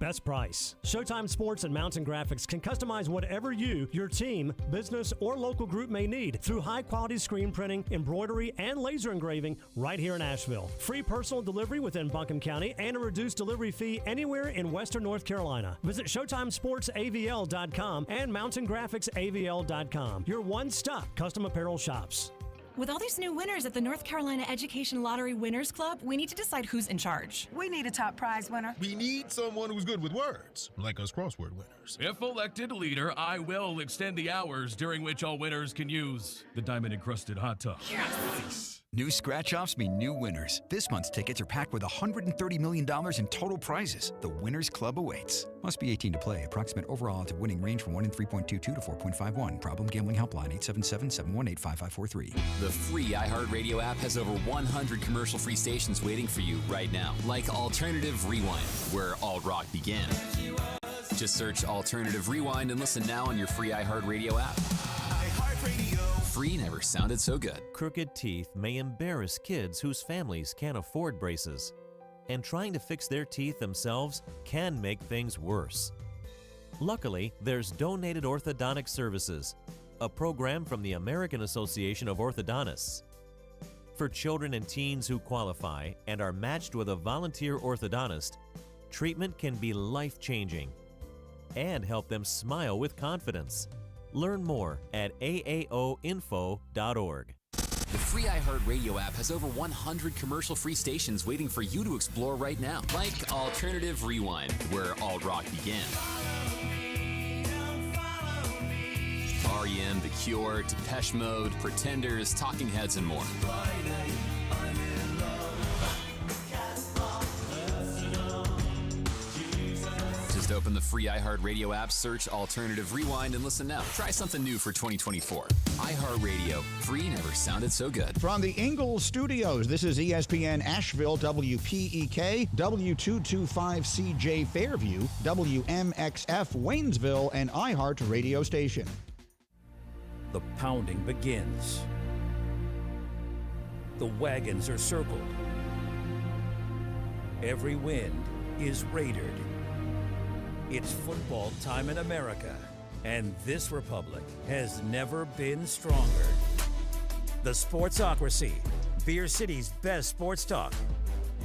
best price. Showtime Sports and Mountain Graphics can customize whatever you, your team, business, or local group may need through high-quality screen printing, embroidery, and laser engraving right here in Asheville. Free personal delivery within Buncombe County and a reduced delivery fee anywhere in Western North Carolina. Visit ShowtimeSportsAVL.com and MountainGraphicsAVL.com. Your one-stop custom apparel shops. With all these new winners at the North Carolina Education Lottery Winners Club, we need to decide who's in charge. We need a top prize winner. We need someone who's good with words, like us crossword winners. If elected leader, I will extend the hours during which all winners can use the diamond-encrusted hot tub. Yes! New scratch-offs mean new winners. This month's tickets are packed with $130 million in total prizes. The Winners Club awaits. Must be 18 to play. Approximate overall odds of winning range from 1 in 3.22 to 4.51. Problem gambling helpline 877-718-5543. The free iHeartRadio app has over 100 commercial-free stations waiting for you right now. Like Alternative Rewind, where alt rock began. Just search Alternative Rewind and listen now on your free iHeartRadio app. Free never sounded so good. Crooked teeth may embarrass kids whose families can't afford braces. And trying to fix their teeth themselves can make things worse. Luckily, there's Donated Orthodontic Services, a program from the American Association of Orthodontists. For children and teens who qualify and are matched with a volunteer orthodontist, treatment can be life-changing and help them smile with confidence. Learn more at aaoinfo.org. The free iHeartRadio app has over 100 commercial-free stations waiting for you to explore right now. Like Alternative Rewind, where alt rock began. R.E.M., The Cure, Depeche Mode, Pretenders, Talking Heads, and more. Just open the free iHeartRadio app, search Alternative Rewind, and listen now. Try something new for 2024. iHeartRadio. Free never sounded so good. From the Ingalls Studios, this is ESPN Asheville, WPEK, W225CJ Fairview, WMXF Waynesville, and iHeart Radio Station. The pounding begins. The wagons are circled. Every wind is raidered. It's football time in America, and this republic has never been stronger. The Sportsocracy, Beer City's best sports talk,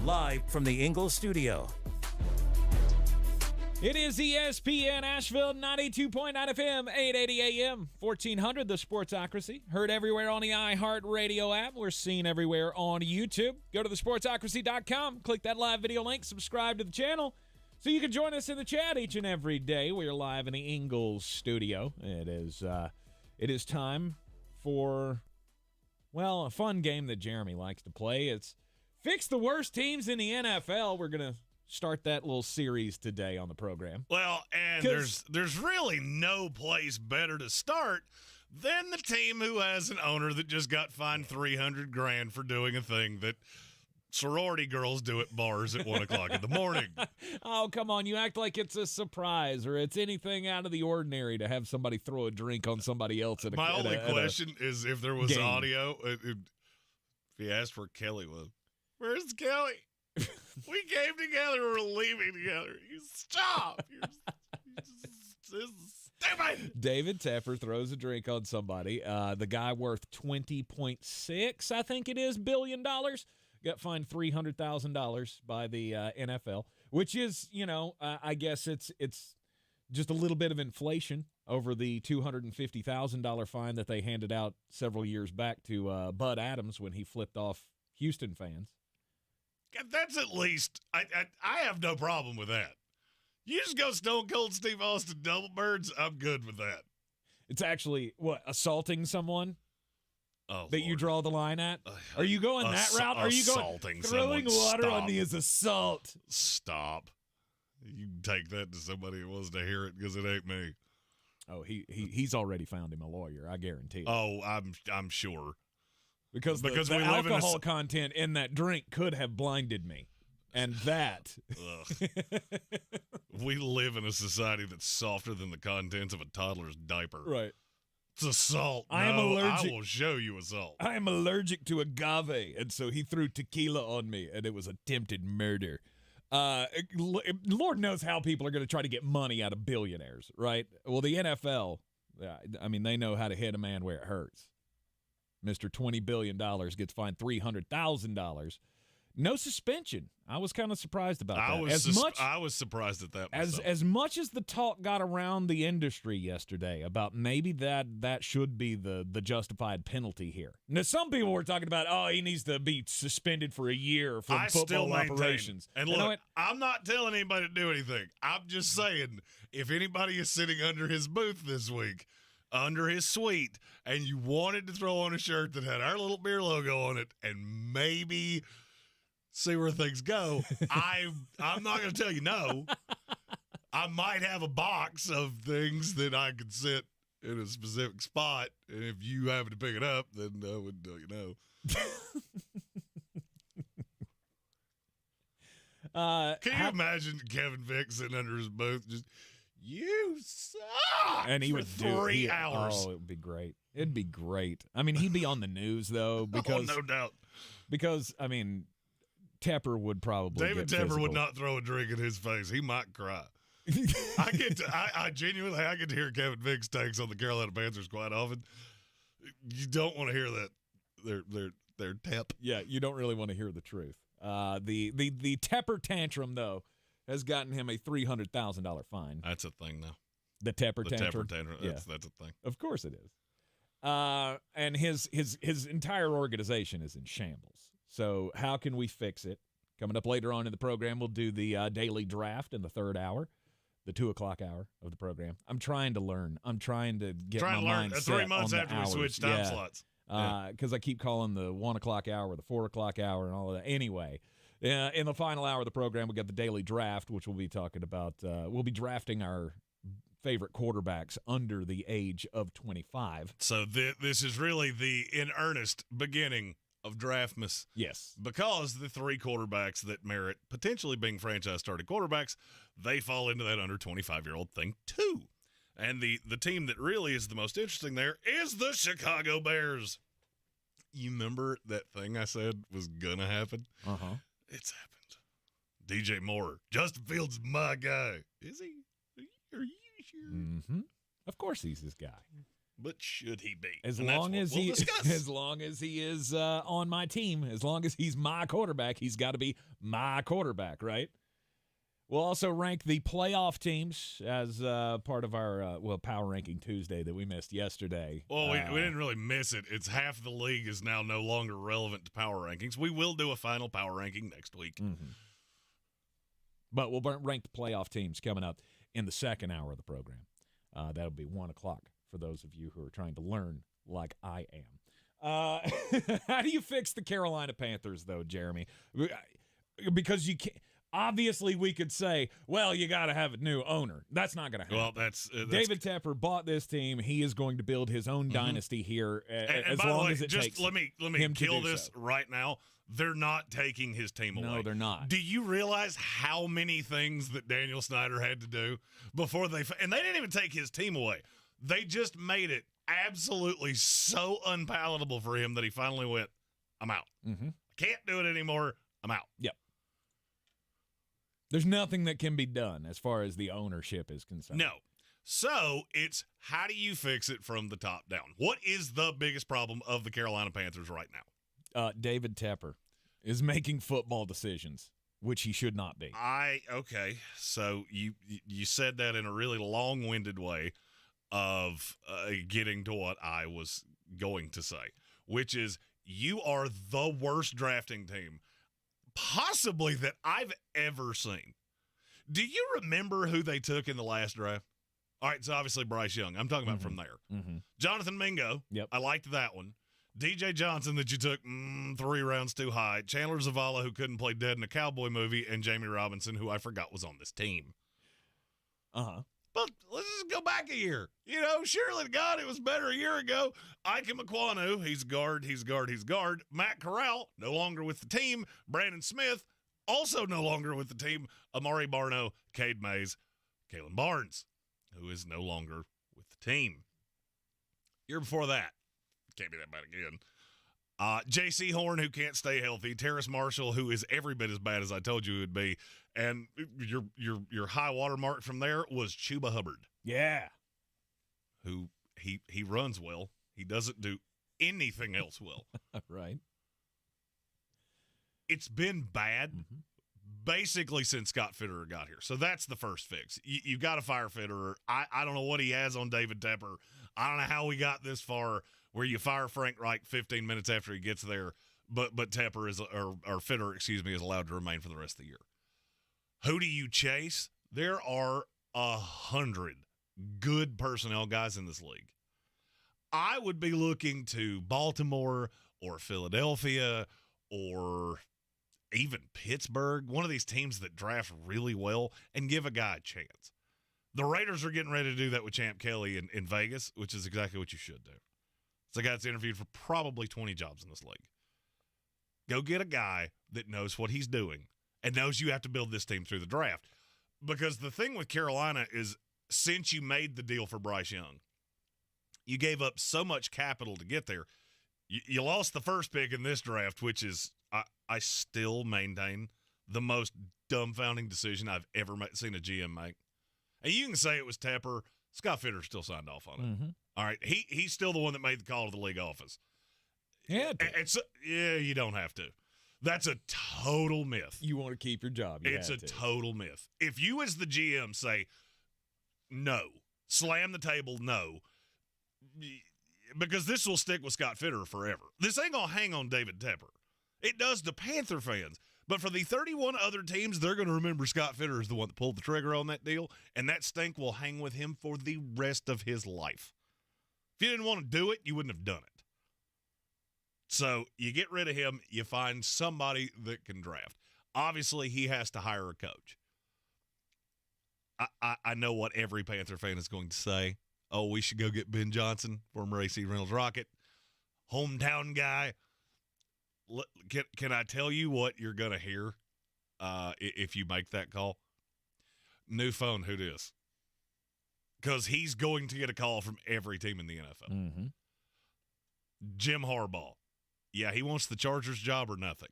live from the Ingalls studio. It is ESPN Asheville, 92.9 FM, 880 AM, 1400, the Sportsocracy. Heard everywhere on the iHeartRadio app. We're seen everywhere on YouTube. Go to thesportsocracy.com, click that live video link, subscribe to the channel, so you can join us in the chat each and every day. We are live in the Ingalls studio. It is time for, well, a fun game that Jeremy likes to play. It's Fix the Worst Teams in the NFL. We're going to start that little series today on the program. Well, and there's really no place better to start than the team who has an owner that just got fined $300,000 for doing a thing that sorority girls do at bars at 1 o'clock in the morning. Oh, come on. You act like it's a surprise or it's anything out of the ordinary to have somebody throw a drink on somebody else. My only question is if there was game. audio, if he asked where Kelly was. Where's Kelly? We came together. We're leaving together. You stop. You're just stupid. David Tepper throws a drink on somebody. The guy worth $20.6, I think it is, billion dollars. Got fined $300,000 by the NFL, which is, I guess it's just a little bit of inflation over the $250,000 fine that they handed out several years back to Bud Adams when he flipped off Houston fans. That's at least I have no problem with that. You just go Stone Cold Steve Austin double birds, I'm good with that. It's actually, assaulting someone? Oh, that Lord. You draw the line at? Are you going that route? Are you going throwing water on me as assault? Stop. You can take that to somebody who wants to hear it because it ain't me. Oh, he's already found him a lawyer, I guarantee. Oh, I'm sure. Because the we live alcohol content in that drink could have blinded me. And that. We live in a society that's softer than the contents of a toddler's diaper. Right. It's assault. I will show you assault. I am allergic to agave. And so he threw tequila on me, and it was attempted murder. Lord knows how people are going to try to get money out of billionaires, right? Well, the NFL, I mean, they know how to hit a man where it hurts. Mr. $20 billion gets fined $300,000. No suspension. I was kind of surprised about that. I was surprised at that myself. As much as the talk got around the industry yesterday about maybe that should be the justified penalty here. Now, some people were talking about, he needs to be suspended for a year from football operations. And look, I'm not telling anybody to do anything. I'm just saying, if anybody is sitting under his booth this week, under his suite, and you wanted to throw on a shirt that had our little beer logo on it and maybe see where things go, I'm not going to tell you no. I might have a box of things that I could sit in a specific spot, and if you happen to pick it up, then I wouldn't tell you no. Can you imagine Kevin Vick sitting under his booth just, you suck, and he for would 3 hours? Oh, it would be great. It'd be great. I mean, he'd be on the news, though, because no doubt. Because, I mean, Tepper would probably David get Tepper physical. would not throw a drink in his face. He might cry. I genuinely get to hear Kevin Vick's takes on the Carolina Panthers quite often. You don't want to hear that. They're Tep. Yeah, you don't really want to hear the truth. The Tepper tantrum, though, has gotten him a $300,000 fine. That's a thing now. The Tepper tantrum. Tepper tantrum. That's a thing. Of course it is. And his entire organization is in shambles. So how can we fix it? Coming up later on in the program, we'll do the daily draft in the third hour, the 2 o'clock hour of the program. I'm trying to learn. I'm trying to get my mind set 3 months on after the we hours. switched time slots. Because I keep calling the 1 o'clock hour, the 4 o'clock hour, and all of that. Anyway, in the final hour of the program, we got the daily draft, which we'll be talking about. We'll be drafting our favorite quarterbacks under the age of 25. So this is really the in earnest beginning of Draftmas. Yes. Because the 3 quarterbacks that merit potentially being franchise starting quarterbacks, they fall into that under 25-year-old thing too. And the team that really is the most interesting there is the Chicago Bears. You remember that thing I said was going to happen? Uh-huh. It's happened. DJ Moore. Justin Fields is my guy. Is he? Are you sure? Mm-hmm. Of course he's his guy. But should he be? As long as he is on my team, as long as he's my quarterback, he's got to be my quarterback, right? We'll also rank the playoff teams as part of our Power Ranking Tuesday that we missed yesterday. Well, we didn't really miss it. It's half the league is now no longer relevant to power rankings. We will do a final power ranking next week. Mm-hmm. But we'll rank the playoff teams coming up in the second hour of the program. That'll be 1 o'clock for those of you who are trying to learn like I am. How do you fix the Carolina Panthers, though, Jeremy? Because you can't. Obviously, we could say, well, you got to have a new owner. That's not going to happen. Well, that's David Tepper bought this team. He is going to build his own dynasty here as long as it takes. Let me kill this right now. They're not taking his team away. No, they're not. Do you realize how many things that Daniel Snyder had to do before and they didn't even take his team away. They just made it absolutely so unpalatable for him that he finally went, I'm out. Mm-hmm. I can't do it anymore. I'm out. Yep. There's nothing that can be done as far as the ownership is concerned. No. So it's how do you fix it from the top down? What is the biggest problem of the Carolina Panthers right now? David Tepper is making football decisions, which he should not be. Okay. So you said that in a really long-winded way of getting to what I was going to say, which is you are the worst drafting team possibly that I've ever seen. Do you remember who they took in the last draft? All right, so obviously Bryce Young. I'm talking about from there. Mm-hmm. Jonathan Mingo. Yep. I liked that one. DJ Johnson that you took 3 rounds too high. Chandler Zavala, who couldn't play dead in a cowboy movie, and Jamie Robinson, who I forgot was on this team. Uh-huh. But let's just go back a year. Surely to God, it was better a year ago. Ike Mekwanu, he's guard. Matt Corral, no longer with the team. Brandon Smith, also no longer with the team. Amari Barno, Cade Mays, Kalen Barnes, who is no longer with the team. Year before that, can't be that bad again. J.C. Horn, who can't stay healthy. Terrace Marshall, who is every bit as bad as I told you it would be. And your high water mark from there was Chuba Hubbard. Yeah. Who he runs well. He doesn't do anything else well. Right. It's been bad basically since Scott Fitterer got here. So that's the first fix. You got to fire Fitterer. I don't know what he has on David Tepper. I don't know how we got this far where you fire Frank Reich 15 minutes after he gets there, but Tepper is or Fitterer, is allowed to remain for the rest of the year. Who do you chase? There are 100 good personnel guys in this league. I would be looking to Baltimore or Philadelphia or even Pittsburgh, one of these teams that draft really well, and give a guy a chance. The Raiders are getting ready to do that with Champ Kelly in Vegas, which is exactly what you should do. It's a guy that's interviewed for probably 20 jobs in this league. Go get a guy that knows what he's doing and knows you have to build this team through the draft. Because the thing with Carolina is, since you made the deal for Bryce Young, you gave up so much capital to get there. You lost the first pick in this draft, which is, I still maintain, the most dumbfounding decision I've ever seen a GM make. And you can say it was Tepper. Scott Fitterer still signed off on it. Mm-hmm. All right, he's still the one that made the call to the league office. Yeah, you don't have to. That's a total myth. You want to keep your job. It's a total myth. If you as the GM say, no, slam the table, no, because this will stick with Scott Fitterer forever. This ain't going to hang on David Tepper. It does to Panther fans. But for the 31 other teams, they're going to remember Scott Fitterer is the one that pulled the trigger on that deal, and that stink will hang with him for the rest of his life. If you didn't want to do it, you wouldn't have done it. So you get rid of him, you find somebody that can draft. Obviously, he has to hire a coach. I know what every Panther fan is going to say. Oh, we should go get Ben Johnson, former AC Reynolds Rocket, hometown guy. Can I tell you what you're going to hear if you make that call? New phone, who dis? Because he's going to get a call from every team in the NFL. Mm-hmm. Jim Harbaugh. Yeah, he wants the Chargers job or nothing.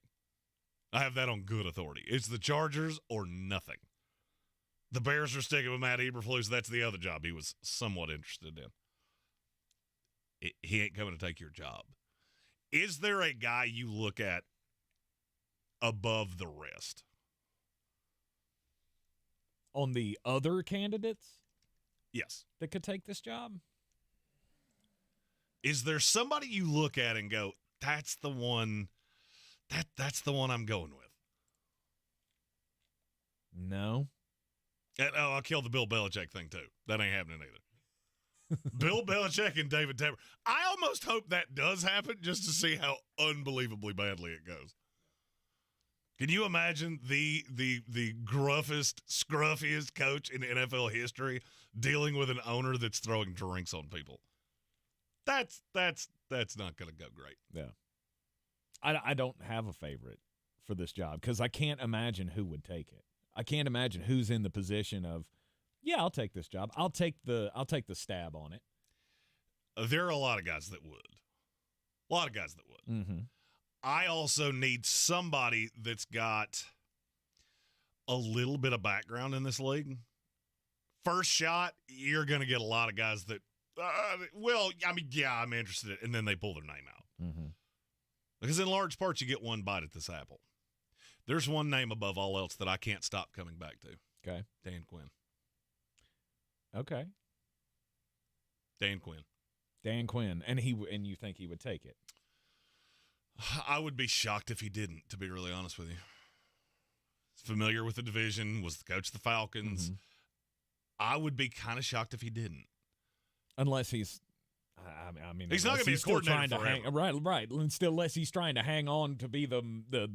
I have that on good authority. It's the Chargers or nothing. The Bears are sticking with Matt Eberflus. That's the other job he was somewhat interested in. He ain't coming to take your job. Is there a guy you look at above the rest? On the other candidates? Yes. That could take this job? Is there somebody you look at and go, that's the one, that's the one I'm going with? No. And, I'll kill the Bill Belichick thing, too. That ain't happening either. Bill Belichick and David Tepper. I almost hope that does happen just to see how unbelievably badly it goes. Can you imagine the gruffest, scruffiest coach in NFL history dealing with an owner that's throwing drinks on people? That's not going to go great. Yeah. I don't have a favorite for this job because I can't imagine who would take it. I can't imagine who's in the position of, yeah, I'll take this job. I'll take the stab on it. There are a lot of guys that would. A lot of guys that would. Mm-hmm. I also need somebody that's got a little bit of background in this league. First shot, you're going to get a lot of guys that, I'm interested in, and then they pull their name out. Mm-hmm. Because in large part, you get one bite at this apple. There's one name above all else that I can't stop coming back to. Okay. Dan Quinn. Okay. Dan Quinn. Dan Quinn. And you think he would take it? I would be shocked if he didn't, to be really honest with you. He's familiar with the division, was the coach of the Falcons. Mm-hmm. I would be kind of shocked if he didn't. Unless he's, he's not going to be a coordinator forever. Right. Still, unless he's trying to hang on to be the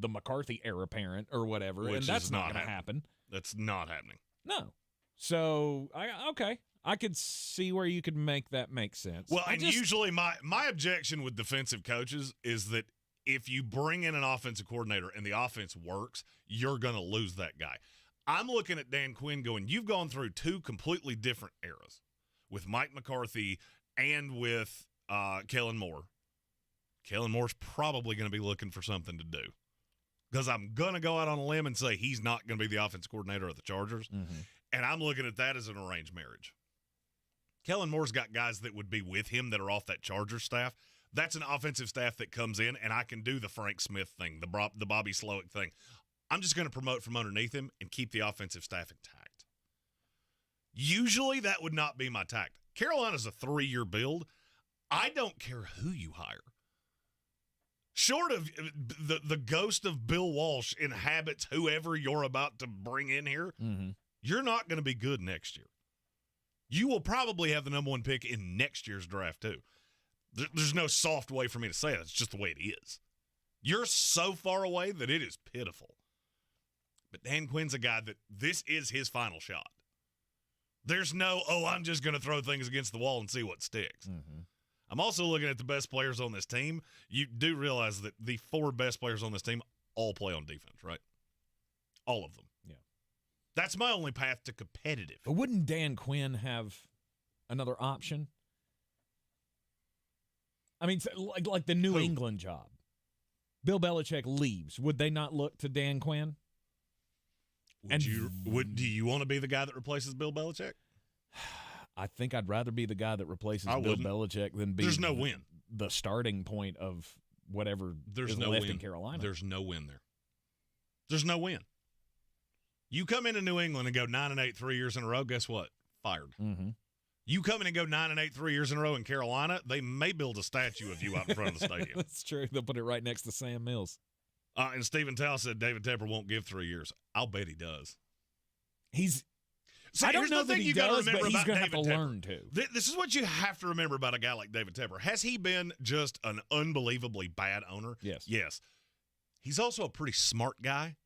McCarthy heir apparent or whatever, which and that's is not going to happen. That's not happening. No. So I could see where you could make that make sense. Well, usually my objection with defensive coaches is that if you bring in an offensive coordinator and the offense works, you're going to lose that guy. I'm looking at Dan Quinn going, you've gone through two completely different eras with Mike McCarthy and with Kellen Moore. Kellen Moore's probably going to be looking for something to do. Because I'm going to go out on a limb and say he's not going to be the offense coordinator of the Chargers. Mm-hmm. And I'm looking at that as an arranged marriage. Kellen Moore's got guys that would be with him that are off that Chargers staff. That's an offensive staff that comes in, and I can do the Frank Smith thing, the Bobby Slowick thing. I'm just going to promote from underneath him and keep the offensive staff intact. Usually that would not be my tact. Carolina's a 3-year build. I don't care who you hire. Short of the ghost of Bill Walsh inhabits whoever you're about to bring in here, you're not going to be good next year. You will probably have the number 1 pick in next year's draft, too. There's no soft way for me to say it. It's just the way it is. You're so far away that it is pitiful. But Dan Quinn's a guy that this is his final shot. There's no, I'm just going to throw things against the wall and see what sticks. Mm-hmm. I'm also looking at the best players on this team. You do realize that the 4 best players on this team all play on defense, right? All of them. Yeah. That's my only path to competitive. But wouldn't Dan Quinn have another option? I mean, like the New England job. Bill Belichick leaves. Would they not look to Dan Quinn? Do you want to be the guy that replaces Bill Belichick? I think I'd rather be the guy that replaces Bill Belichick than be the starting point of whatever is left in Carolina. There's no win there. There's no win. You come into New England and go 9-8 3 years in a row, guess what? Fired. Mm-hmm. You come in and go 9-8 3 years in a row in Carolina, they may build a statue of you out in front of the stadium. That's true. They'll put it right next to Sam Mills. And Stephen Towle said David Tepper won't give 3 years. I'll bet he does. I don't know that he does, but he's going to have to learn to. This is what you have to remember about a guy like David Tepper. Has he been just an unbelievably bad owner? Yes. Yes. He's also a pretty smart guy.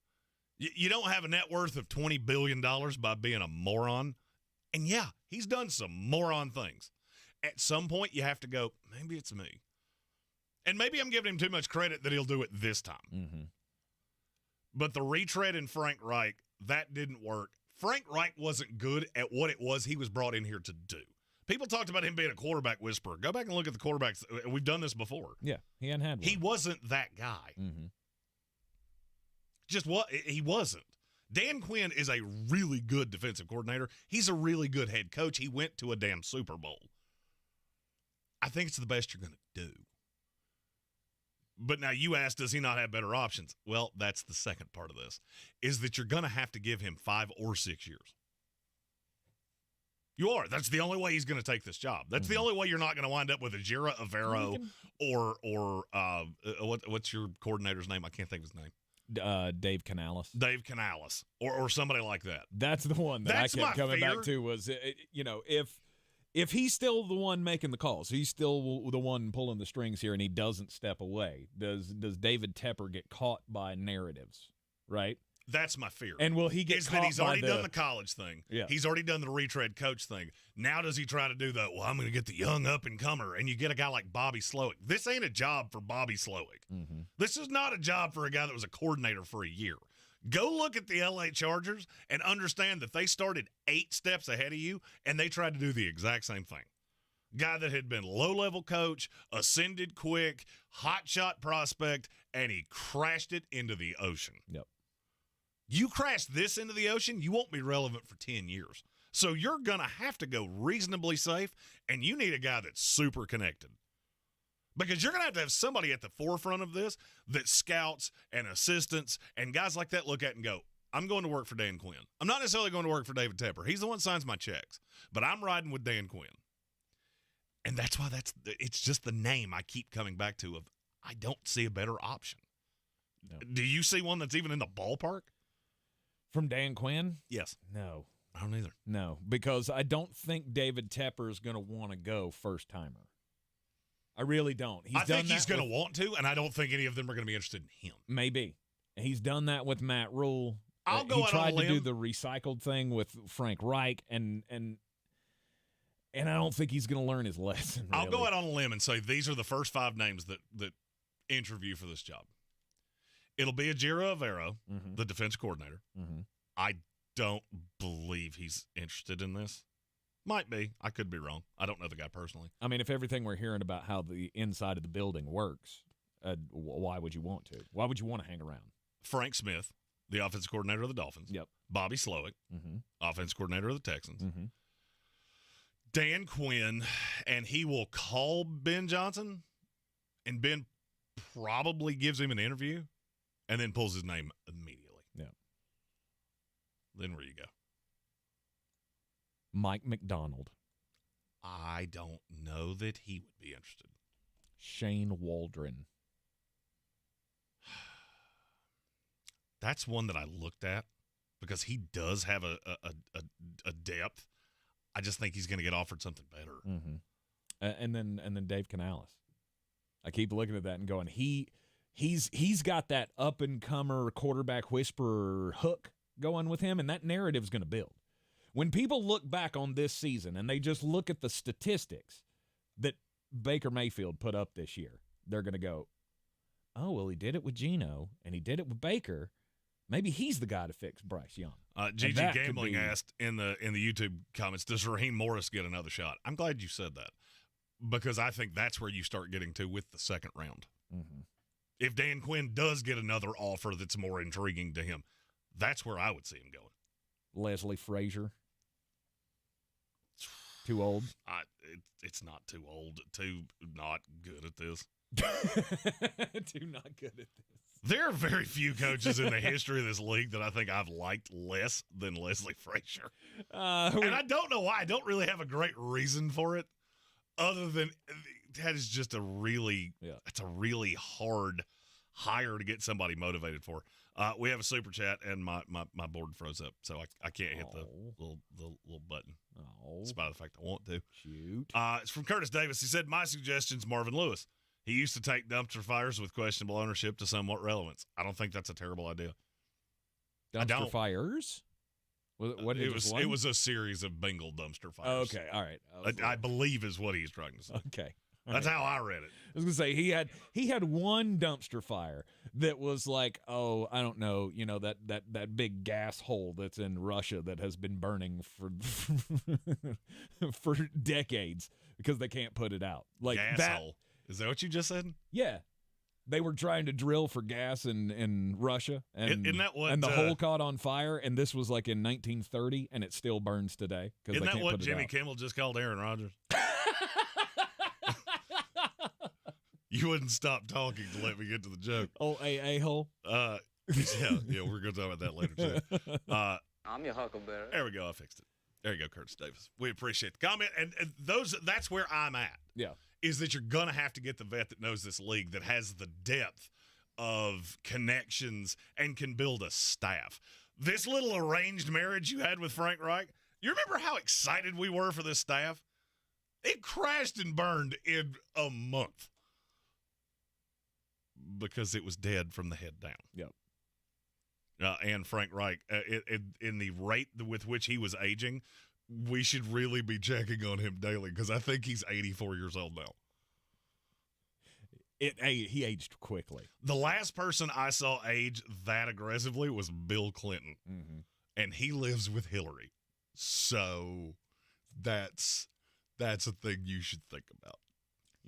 You don't have a net worth of $20 billion by being a moron. And, yeah, he's done some moron things. At some point, you have to go, maybe it's me. And maybe I'm giving him too much credit that he'll do it this time. Mm-hmm. But the retread in Frank Reich, that didn't work. Frank Reich wasn't good at what it was he was brought in here to do. People talked about him being a quarterback whisperer. Go back and look at the quarterbacks. We've done this before. Yeah, he hadn't had one. He wasn't that guy. Mm-hmm. He wasn't. Dan Quinn is a really good defensive coordinator. He's a really good head coach. He went to a damn Super Bowl. I think it's the best you're going to do. But now you ask, does he not have better options? Well, that's the second part of this, is that you're going to have to give him 5 or 6 years. You are. That's the only way he's going to take this job. That's the only way you're not going to wind up with a Jira Avero or what's your coordinator's name? I can't think of his name. Dave Canales. Dave Canales or somebody like that. That's the one that I kept coming back to was, if he's still the one making the calls, he's still the one pulling the strings here, and he doesn't step away, does David Tepper get caught by narratives, right? That's my fear. And will he get caught by he's already done the college thing. Yeah. He's already done the retread coach thing. Now does he try to do the, I'm going to get the young up-and-comer, and you get a guy like Bobby Slowick. This ain't a job for Bobby Slowick. Mm-hmm. This is not a job for a guy that was a coordinator for a year. Go look at the L.A. Chargers and understand that they started 8 steps ahead of you, and they tried to do the exact same thing. Guy that had been low-level coach, ascended quick, hotshot prospect, and he crashed it into the ocean. Yep. You crash this into the ocean, you won't be relevant for 10 years. So you're going to have to go reasonably safe, and you need a guy that's super connected. Because you're going to have somebody at the forefront of this that scouts and assistants and guys like that look at and go, I'm going to work for Dan Quinn. I'm not necessarily going to work for David Tepper. He's the one that signs my checks. But I'm riding with Dan Quinn. And that's why it's just the name I keep coming back to of I don't see a better option. No. Do you see one that's even in the ballpark? From Dan Quinn? Yes. No. I don't either. No, because I don't think David Tepper is going to want to go first-timer. I really don't. I think he's going to want to, and I don't think any of them are going to be interested in him. Maybe. He's done that with Matt Rule. I'll go out on a limb. He tried to do the recycled thing with Frank Reich, and I don't think he's going to learn his lesson, really. I'll go out on a limb and say these are the first 5 names that interview for this job. It'll be Ajiro Avero, the defense coordinator. Mm-hmm. I don't believe he's interested in this. Might be. I could be wrong. I don't know the guy personally. I mean, if everything we're hearing about how the inside of the building works, why would you want to? Why would you want to hang around? Frank Smith, the offensive coordinator of the Dolphins. Yep. Bobby Slowick, offensive coordinator of the Texans. Dan Quinn, and he will call Ben Johnson, and Ben probably gives him an interview and then pulls his name immediately. Yeah. Then where you go? Mike McDonald. I don't know that he would be interested. Shane Waldron. That's one that I looked at because he does have a depth. I just think he's going to get offered something better. And then Dave Canales. I keep looking at that and going, he's got that up-and-comer quarterback whisperer hook going with him, and that narrative's going to build. When people look back on this season and they just look at the statistics that Baker Mayfield put up this year, they're going to go, oh, well, he did it with Geno, and he did it with Baker. Maybe he's the guy to fix Bryce Young. Gigi Gambling asked in the YouTube comments, does Raheem Morris get another shot? I'm glad you said that because I think that's where you start getting to with the second round. If Dan Quinn does get another offer that's more intriguing to him, that's where I would see him going. Leslie Frazier. Too old? It's not too old. Too not good at this. Too not good at this. There are very few coaches in the history of this league that I think I've liked less than Leslie Frazier. And I don't know why. I don't really have a great reason for it other than that is just it's a really hard hire to get somebody motivated for. We have a super chat, and my board froze up, so I can't hit the little button. Despite the fact I want to. Shoot. It's from Curtis Davis. He said, my suggestion's Marvin Lewis. He used to take dumpster fires with questionable ownership to somewhat relevance. I don't think that's a terrible idea. Dumpster fires? What it was a series of Bengal dumpster fires. Okay, all right. I believe is what he's trying to say. Okay. That's how I read it. I was going to say he had one dumpster fire that was like, oh, I don't know, that big gas hole that's in Russia that has been burning for decades because they can't put it out. Like gas that hole. Is that what you just said? Yeah. They were trying to drill for gas in Russia, and Isn't that what, and the hole caught on fire, and this was like in 1930, and it still burns today. Isn't that what Jimmy Kimmel just called Aaron Rodgers? You wouldn't stop talking to let me get to the joke. Oh, a-hole? Yeah, we're going to talk about that later, too. I'm your huckleberry. There we go. I fixed it. There you go, Curtis Davis. We appreciate the comment. And that's where I'm at. Yeah. Is that you're going to have to get the vet that knows this league, that has the depth of connections and can build a staff. This little arranged marriage you had with Frank Reich, you remember how excited we were for this staff? It crashed and burned in a month because it was dead from the head down. Yep. And Frank Reich, in the rate with which he was aging, we should really be checking on him daily because I think he's 84 years old now. He aged quickly. The last person I saw age that aggressively was Bill Clinton, and he lives with Hillary. So that's a thing you should think about.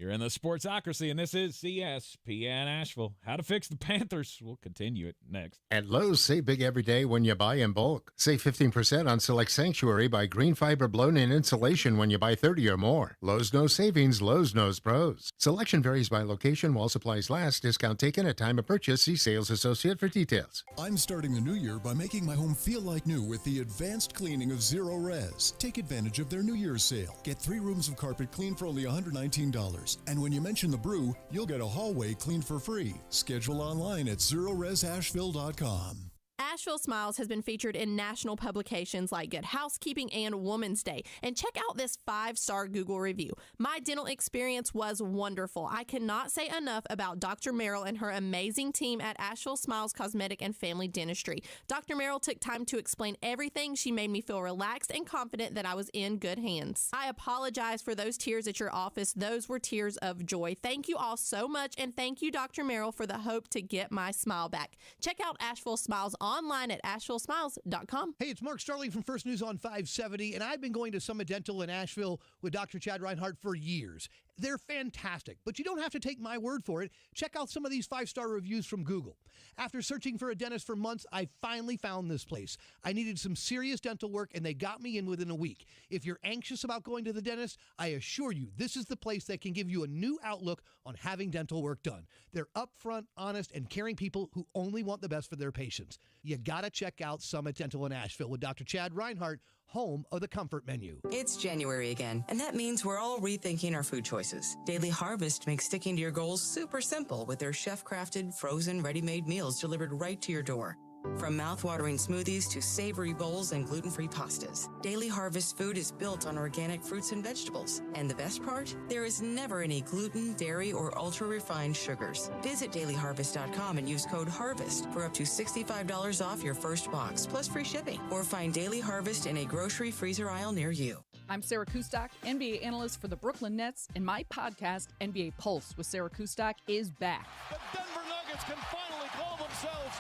You're in the Sportsocracy, and this is ESPN Asheville. How to fix the Panthers. We'll continue it next. At Lowe's, save big every day when you buy in bulk. Save 15% on select Sanctuary by green fiber blown-in insulation when you buy 30 or more. Lowe's knows savings. Lowe's knows pros. Selection varies by location while supplies last. Discount taken at time of purchase. See sales associate for details. I'm starting the new year by making my home feel like new with the advanced cleaning of Zero Res. Take advantage of their New Year's sale. Get 3 rooms of carpet clean for only $119. And when you mention the brew, you'll get a hallway cleaned for free. Schedule online at zeroresasheville.com. Asheville Smiles has been featured in national publications like Good Housekeeping and Woman's Day. And check out this 5-star Google review. My dental experience was wonderful. I cannot say enough about Dr. Merrill and her amazing team at Asheville Smiles Cosmetic and Family Dentistry. Dr. Merrill took time to explain everything. She made me feel relaxed and confident that I was in good hands. I apologize for those tears at your office. Those were tears of joy. Thank you all so much, and thank you, Dr. Merrill, for the hope to get my smile back. Check out Asheville Smiles online online at AshevilleSmiles.com. Hey, it's Mark Starling from First News on 570, and I've been going to Summit Dental in Asheville with Dr. Chad Reinhardt for years. They're fantastic, but you don't have to take my word for it. Check out some of these 5-star reviews from Google. After searching for a dentist for months, I finally found this place. I needed some serious dental work, and they got me in within a week. If you're anxious about going to the dentist, I assure you this is the place that can give you a new outlook on having dental work done. They're upfront, honest, and caring people who only want the best for their patients. You gotta check out Summit Dental in Asheville with Dr. Chad Reinhardt, home of the comfort menu. It's January again, and that means we're all rethinking our food choices. Daily Harvest makes sticking to your goals super simple with their chef-crafted, frozen, ready-made meals delivered right to your door. From mouth-watering smoothies to savory bowls and gluten-free pastas, Daily Harvest food is built on organic fruits and vegetables. And the best part? There is never any gluten, dairy, or ultra-refined sugars. Visit dailyharvest.com and use code HARVEST for up to $65 off your first box, plus free shipping. Or find Daily Harvest in a grocery freezer aisle near you. I'm Sarah Kustok, NBA analyst for the Brooklyn Nets, and my podcast, NBA Pulse with Sarah Kustok, is back. The Denver Nuggets can finally call themselves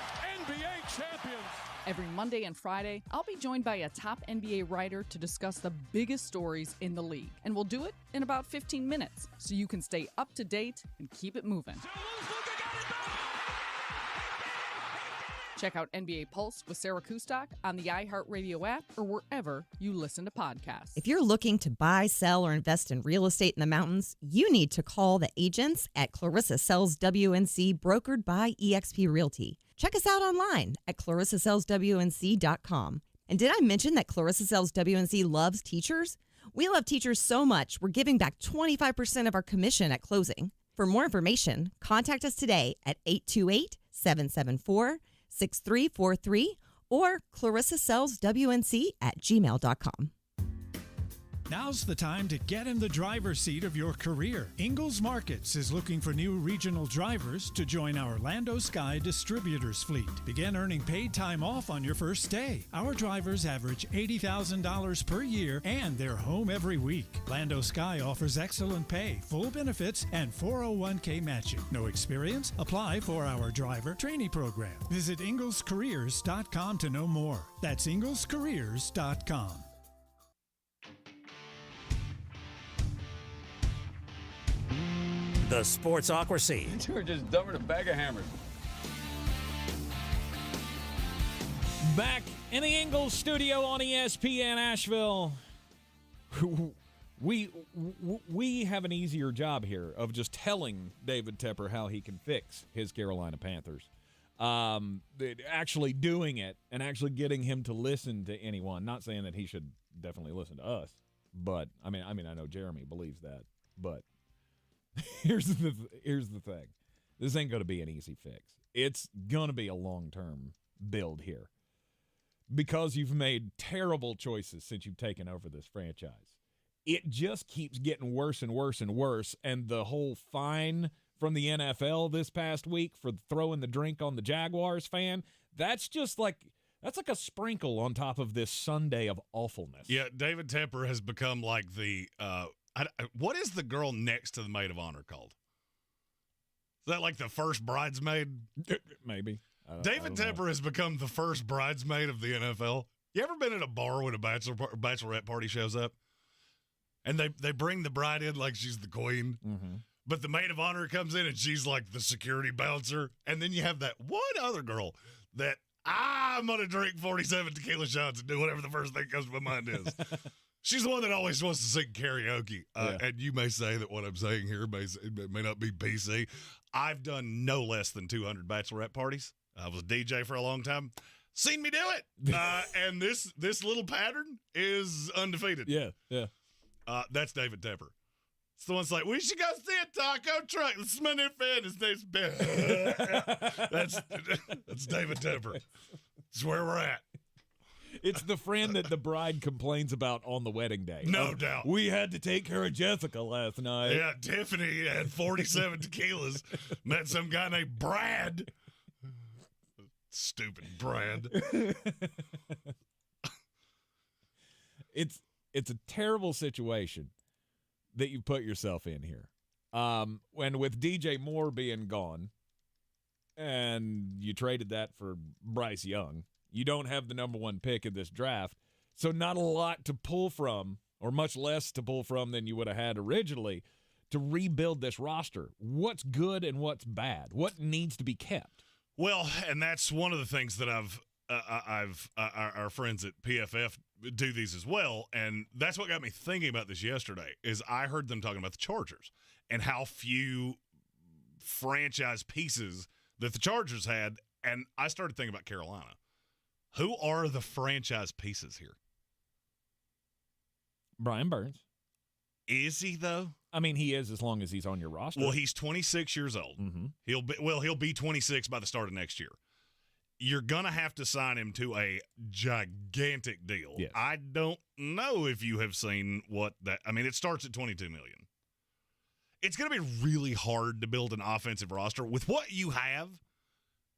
NBA champions. Every Monday and Friday, I'll be joined by a top NBA writer to discuss the biggest stories in the league. And we'll do it in about 15 minutes, so you can stay up to date and keep it moving. Check out NBA Pulse with Sarah Kustok on the iHeartRadio app or wherever you listen to podcasts. If you're looking to buy, sell, or invest in real estate in the mountains, you need to call the agents at Clarissa Sells WNC, brokered by eXp Realty. Check us out online at clarissasellswnc.com. And did I mention that Clarissa Sells WNC loves teachers? We love teachers so much, we're giving back 25% of our commission at closing. For more information, contact us today at 828-774-6343 or clarissasellswnc@gmail.com. Now's the time to get in the driver's seat of your career. Ingalls Markets is looking for new regional drivers to join our Lando Sky Distributors fleet. Begin earning paid time off on your first day. Our drivers average $80,000 per year and they're home every week. Lando Sky offers excellent pay, full benefits, and 401k matching. No experience? Apply for our driver trainee program. Visit inglescareers.com to know more. That's inglescareers.com. The Sportsocracy. You were just dumber than a bag of hammers. Back in the Ingalls studio on ESPN Asheville. We have an easier job here of just telling David Tepper how he can fix his Carolina Panthers. Actually doing it and actually getting him to listen to anyone. Not saying that he should definitely listen to us, but I mean I know Jeremy believes that, but here's the thing. This ain't going to be an easy fix. It's going to be a long-term build here because you've made terrible choices since you've taken over this franchise. It just keeps getting worse and worse and worse, and the whole fine from the NFL this past week for throwing the drink on the Jaguars fan, that's like a sprinkle on top of this Sunday of awfulness. Yeah, David Tepper has become like the what is the girl next to the maid of honor called? Is that like the first bridesmaid? Maybe. David Tepper has become the first bridesmaid of the NFL. You ever been at a bar when a bachelorette party shows up? And they bring the bride in like she's the queen. Mm-hmm. But the maid of honor comes in and she's like the security bouncer. And then you have that one other girl that I'm going to drink 47 tequila shots and do whatever the first thing comes to my mind is. She's the one that always wants to sing karaoke. And you may say that what I'm saying here may not be PC. I've done no less than 200 bachelorette parties. I was a DJ for a long time. Seen me do it. And this little pattern is undefeated. Yeah. That's David Tepper. It's the one's like, we should go see a taco truck. This is my new fan. His name's Ben. That's David Tepper. That's where we're at. It's the friend that the bride complains about on the wedding day. No doubt. We had to take care of Jessica last night. Yeah, Tiffany had 47 tequilas. Met some guy named Brad. Stupid Brad. It's a terrible situation that you put yourself in here. When with DJ Moore being gone, and you traded that for Bryce Young, You don't have the number 1 pick in this draft, so not a lot to pull from, or much less to pull from than you would have had originally to rebuild this roster. What's good and what's bad? What needs to be kept? Well, and that's one of the things that our friends at PFF do these as well, and that's what got me thinking about this yesterday. Is I heard them talking about the Chargers and how few franchise pieces that the Chargers had, and I started thinking about Carolina. Who are the franchise pieces here? Brian Burns. Is he though? I mean, he is as long as he's on your roster. Well, he's 26 years old. Mm-hmm. He'll be 26 by the start of next year. You're gonna have to sign him to a gigantic deal. Yes. I don't know if you have seen what that. I mean, it starts at $22 million. It's gonna be really hard to build an offensive roster with what you have.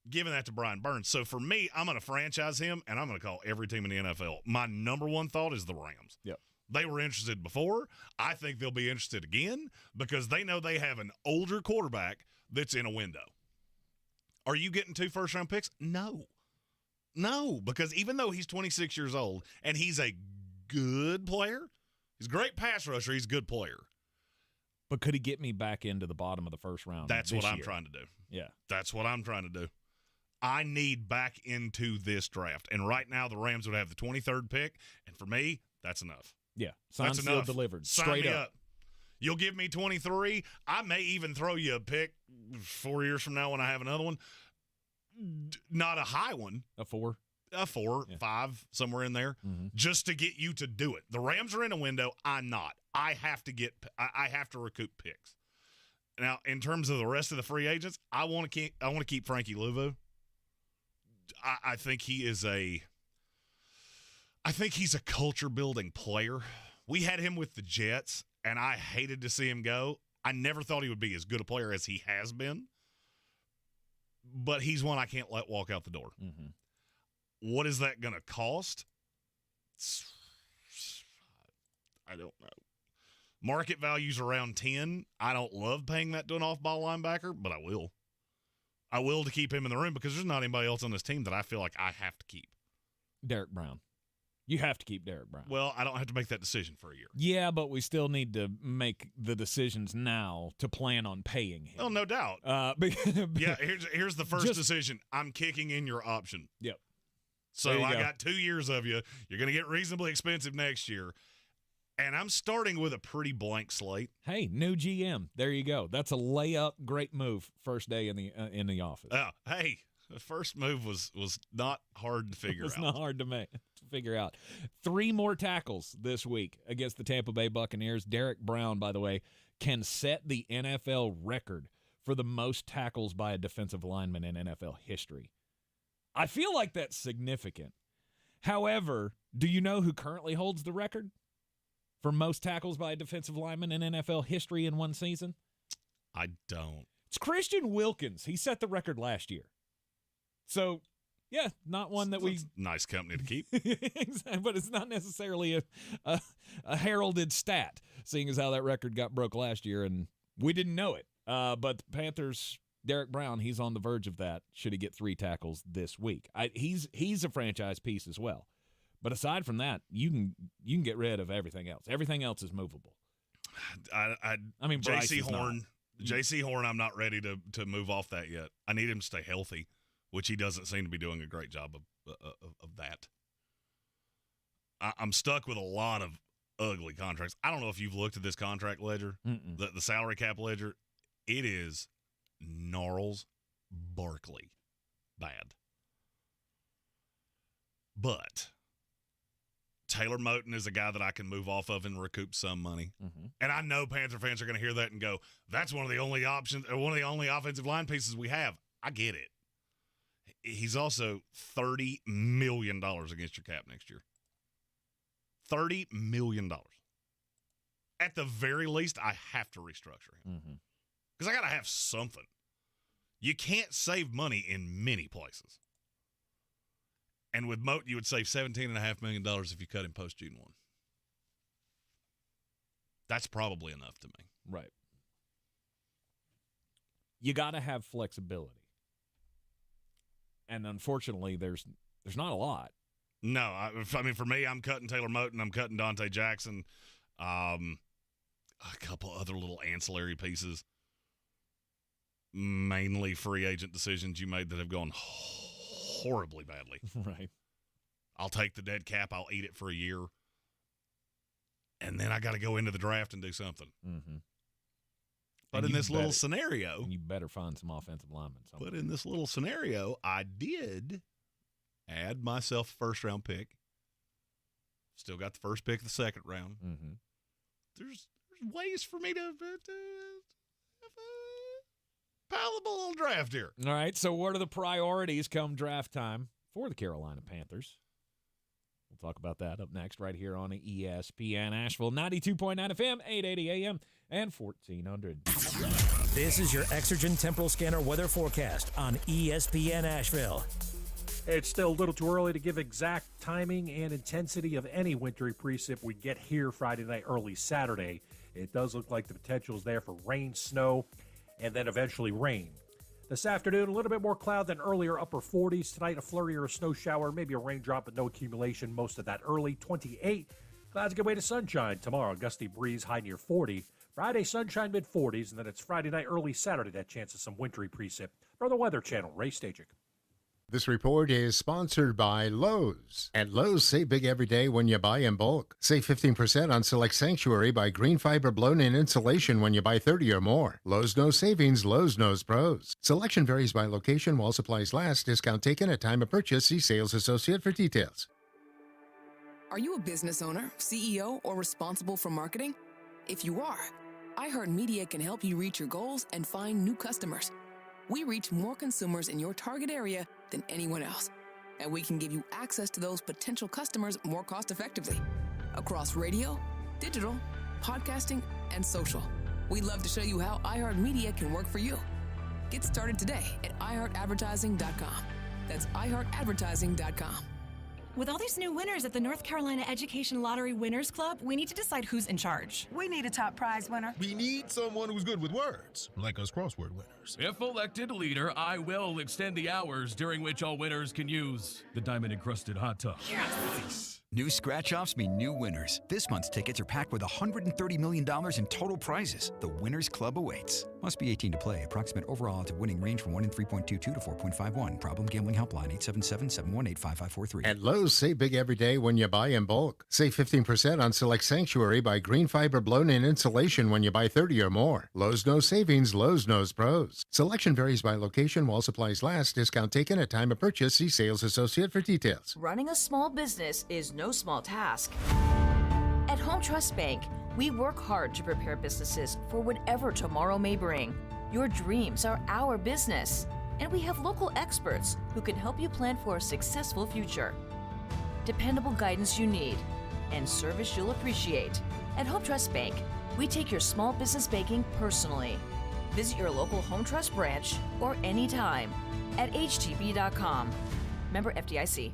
Giving that to Brian Burns. So for me, I'm gonna franchise him, and I'm gonna call every team in the NFL. My number one thought is the Rams. Yep. They were interested before. I think they'll be interested again because they know they have an older quarterback that's in a window. Are you getting 2 first-round picks? No, because even though he's 26 years old and he's a good player, he's a great pass rusher, he's a good player. But could he get me back into the bottom of the first round? That's what I'm trying to do. Yeah. That's what I'm trying to do. I need back into this draft. And right now, the Rams would have the 23rd pick. And for me, that's enough. Yeah. Signed, That's sealed, enough. delivered. Sign Straight me up. You'll give me 23. I may even throw you a pick 4 years from now when I have another one. Not a high one. A 4? A 4, 5, somewhere in there, just to get you to do it. The Rams are in a window. I'm not. I have to recoup picks. Now, in terms of the rest of the free agents, I want to keep Frankie Louvu. I think he's a culture building player. We had him with the Jets, and I hated to see him go. I never thought he would be as good a player as he has been. But he's one I can't let walk out the door. Mm-hmm. What is that going to cost? I don't know. Market value's around 10. I don't love paying that to an off-ball linebacker, but I will. I will to keep him in the room because there's not anybody else on this team that I feel like I have to keep. Derek Brown. You have to keep Derek Brown. Well, I don't have to make that decision for a year. Yeah, but we still need to make the decisions now to plan on paying him. Oh, no doubt. Yeah, here's the first decision. I'm kicking in your option. Yep. So I got 2 years of you. You're going to get reasonably expensive next year. And I'm starting with a pretty blank slate. Hey, new GM. There you go. That's a layup. Great move. First day in the office. Hey, the first move was not hard to figure out. It's not hard to figure out. 3 more tackles this week against the Tampa Bay Buccaneers. Derek Brown, by the way, can set the NFL record for the most tackles by a defensive lineman in NFL history. I feel like that's significant. However, do you know who currently holds the record for most tackles by a defensive lineman in NFL history in one season? I don't. It's Christian Wilkins. He set the record last year. So, yeah, not one that That's nice company to keep. But it's not necessarily a heralded stat, seeing as how that record got broke last year, and we didn't know it. But the Panthers, Derek Brown, he's on the verge of that. Should he get 3 tackles this week? He's a franchise piece as well. But aside from that, you can get rid of everything else. Everything else is movable. I mean, J.C. Horn. J.C. Horn, I'm not ready to move off that yet. I need him to stay healthy, which he doesn't seem to be doing a great job of that. I'm stuck with a lot of ugly contracts. I don't know if you've looked at this contract ledger, the salary cap ledger. It is Gnarls Barkley bad. But Taylor Moton is a guy that I can move off of and recoup some money. Mm-hmm. And I know Panther fans are going to hear that and go, that's one of the only options, or one of the only offensive line pieces we have. I get it. He's also $30 million against your cap next year. $30 million. At the very least, I have to restructure him. Because I got to have something. You can't save money in many places. And with Moat, you would save $17.5 million if you cut him post-June 1. That's probably enough to me. Right. You got to have flexibility. And unfortunately, there's There's not a lot. No, I mean, for me, I'm cutting Taylor Moton, I'm cutting Dante Jackson, a couple other little ancillary pieces, mainly free agent decisions you made that have gone horribly badly. Right. I'll take the dead cap, I'll eat it for a year, and then I got to go into the draft and do something. Mm-hmm. But in this little scenario, you better find some offensive linemen. But in this little scenario, I did add myself a first-round pick. Still got the first pick of the second round. Mm-hmm. There's ways for me to have a palatable little draft here. All right, so what are the priorities come draft time for the Carolina Panthers? We'll talk about that up next right here on ESPN Asheville, 92.9 FM, 880 AM, and 1400. This is your Exergen Temporal Scanner weather forecast on ESPN Asheville. It's still a little too early to give exact timing and intensity of any wintry precip we get here Friday night, early Saturday. It does look like the potential is there for rain, snow, and then eventually rain. This afternoon, a little bit more cloud than earlier, upper 40s. Tonight, a flurry or a snow shower, maybe a raindrop, but no accumulation. Most of that early, 28. Clouds give way to sunshine. Tomorrow, a gusty breeze, high near 40. Friday, sunshine, mid-40s, and then it's Friday night, early Saturday, that chance of some wintry precip. From the Weather Channel, Ray Stajic. This report is sponsored by Lowe's. At Lowe's, save big every day when you buy in bulk. Save 15% on select Sanctuary by green fiber blown-in insulation when you buy 30 or more. Lowe's knows savings, Lowe's knows pros. Selection varies by location while supplies last. Discount taken at time of purchase. See sales associate for details. Are you a business owner, CEO, or responsible for marketing? If you are, iHeartMedia can help you reach your goals and find new customers. We reach more consumers in your target area than anyone else, and we can give you access to those potential customers more cost-effectively across radio, digital, podcasting, and social. We'd love to show you how iHeartMedia can work for you. Get started today at iHeartAdvertising.com. That's iHeartAdvertising.com. With all these new winners at the North Carolina Education Lottery Winners Club, we need to decide who's in charge. We need a top prize winner. We need someone who's good with words, like us crossword winners. If elected leader, I will extend the hours during which all winners can use the diamond-encrusted hot tub. Yes! New scratch-offs mean new winners. This month's tickets are packed with $130 million in total prizes. The Winners Club awaits. Must be 18 to play. Approximate overall odds of winning range from 1 in 3.22 to 4.51. Problem gambling helpline 877-718-5543. At Lowe's, save big every day when you buy in bulk. Save 15% on select Sanctuary by green fiber blown-in insulation when you buy 30 or more. Lowe's knows savings, Lowe's knows pros. Selection varies by location while supplies last. Discount taken at time of purchase. See sales associate for details. Running a small business is no small task. At Home Trust Bank, we work hard to prepare businesses for whatever tomorrow may bring. Your dreams are our business, and we have local experts who can help you plan for a successful future. Dependable guidance you need and service you'll appreciate. At Home Trust Bank, we take your small business banking personally. Visit your local Home Trust branch or anytime at htb.com. Member FDIC.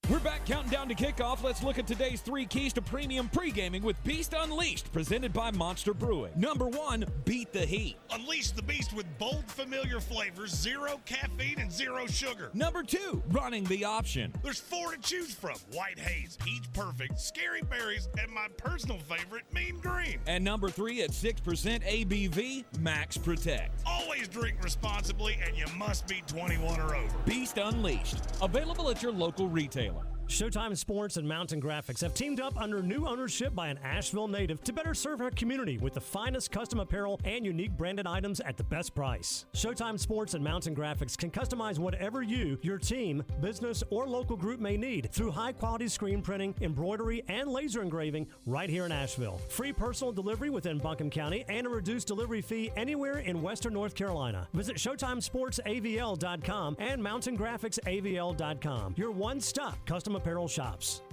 We're back counting down to kickoff. Let's look at today's 3 keys to premium pre-gaming with Beast Unleashed, presented by Monster Brewing. Number 1, beat the heat. Unleash the beast with bold, familiar flavors, 0 caffeine, and 0 sugar. Number 2, running the option. There's 4 to choose from: White Haze, Peach Perfect, Scary Berries, and my personal favorite, Mean Green. And number 3, at 6% ABV, Max Protect. Always drink responsibly, and you must be 21 or over. Beast Unleashed, available at your local retailer. Showtime Sports and Mountain Graphics have teamed up under new ownership by an Asheville native to better serve our community with the finest custom apparel and unique branded items at the best price. Showtime Sports and Mountain Graphics can customize whatever you, your team, business, or local group may need through high-quality screen printing, embroidery, and laser engraving right here in Asheville. Free personal delivery within Buncombe County and a reduced delivery fee anywhere in western North Carolina. Visit ShowtimeSportsAVL.com and MountainGraphicsAVL.com. Your one-stop custom apparel shops.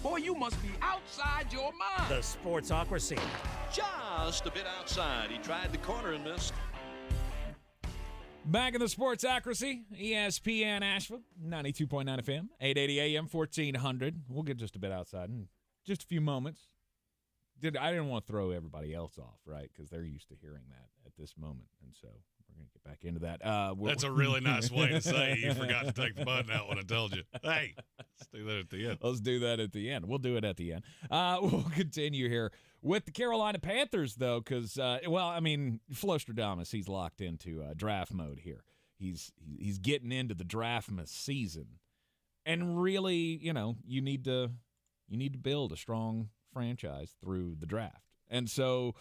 Boy, you must be outside your mind. The Sportsocracy. Just a bit outside. He tried the corner and missed. Back in the Sportsocracy, ESPN Asheville, 92.9 FM, 880 AM, 1400. We'll get just a bit outside in just a few moments. I didn't want to throw everybody else off, right? Because they're used to hearing that at this moment. And so we're going to get back into that. That's a really nice way to say you forgot to take the button out when I told you. Hey, let's do that at the end. Let's do that at the end. We'll do it at the end. We'll continue here with the Carolina Panthers, though, because, Flowstradamus, he's locked into draft mode here. He's getting into the draftmas season. And really, you need to build a strong franchise through the draft. And so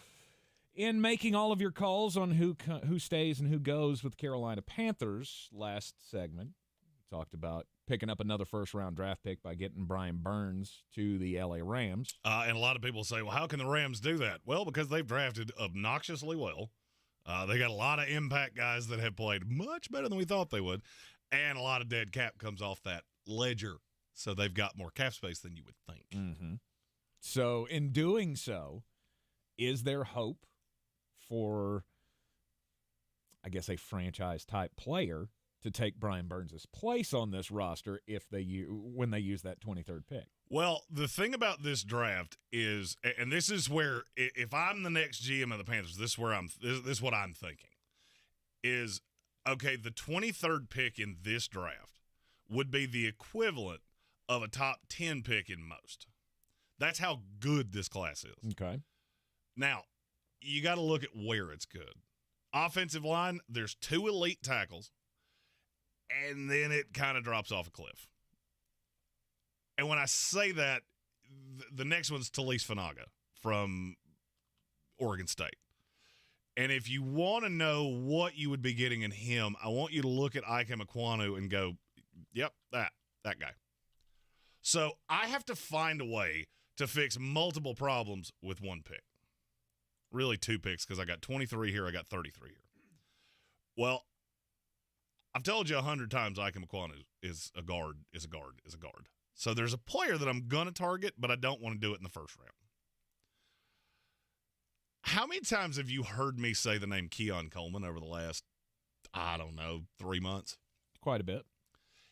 in making all of your calls on who stays and who goes with Carolina Panthers, last segment, we talked about picking up another first-round draft pick by getting Brian Burns to the L.A. Rams. And a lot of people say, well, how can the Rams do that? Well, because they've drafted obnoxiously well. They got a lot of impact guys that have played much better than we thought they would, and a lot of dead cap comes off that ledger. So they've got more cap space than you would think. Mm-hmm. So in doing so, is there hope for, I guess, a franchise-type player to take Brian Burns' place on this roster when they use that 23rd pick? Well, the thing about this draft is, and this is where, if I'm the next GM of the Panthers, this is what I'm thinking, is, okay, the 23rd pick in this draft would be the equivalent of a top 10 pick in most. That's how good this class is. Okay. Now, you got to look at where it's good. Offensive line, there's 2 elite tackles, and then it kind of drops off a cliff. And when I say that, the next one's Talise Fanaga from Oregon State. And if you want to know what you would be getting in him, I want you to look at Ike Ekwonu and go, yep, that guy. So I have to find a way to fix multiple problems with one pick. Really 2 picks, because I got 23 here, I got 33 here. Well, I've told you 100 times Ike Ekwonu is a guard. So there's a player that I'm going to target, but I don't want to do it in the first round. How many times have you heard me say the name Keon Coleman over the last, 3 months? Quite a bit.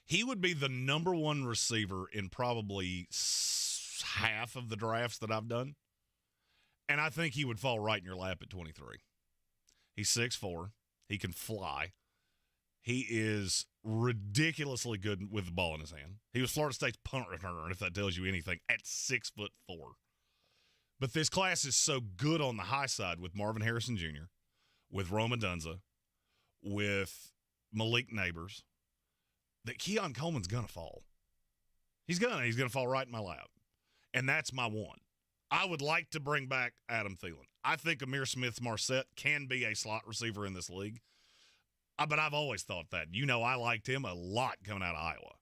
He would be the number 1 receiver in probably half of the drafts that I've done. And I think he would fall right in your lap at 23. He's 6'4". He can fly. He is ridiculously good with the ball in his hand. He was Florida State's punt returner, if that tells you anything, at 6'4". But this class is so good on the high side with Marvin Harrison Jr., with Roma Dunza, with Malik Neighbors, that Keon Coleman's going to fall. He's going to fall right in my lap. And that's my one. I would like to bring back Adam Thielen. I think Amir Smith-Marset can be a slot receiver in this league. But I've always thought that. I liked him a lot coming out of Iowa.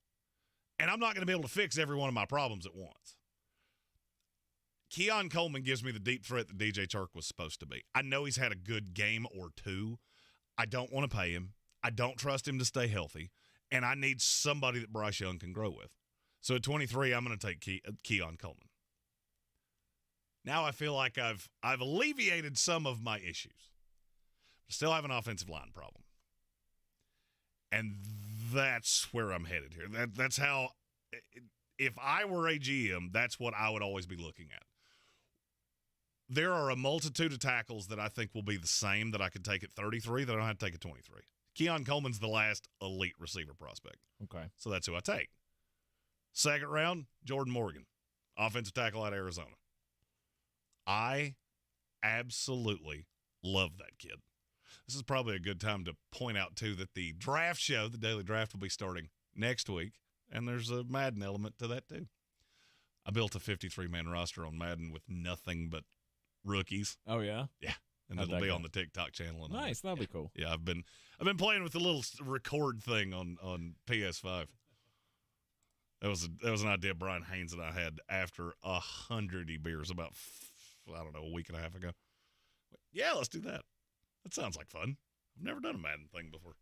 And I'm not going to be able to fix every one of my problems at once. Keon Coleman gives me the deep threat that DJ Chark was supposed to be. I know he's had a good game or 2. I don't want to pay him. I don't trust him to stay healthy. And I need somebody that Bryce Young can grow with. So at 23, I'm going to take Keon Coleman. Now I feel like I've alleviated some of my issues. Still have an offensive line problem. And that's where I'm headed here. That's how, if I were a GM, that's what I would always be looking at. There are a multitude of tackles that I think will be the same that I could take at 33 that I don't have to take at 23. Keon Coleman's the last elite receiver prospect. Okay. So that's who I take. Second round, Jordan Morgan, offensive tackle out of Arizona. I absolutely love that kid. This is probably a good time to point out, too, that the draft show, the Daily Draft, will be starting next week, and there's a Madden element to that, too. I built a 53-man roster on Madden with nothing but rookies. Oh, yeah? Yeah, and it'll be on the TikTok channel. And nice, that'll be cool. Yeah, I've been playing with the little record thing on PS5. That was an idea Brian Haynes and I had after 100 beers about, a week and a half ago. Yeah, let's do that. That sounds like fun. I've never done a Madden thing before.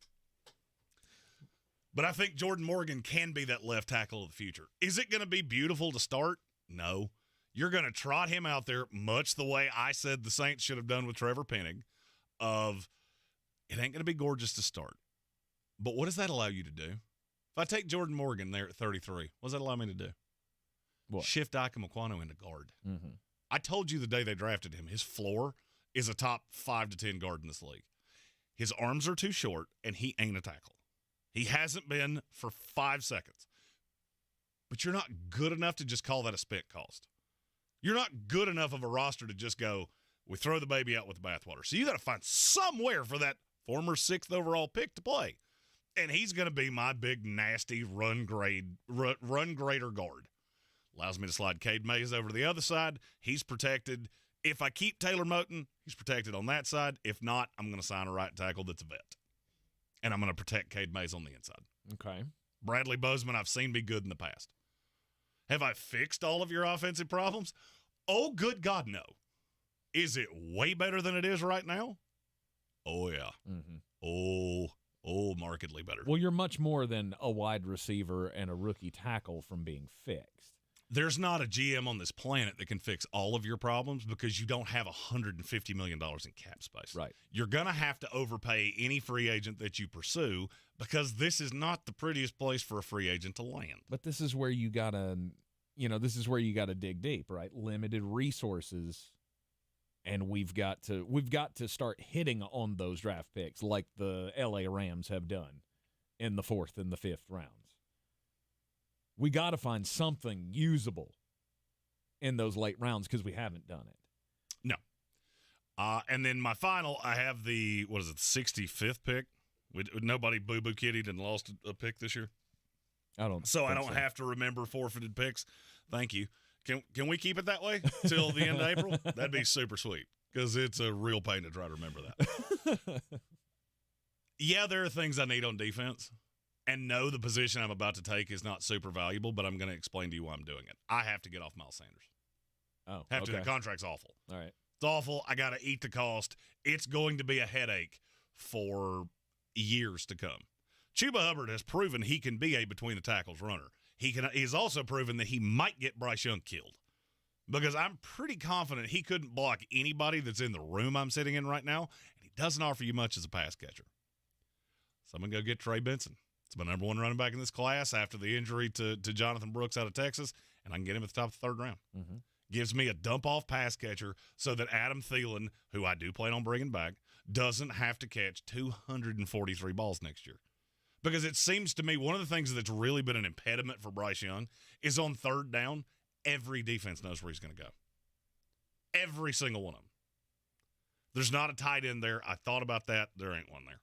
But I think Jordan Morgan can be that left tackle of the future. Is it going to be beautiful to start? No. You're going to trot him out there much the way I said the Saints should have done with Trevor Penning of it ain't going to be gorgeous to start. But what does that allow you to do? If I take Jordan Morgan there at 33, what does that allow me to do? What? Shift Ike Ekwonu into guard. Mm-hmm. I told you the day they drafted him, his floor is a top 5 to 10 guard in this league. His arms are too short, and he ain't a tackle. He hasn't been for 5 seconds. But you're not good enough to just call that a spent cost. You're not good enough of a roster to just go, we throw the baby out with the bathwater. So you got to find somewhere for that former 6th overall pick to play. And he's going to be my big, nasty run grader guard. Allows me to slide Cade Mays over to the other side. He's protected. If I keep Taylor Moton, he's protected on that side. If not, I'm going to sign a right tackle that's a vet. And I'm going to protect Cade Mays on the inside. Okay. Bradley Bozeman, I've seen be good in the past. Have I fixed all of your offensive problems? Oh, good God, no. Is it way better than it is right now? Oh, yeah. Mm-hmm. Oh, markedly better. Well, you're much more than a wide receiver and a rookie tackle from being fixed. There's not a GM on this planet that can fix all of your problems because you don't have $150 million in cap space. Right. You're going to have to overpay any free agent that you pursue because this is not the prettiest place for a free agent to land. But this is where you got to, dig deep, right? Limited resources, and we've got to start hitting on those draft picks like the LA Rams have done in the 4th and the 5th rounds. We got to find something usable in those late rounds because we haven't done it. No. And then my final, I have the 65th pick. Nobody boo-boo kittied and lost a pick this year. I don't have to remember forfeited picks. Thank you. Can we keep it that way till the end of April? That'd be super sweet because it's a real pain to try to remember that. Yeah, there are things I need on defense. And no, the position I'm about to take is not super valuable, but I'm going to explain to you why I'm doing it. I have to get off Miles Sanders. Oh, have to. The contract's awful. All right. It's awful. I got to eat the cost. It's going to be a headache for years to come. Chuba Hubbard has proven he can be a between-the-tackles runner. He's also proven that he might get Bryce Young killed because I'm pretty confident he couldn't block anybody that's in the room I'm sitting in right now, and he doesn't offer you much as a pass catcher. So I'm going to go get Trey Benson. It's my number 1 running back in this class after the injury to Jonathan Brooks out of Texas, and I can get him at the top of the 3rd round. Mm-hmm. Gives me a dump-off pass catcher so that Adam Thielen, who I do plan on bringing back, doesn't have to catch 243 balls next year. Because it seems to me one of the things that's really been an impediment for Bryce Young is on 3rd down, every defense knows where he's going to go. Every single one of them. There's not a tight end there. I thought about that. There ain't one there.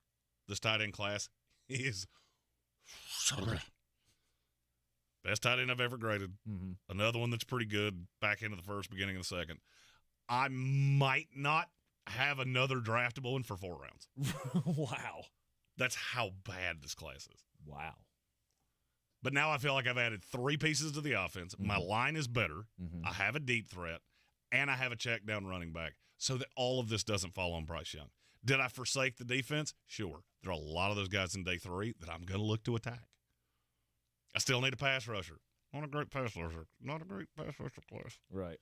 This tight end class is best tight end I've ever graded. Mm-hmm. Another one that's pretty good. Back into the 1st, beginning of the 2nd. I might not have another draftable one for 4 rounds. Wow. That's how bad this class is. Wow. But now I feel like I've added 3 pieces to the offense. Mm-hmm. My line is better. Mm-hmm. I have a deep threat. And I have a check down running back so that all of this doesn't fall on Bryce Young. Did I forsake the defense? Sure. There are a lot of those guys in day 3 that I'm going to look to attack. I still need a pass rusher. Not a great pass rusher. Not a great pass rusher class. Right.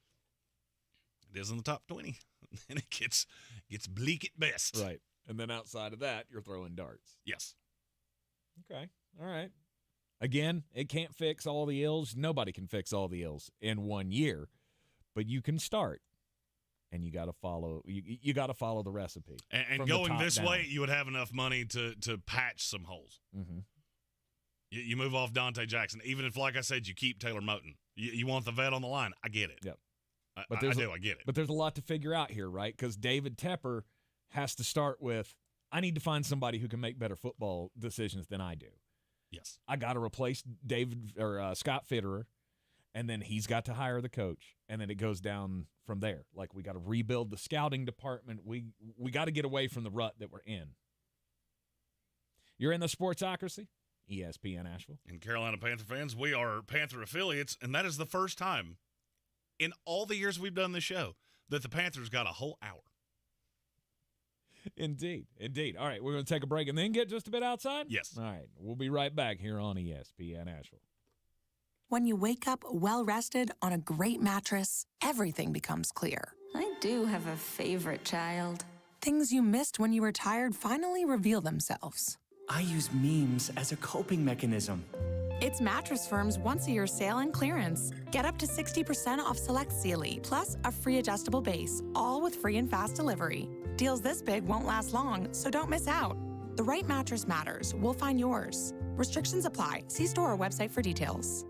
It is in the top 20. And it gets bleak at best. Right. And then outside of that, you're throwing darts. Yes. Okay. All right. Again, it can't fix all the ills. Nobody can fix all the ills in 1 year. But you can start. And you got to follow. You got to follow the recipe. And going this way, you would have enough money to patch some holes. Mm-hmm. You move off Dante Jackson, even if, like I said, you keep Taylor Moton. You want the vet on the line. I get it. Yep. I get it. But there's a lot to figure out here, right? Because David Tepper has to start with, I need to find somebody who can make better football decisions than I do. Yes. I got to replace Scott Fitterer. And then he's got to hire the coach, and then it goes down from there. Like, we got to rebuild the scouting department. We got to get away from the rut that we're in. You're in the Sportsocracy, ESPN Asheville. And Carolina Panther fans, we are Panther affiliates, and that is the first time in all the years we've done this show that the Panthers got a whole hour. Indeed. All right, we're going to take a break and then get just a bit outside? Yes. All right, we'll be right back here on ESPN Asheville. When you wake up well-rested on a great mattress, everything becomes clear. I do have a favorite child. Things you missed when you were tired finally reveal themselves. I use memes as a coping mechanism. It's Mattress Firm's once-a-year sale and clearance. Get up to 60% off select Sealy, plus a free adjustable base, all with free and fast delivery. Deals this big won't last long, so don't miss out. The right mattress matters. We'll find yours. Restrictions apply. See store or website for details.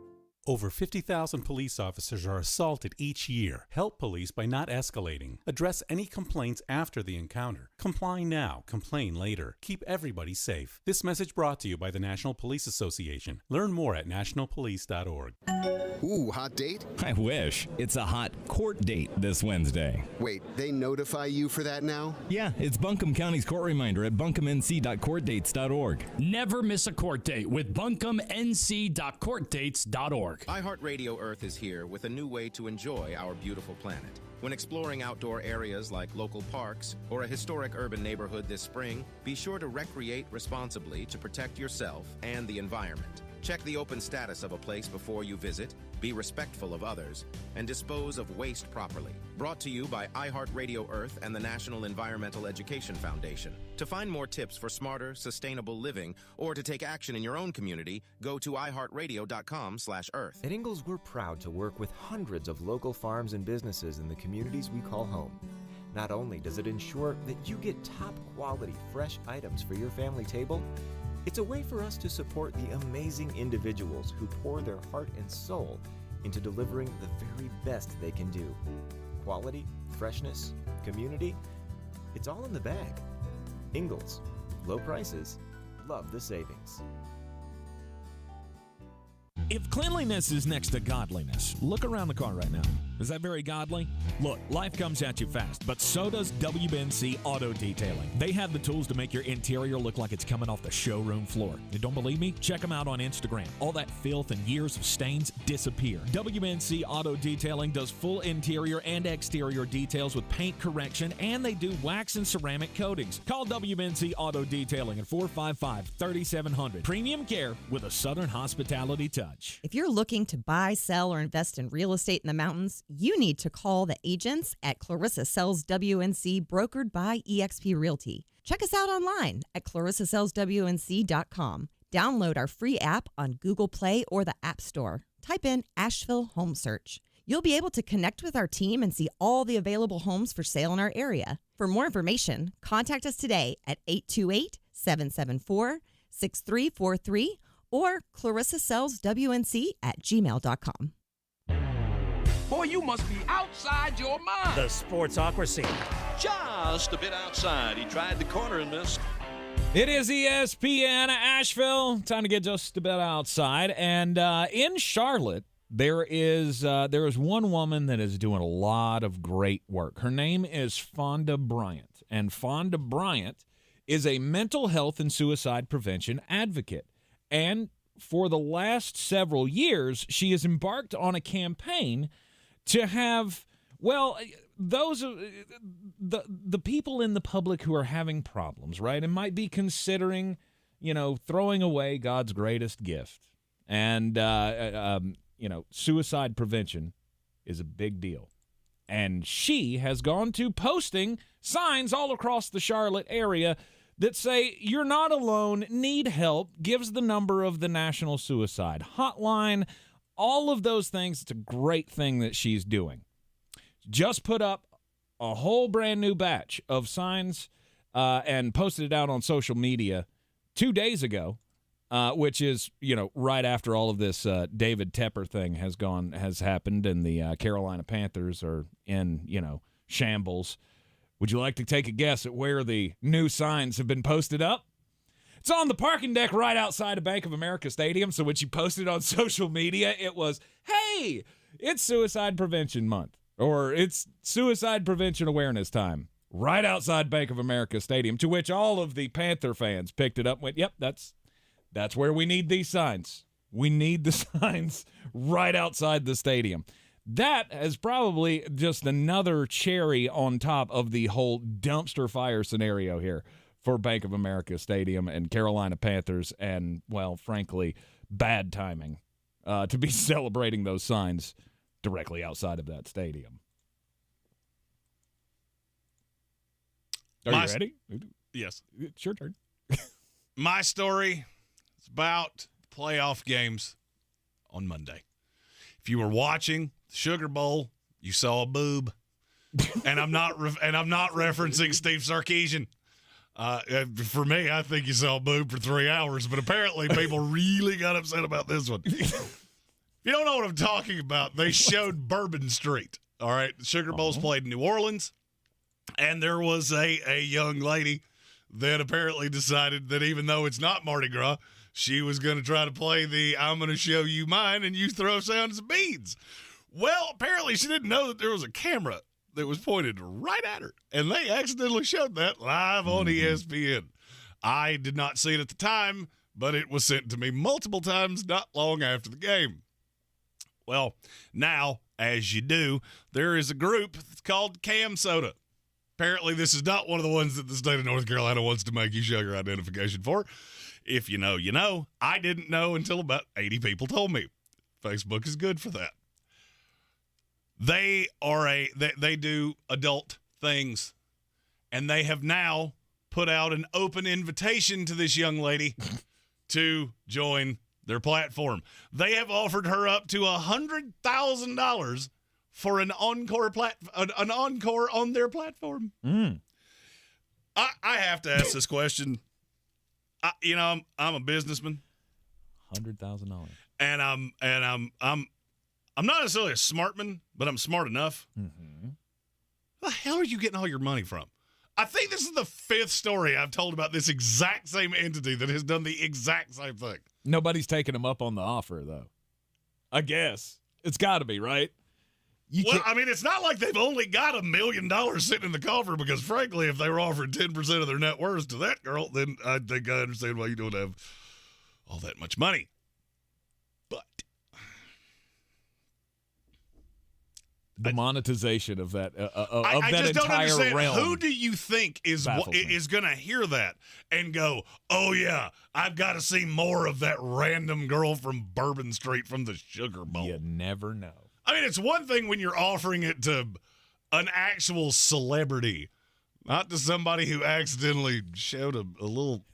Over 50,000 police officers are assaulted each year. Help police by not escalating. Address any complaints after the encounter. Comply now, complain later. Keep everybody safe. This message brought to you by the National Police Association. Learn more at nationalpolice.org. Ooh, hot date? I wish. It's a hot court date this Wednesday. Wait, they notify you for that now? Yeah, it's Buncombe County's court reminder at buncombenc.courtdates.org. Never miss a court date with buncombenc.courtdates.org. iHeartRadio Earth is here with a new way to enjoy our beautiful planet. When exploring outdoor areas like local parks or a historic urban neighborhood this spring, be sure to recreate responsibly to protect yourself and the environment. Check the open status of a place before you visit, be respectful of others, and dispose of waste properly. Brought to you by iHeartRadio Earth and the National Environmental Education Foundation. To find more tips for smarter, sustainable living, or to take action in your own community, go to iHeartRadio.com/Earth. At Ingalls, we're proud to work with hundreds of local farms and businesses in the communities we call home. Not only does it ensure that you get top-quality, fresh items for your family table, it's a way for us to support the amazing individuals who pour their heart and soul into delivering the very best they can do. Quality, freshness, community, it's all in the bag. Ingalls, low prices, love the savings. If cleanliness is next to godliness, look around the car right now. Is that very godly? Look, life comes at you fast, but so does WNC Auto Detailing. They have the tools to make your interior look like it's coming off the showroom floor. You don't believe me? Check them out on Instagram. All that filth and years of stains disappear. WNC Auto Detailing does full interior and exterior details with paint correction, and they do wax and ceramic coatings. Call WNC Auto Detailing at 455-3700. Premium care with a Southern hospitality touch. If you're looking to buy, sell, or invest in real estate in the mountains, you need to call the agents at Clarissa Sells WNC, brokered by eXp Realty. Check us out online at clarissasellswnc.com. Download our free app on Google Play or the App Store. Type in Asheville Home Search. You'll be able to connect with our team and see all the available homes for sale in our area. For more information, contact us today at 828-774-6343 or clarissasellswnc@gmail.com. Boy, you must be outside your mind. The Sportsocracy. Just a bit outside. He tried the corner and missed. It is ESPN Asheville. Time to get just a bit outside. And in Charlotte, there is one woman that is doing a lot of great work. Her name is Fonda Bryant. And Fonda Bryant is a mental health and suicide prevention advocate. And for the last several years, she has embarked on a campaign to have, well, those the people in the public who are having problems, right, and might be considering, throwing away God's greatest gift. And, suicide prevention is a big deal. And she has gone to posting signs all across the Charlotte area that say, "You're not alone, need help," gives the number of the National Suicide Hotline, all of those things. It's a great thing that she's doing. Just put up a whole brand new batch of signs and posted it out on social media 2 days ago, which is, right after all of this David Tepper thing has happened, and the Carolina Panthers are in, shambles. Would you like to take a guess at where the new signs have been posted up? It's on the parking deck right outside of Bank of America Stadium. So when she posted on social media, it was, "Hey, it's Suicide Prevention Month," or "It's Suicide Prevention Awareness Time," right outside Bank of America Stadium, to which all of the Panther fans picked it up and went, "Yep, that's where we need these signs. We need the signs right outside the stadium." That is probably just another cherry on top of the whole dumpster fire scenario here for Bank of America Stadium and Carolina Panthers, and, well, frankly, bad timing to be celebrating those signs directly outside of that stadium. Are you ready? Yes. It's your turn. My story is about playoff games on Monday. If you were watching the Sugar Bowl, you saw a boob. And I'm not referencing Steve Sarkisian. For me, I think you saw a boob for 3 hours, but apparently people really got upset about this one. If you don't know what I'm talking about, they showed Bourbon Street. All right, the Sugar Bowl's played in New Orleans, and there was a young lady that apparently decided that even though it's not Mardi Gras, she was going to try to play the I'm going to show you mine and you throw sounds of beads. Well, apparently she didn't know that there was a camera that was pointed right at her, and they accidentally showed that live on ESPN. I did not see it at the time, but it was sent to me multiple times not long after the game. Well, now, as you do, there is a group that's called Cam Soda. Apparently, this is not one of the ones that the state of North Carolina wants to make you show your identification for. If you know, you know. I didn't know until about 80 people told me. Facebook is good for that. They do adult things, and they have now put out an open invitation to this young lady to join their platform. They have offered her up to $100,000 for an encore on their platform. I have to ask this question. I'm a businessman. $100,000. And I'm not necessarily a smartman, but I'm smart enough. Mm-hmm. Where the hell are you getting all your money from? I think this is the 5th story I've told about this exact same entity that has done the exact same thing. Nobody's taking them up on the offer, though. I guess. It's got to be, right? I mean, it's not like they've only got $1 million sitting in the coffer, because, frankly, if they were offering 10% of their net worth to that girl, then I think I understand why you don't have all that much money. But the monetization of that I that just don't entire understand. realm. Who do you think is going to hear that and go, oh, yeah, I've got to see more of that random girl from Bourbon Street from the Sugar Bowl? You never know. I mean, it's one thing when you're offering it to an actual celebrity, not to somebody who accidentally showed a little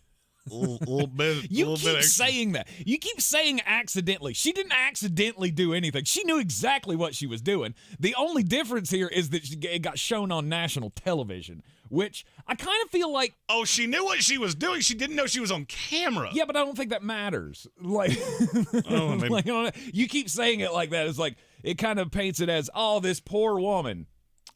bit. You keep saying that. You keep saying accidentally. She didn't accidentally do anything. She knew exactly what she was doing. The only difference here is that it got shown on national television, which I kind of feel like... Oh, she knew what she was doing. She didn't know she was on camera. Yeah, but I don't think that matters. Like, you keep saying it like that. It's like, it kind of paints it as, oh, this poor woman.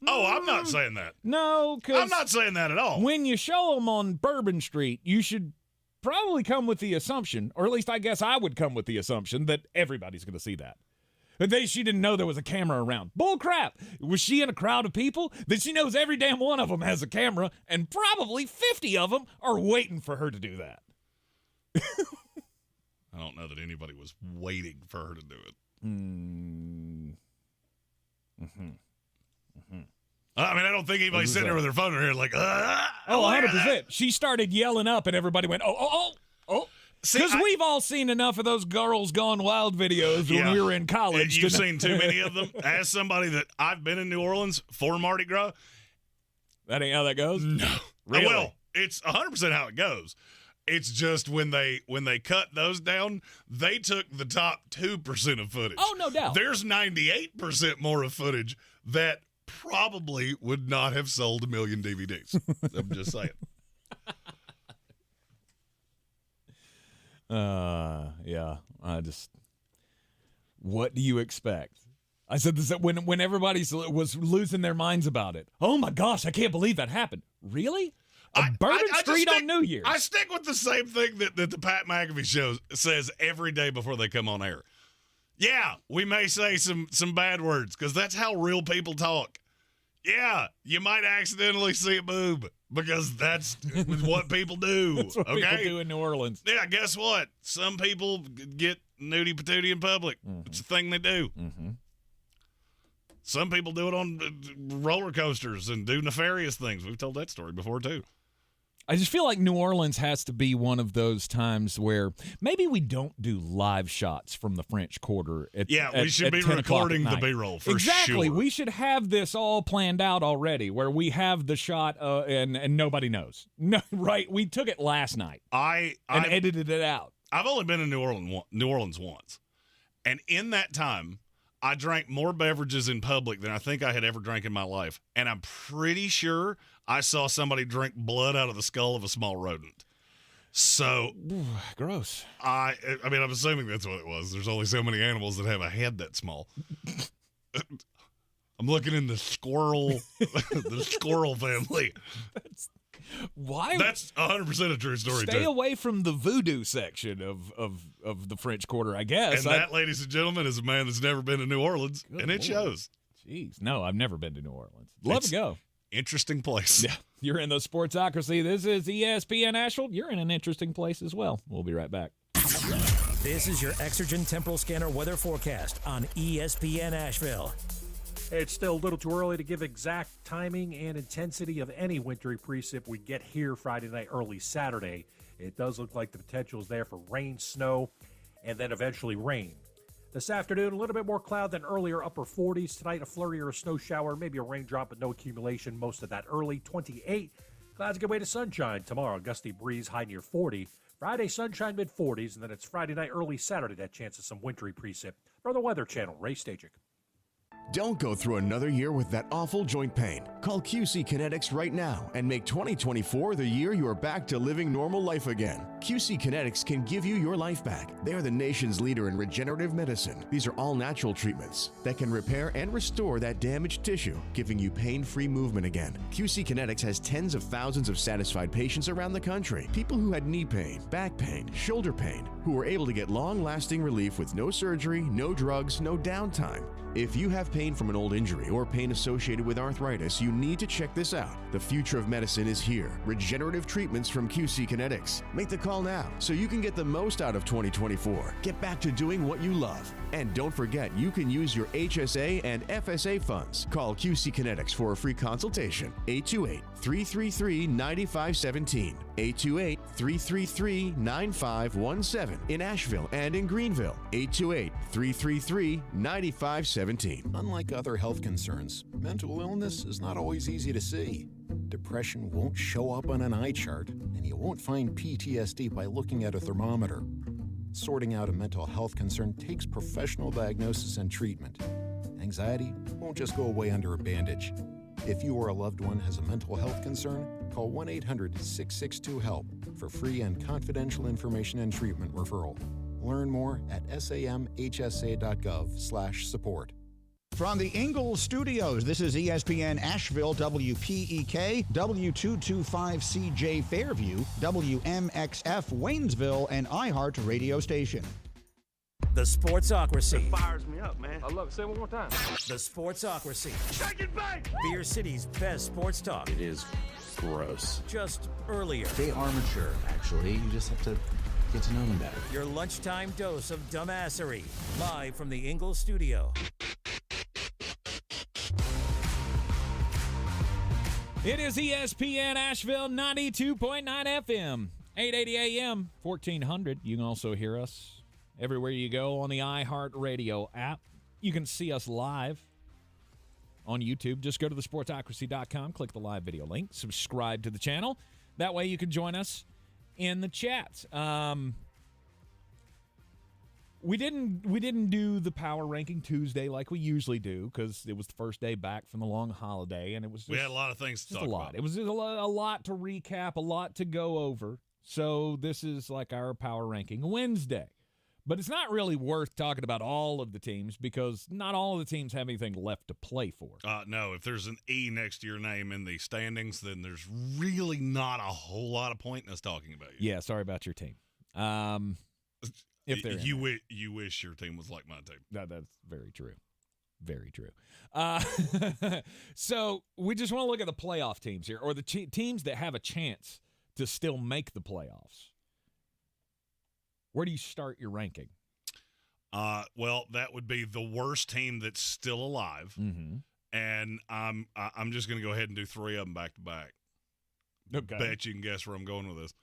Oh, I'm not saying that. No, because... I'm not saying that at all. When you show them on Bourbon Street, you should probably come with the assumption, or at least I guess I would come with the assumption, that everybody's going to see that. She didn't know there was a camera around. Bull crap. Was she in a crowd of people? Then she knows every damn one of them has a camera, and probably 50 of them are waiting for her to do that. I don't know that anybody was waiting for her to do it. I mean, I don't think anybody's sitting there with their phone in her like, oh, 100%. She started yelling up, and everybody went, oh. Because we've all seen enough of those Girls Gone Wild videos when we were in college. You've seen too many of them. As somebody that I've been in New Orleans for Mardi Gras. That ain't how that goes? No. Really? Well, it's 100% how it goes. It's just when they cut those down, they took the top 2% of footage. Oh, no doubt. There's 98% more of footage that probably would not have sold 1 million DVDs. I'm just saying. Yeah. What do you expect? I said this when everybody was losing their minds about it. Oh my gosh, I can't believe that happened. Really? Bourbon Street on New Year's. I stick with the same thing that the Pat McAfee show says every day before they come on air. Yeah, we may say some bad words because that's how real people talk. Yeah, you might accidentally see a boob because that's what people do. That's what people do in New Orleans. Yeah, guess what? Some people get nudie patootie in public. Mm-hmm. It's a thing they do. Mm-hmm. Some people do it on roller coasters and do nefarious things. We've told that story before, too. I just feel like New Orleans has to be one of those times where maybe we don't do live shots from the French Quarter. We should be recording the B-roll for exactly. sure. We should have this all planned out already, where we have the shot and nobody knows. No, right? We took it last night. I edited it out. I've only been in New Orleans once, And in that time, I drank more beverages in public than I think I had ever drank in my life. And I'm pretty sure I saw somebody drink blood out of the skull of a small rodent. So gross. I mean, I'm assuming that's what it was. There's only so many animals that have a head that small. I'm looking in the squirrel family. That's 100% a true story. Stay away from the voodoo section of the French Quarter, I guess. And that, ladies and gentlemen, is a man that's never been to New Orleans, and it shows. Jeez, no, I've never been to New Orleans. Love to go. Interesting place. Yeah, you're in the Sportsocracy. This is ESPN Asheville. You're in an interesting place as well. We'll be right back. This is your Exergen Temporal Scanner weather forecast on ESPN Asheville. It's still a little too early to give exact timing and intensity of any wintry precip we get here Friday night, early Saturday. It does look like the potential is there for rain, snow, and then eventually rain. This afternoon, a little bit more cloud than earlier, upper 40s. Tonight, a flurry or a snow shower, maybe a raindrop, but no accumulation. Most of that early, 28. Clouds give way to sunshine tomorrow. Gusty breeze, high near 40. Friday, sunshine, mid-40s, and then it's Friday night, early Saturday, that chance of some wintry precip. From the Weather Channel, Ray Stajic. Don't go through another year with that awful joint pain. Call QC Kinetics right now and make 2024 the year you are back to living normal life again. QC Kinetics can give you your life back. They are the nation's leader in regenerative medicine. These are all natural treatments that can repair and restore that damaged tissue, giving you pain-free movement again. QC Kinetics has tens of thousands of satisfied patients around the country. People who had knee pain, back pain, shoulder pain, who were able to get long-lasting relief with no surgery, no drugs, no downtime. If you have pain from an old injury or pain associated with arthritis, you need to check this out. The future of medicine is here. Regenerative treatments from QC Kinetics. Make the call now so you can get the most out of 2024. Get back to doing what you love. And don't forget, you can use your HSA and FSA funds. Call QC Kinetics for a free consultation. 828-333-9517. 828-333-9517 in Asheville and in Greenville. 828-333-9517. Unlike other health concerns, mental illness is not always easy to see. Depression won't show up on an eye chart, and you won't find PTSD by looking at a thermometer. Sorting out a mental health concern takes professional diagnosis and treatment. Anxiety won't just go away under a bandage. If you or a loved one has a mental health concern, call 1-800-662-HELP for free and confidential information and treatment referral. Learn more at samhsa.gov/support. From the Ingalls Studios, this is ESPN Asheville, WPEK, W225CJ Fairview, WMXF Waynesville, and iHeart radio station. The Sportsocracy. It fires me up, man. I love it. Say it one more time. The Sportsocracy. Shake it back! Beer City's best sports talk. It is gross. Just earlier. They are mature, actually. You just have to get to know them better. Your lunchtime dose of dumbassery. Live from the Ingalls Studio. It is ESPN Asheville 92.9 FM, 880 AM, 1400. You can also hear us everywhere you go on the iHeart Radio app. You can see us live on YouTube. Just go to thesportsocracy.com, click the live video link, subscribe to the channel. That way you can join us in the chat. We didn't do the power ranking Tuesday like we usually do because it was the first day back from the long holiday, and it was just, we had a lot of things to talk about. It was just a lot to recap, a lot to go over. So this is like our power ranking Wednesday. But it's not really worth talking about all of the teams because not all of the teams have anything left to play for. No, if there's an E next to your name in the standings, then there's really not a whole lot of point in us talking about you. Yeah, sorry about your team. If they're you wish your team was like my team. That's very true. Very true. So we just want to look at the playoff teams here, or the teams that have a chance to still make the playoffs. Where do you start your ranking? Well, that would be the worst team that's still alive, and I'm just going to go ahead and do three of them back to back. Okay. Bet you can guess where I'm going with this.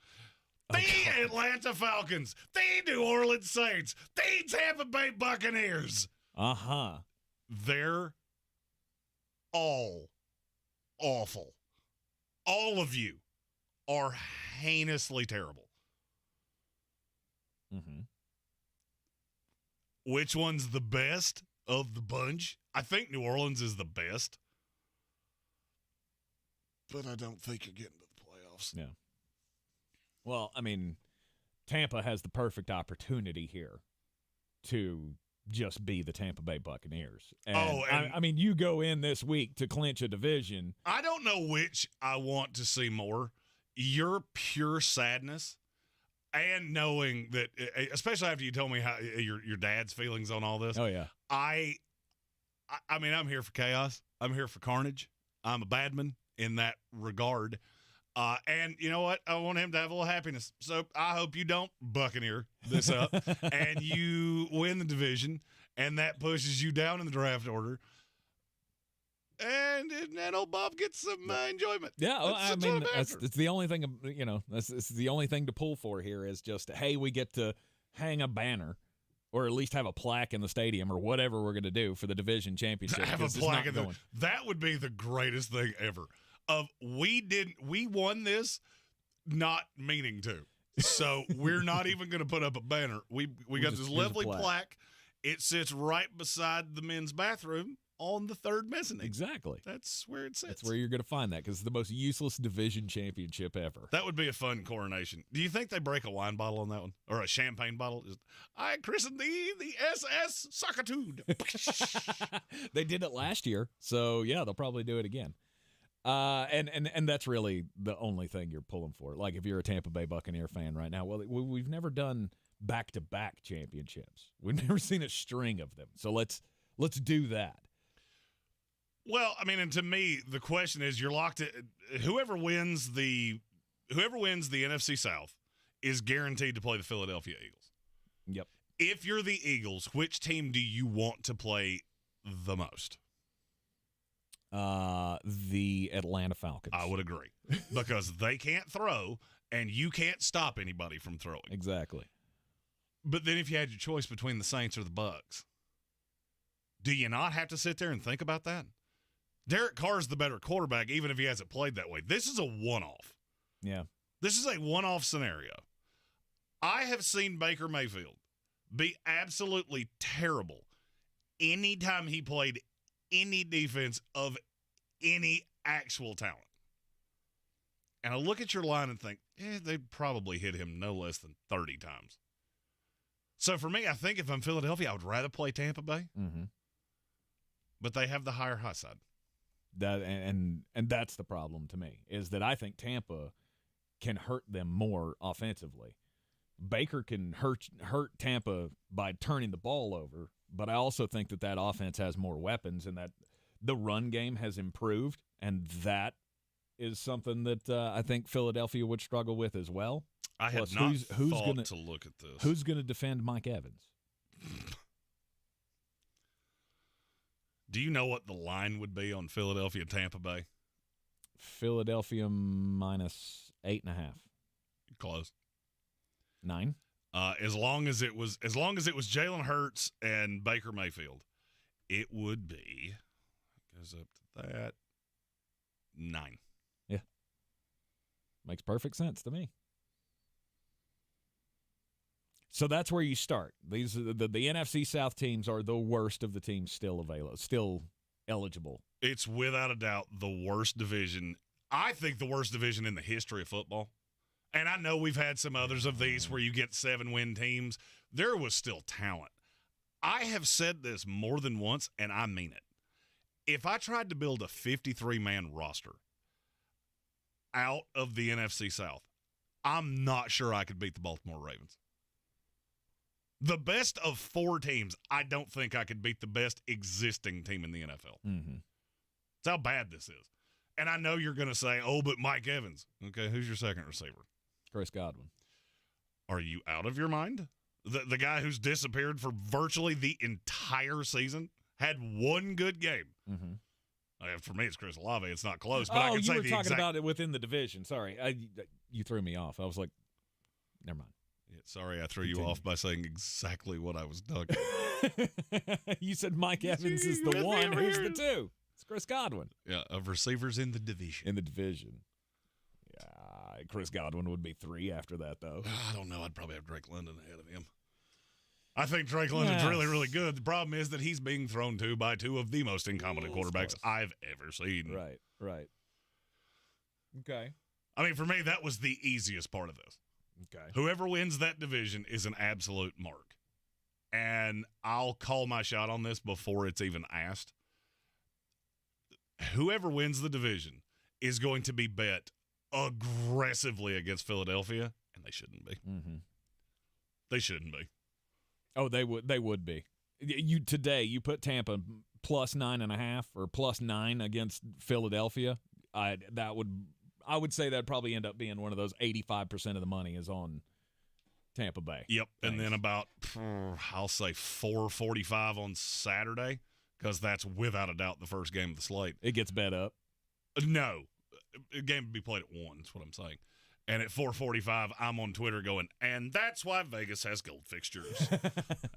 The Atlanta Falcons, the New Orleans Saints, the Tampa Bay Buccaneers. They're all awful. All of you are heinously terrible. which one's the best of the bunch. I think New Orleans is the best, but I don't think you're getting to the playoffs. Yeah. Well, I mean, Tampa has the perfect opportunity here to just be the Tampa Bay Buccaneers. And I mean, you go in this week to clinch a division. I don't know which I want to see more. Your pure sadness and knowing that, especially after you told me how your dad's feelings on all this. Oh, yeah. I mean, I'm here for chaos. I'm here for carnage. I'm a badman in that regard. And you know what? I want him to have a little happiness. So I hope you don't Buccaneer this up and you win the division, and that pushes you down in the draft order. And old Bob gets some enjoyment. Yeah, well, I mean, it's the only thing, it's the only thing to pull for here is just, hey, we get to hang a banner or at least have a plaque in the stadium or whatever we're going to do for the division championship. Have a plaque in that would be the greatest thing ever. We won this not meaning to. So we're not even going to put up a banner. We got this lovely plaque. It sits right beside the men's bathroom on the third mezzanine. Exactly. That's where it sits. That's where you're going to find that because it's the most useless division championship ever. That would be a fun coronation. Do you think they break a wine bottle on that one? Or a champagne bottle? I christened thee the SS Sockitude. They did it last year, so yeah, they'll probably do it again. And that's really the only thing you're pulling for. Like if you're a Tampa Bay Buccaneer fan right now, well, we've never done back-to-back championships. We've never seen a string of them. So let's do that. Well, I mean, and to me, the question is, you're locked in. Whoever wins the NFC South is guaranteed to play the Philadelphia Eagles. Yep. If you're the Eagles, which team do you want to play the most? The Atlanta Falcons. I would agree because they can't throw, and you can't stop anybody from throwing. Exactly. But then, if you had your choice between the Saints or the Bucs, do you not have to sit there and think about that? Derek Carr's the better quarterback, even if he hasn't played that way. This is a one-off. Yeah. This is a one-off scenario. I have seen Baker Mayfield be absolutely terrible anytime he played any defense of any actual talent. And I look at your line and think, they probably hit him no less than 30 times. So for me, I think if I'm Philadelphia, I would rather play Tampa Bay. Mm-hmm. But they have the higher high side. That and that's the problem to me, is that I think Tampa can hurt them more offensively. Baker can hurt Tampa by turning the ball over, but I also think that offense has more weapons and that the run game has improved, and that is something that I think Philadelphia would struggle with as well. I have not thought to look at this. Who's going to defend Mike Evans? Do you know what the line would be on Philadelphia Tampa Bay? Philadelphia minus 8.5. Close. 9. As long as it was Jalen Hurts and Baker Mayfield, it would be, goes up to that, 9. Yeah. Makes perfect sense to me. So that's where you start. These the NFC South teams are the worst of the teams still eligible. It's without a doubt the worst division. I think the worst division in the history of football. And I know we've had some others of these where you get 7-win teams. There was still talent. I have said this more than once, and I mean it. If I tried to build a 53-man roster out of the NFC South, I'm not sure I could beat the Baltimore Ravens. The best of 4 teams, I don't think I could beat the best existing team in the NFL. Mm-hmm. That's how bad this is. And I know you're going to say, oh, but Mike Evans. Okay, who's your second receiver? Chris Godwin. Are you out of your mind? The guy who's disappeared for virtually the entire season had one good game. Mm-hmm. For me, it's Chris Olave. It's not close. But I can you say were talking about it within the division. Sorry. You threw me off. I was like, never mind. Yeah, sorry, I threw you off by saying exactly what I was talking about. You said Mike Evans is the one. Who's the 2? It's Chris Godwin. Yeah, of receivers in the division. Yeah, Chris Godwin would be 3 after that, though. I don't know. I'd probably have Drake London ahead of him. I think Drake London's really, really good. The problem is that he's being thrown to by two of the most incompetent quarterbacks I've ever seen. Right. Okay. I mean, for me, that was the easiest part of this. Okay. Whoever wins that division is an absolute mark. And I'll call my shot on this before it's even asked. Whoever wins the division is going to be bet aggressively against Philadelphia, and they shouldn't be. Mm-hmm. They shouldn't be. Oh, they would be. You put Tampa plus 9.5 or plus 9 against Philadelphia. I would say that'd probably end up being one of those 85% of the money is on Tampa Bay. Yep, and then about I'll say 4:45 on Saturday, because that's without a doubt the first game of the slate. It gets bet up. No, the game would be played at 1. That's what I'm saying. And at 4:45, I'm on Twitter going, and that's why Vegas has gold fixtures.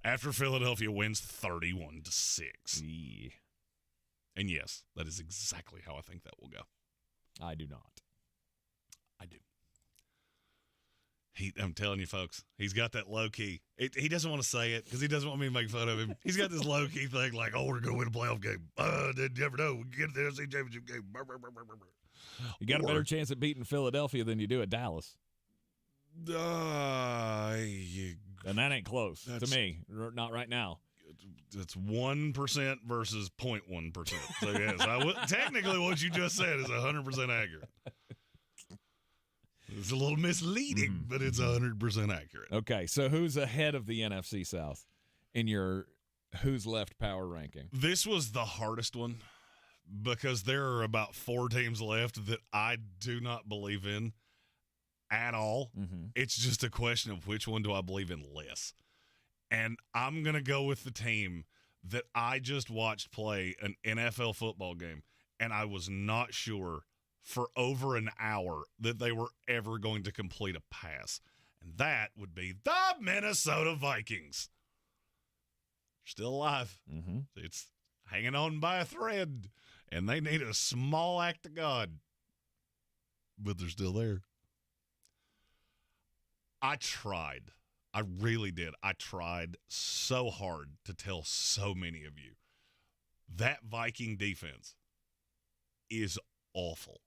After Philadelphia wins 31-6. Yeah. And yes, that is exactly how I think that will go. I do not. I do. I'm telling you, folks, he's got that low key. He doesn't want to say it because he doesn't want me to make fun of him. He's got this low key thing like, oh, we're going to win a playoff game. You never know. We can get the NFC Championship game. You got a better chance at beating Philadelphia than you do at Dallas. And that ain't close to me. Not right now. It's 1% versus 0.1%. So, yes, technically what you just said is 100% accurate. It's a little misleading, but it's 100% accurate. Okay, so who's ahead of the NFC South in your who's left power ranking? This was the hardest one because there are about 4 teams left that I do not believe in at all. Mm-hmm. It's just a question of which one do I believe in less. And I'm going to go with the team that I just watched play an NFL football game, and I was not sure for over an hour that they were ever going to complete a pass. And that would be the Minnesota Vikings. Still alive. Mm-hmm. It's hanging on by a thread, and they need a small act of God. But they're still there. I tried. I really did. I tried so hard to tell so many of you that Viking defense is awful.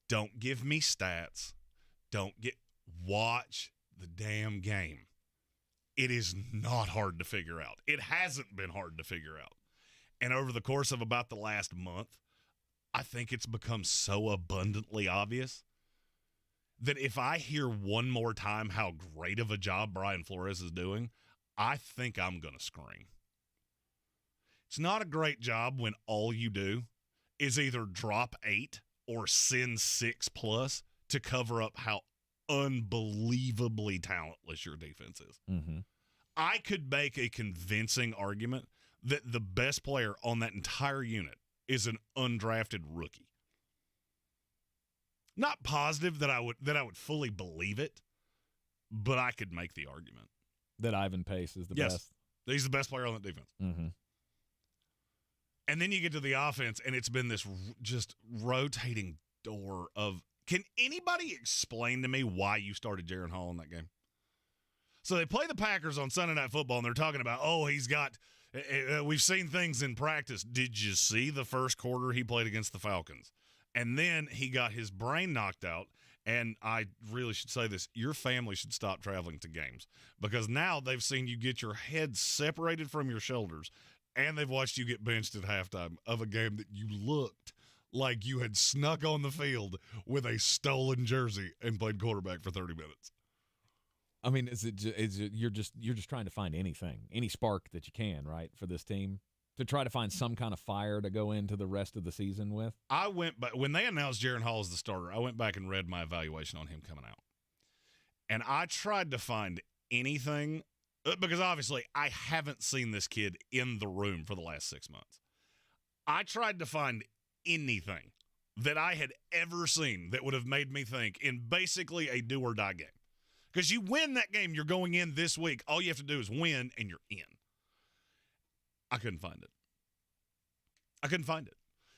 Don't give me stats. Watch the damn game. It is not hard to figure out. It hasn't been hard to figure out. And over the course of about the last month, I think it's become so abundantly obvious that if I hear one more time how great of a job Brian Flores is doing, I think I'm going to scream. It's not a great job when all you do is either drop 8 or send 6+ to cover up how unbelievably talentless your defense is. Mm-hmm. I could make a convincing argument that the best player on that entire unit is an undrafted rookie. Not positive that I would fully believe it, but I could make the argument that Ivan Pace is the best. He's the best player on that defense. Mm-hmm. And then you get to the offense, and it's been this just rotating door of, can anybody explain to me why you started Jaron Hall in that game? So they play the Packers on Sunday Night Football, and they're talking about, we've seen things in practice. Did you see the first quarter he played against the Falcons? And then he got his brain knocked out, and I really should say this, your family should stop traveling to games, because now they've seen you get your head separated from your shoulders, and they've watched you get benched at halftime of a game that you looked like you had snuck on the field with a stolen jersey and played quarterback for 30 minutes. I mean, is it you're just trying to find anything, any spark that you can, right, for this team to try to find some kind of fire to go into the rest of the season with? I went back when they announced Jaron Hall as the starter. I went back and read my evaluation on him coming out, and I tried to find anything. Because obviously I haven't seen this kid in the room for the last 6 months. I tried to find anything that I had ever seen that would have made me think in basically a do-or-die game. Because you win that game, you're going in this week. All you have to do is win, and you're in. I couldn't find it.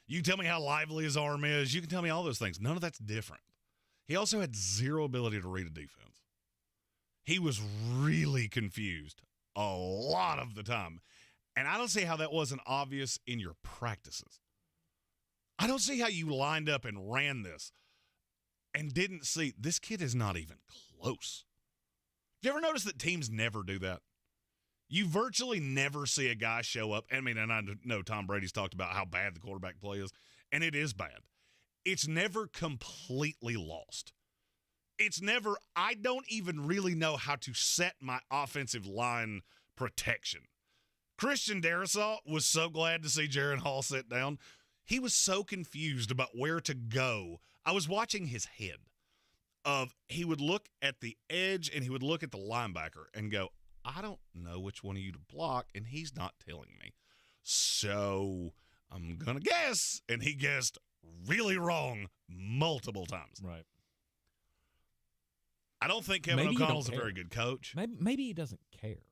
You can tell me how lively his arm is. You can tell me all those things. None of that's different. He also had zero ability to read a defense. He was really confused a lot of the time. And I don't see how that wasn't obvious in your practices. I don't see how you lined up and ran this and didn't see this kid is not even close. You ever notice that teams never do that? You virtually never see a guy show up. I mean, and I know Tom Brady's talked about how bad the quarterback play is, and it is bad. It's never completely lost. It's never, I don't even really know how to set my offensive line protection. Christian Darrisaw was so glad to see Jaren Hall sit down. He was so confused about where to go. I was watching his head. He would look at the edge and he would look at the linebacker and go, I don't know which one of you to block, and he's not telling me. So I'm going to guess. And he guessed really wrong multiple times. Right. I don't think Kevin O'Connell's a very good coach. Maybe he doesn't care,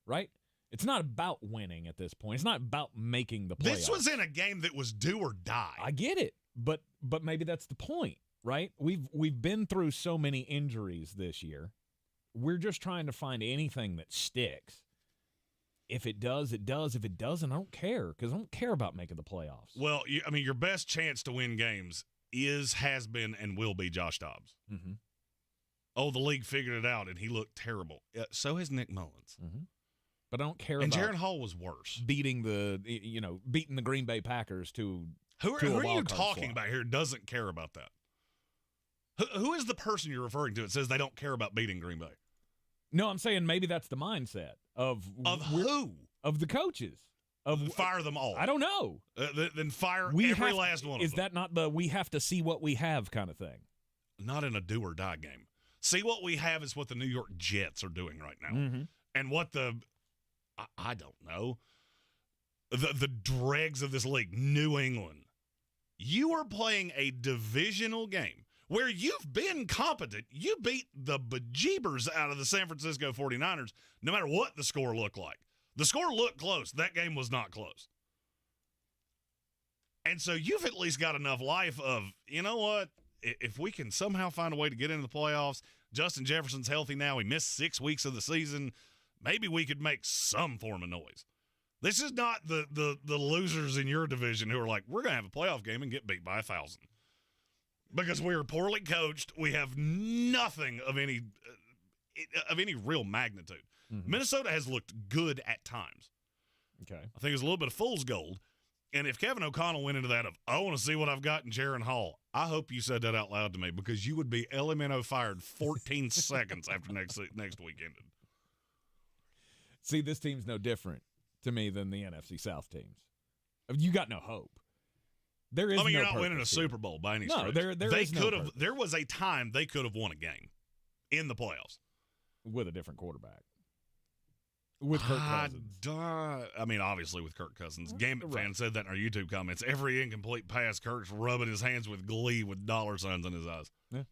right? It's not about winning at this point. It's not about making the playoffs. This was in a game that was do or die. I get it, but maybe that's the point, right? We've been through so many injuries this year. We're just trying to find anything that sticks. If it does, it does. If it doesn't, I don't care, because I don't care about making the playoffs. Well, your best chance to win games has been, and will be Josh Dobbs. Mm-hmm. Oh, the league figured it out, and he looked terrible. So has Nick Mullins. Mm-hmm. But I don't care and about Jaren Hall was worse. Beating the Green Bay Packers to Who to a are you wild card talking slot. about here doesn't care about that? Who is the person you're referring to that says they don't care about beating Green Bay? No, I'm saying maybe that's the mindset of who? Of the coaches. Fire them all. I don't know. Then fire every last one of them. Is that not the we have to see what we have kind of thing? Not in a do or die game. See what we have is what the New York Jets are doing right now. Mm-hmm. And what I don't know. The dregs of this league, New England. You are playing a divisional game where you've been competent. You beat the bejeebers out of the San Francisco 49ers, no matter what the score looked like. The score looked close. That game was not close. And so you've at least got enough life of, you know what? If we can somehow find a way to get into the playoffs, Justin Jefferson's healthy now. He missed 6 weeks of the season. Maybe we could make some form of noise. This is not the losers in your division who are like, we're going to have a playoff game and get beat by 1,000. Because we are poorly coached. We have nothing of any real magnitude. Mm-hmm. Minnesota has looked good at times. Okay. I think it was a little bit of fool's gold. And if Kevin O'Connell went into that of, I want to see what I've got in Jaren Hall, I hope you said that out loud to me, because you would be LMNO fired 14 seconds after next week ended. See, this team's no different to me than the NFC South teams. You got no hope. There is you're no not winning a Super Bowl by any stretch. There was a time they could have won a game in the playoffs. With a different quarterback. With Kirk Cousins. Obviously with Kirk Cousins. Gambit fan said that in our YouTube comments. Every incomplete pass, Kirk's rubbing his hands with glee with dollar signs in his eyes. Yeah.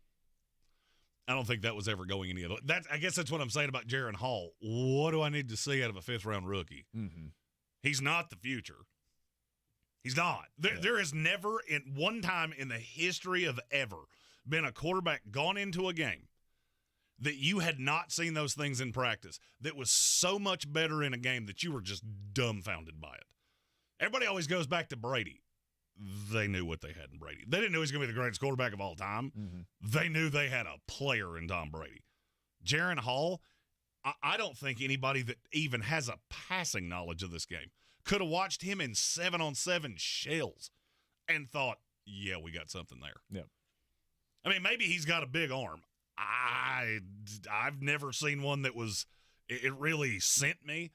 I don't think that was ever going any other way. I guess that's what I'm saying about Jaren Hall. What do I need to see out of a fifth-round rookie? Mm-hmm. He's not the future. He's not. There has never, in one time in the history of ever, been a quarterback gone into a game that you had not seen those things in practice, that was so much better in a game that you were just dumbfounded by it. Everybody always goes back to Brady. They knew what they had in Brady. They didn't know he was going to be the greatest quarterback of all time. Mm-hmm. They knew they had a player in Tom Brady. Jaren Hall, I don't think anybody that even has a passing knowledge of this game could have watched him in 7-on-7 shells and thought, yeah, we got something there. Yep. I mean, maybe he's got a big arm. I've never seen one that was – it really sent me.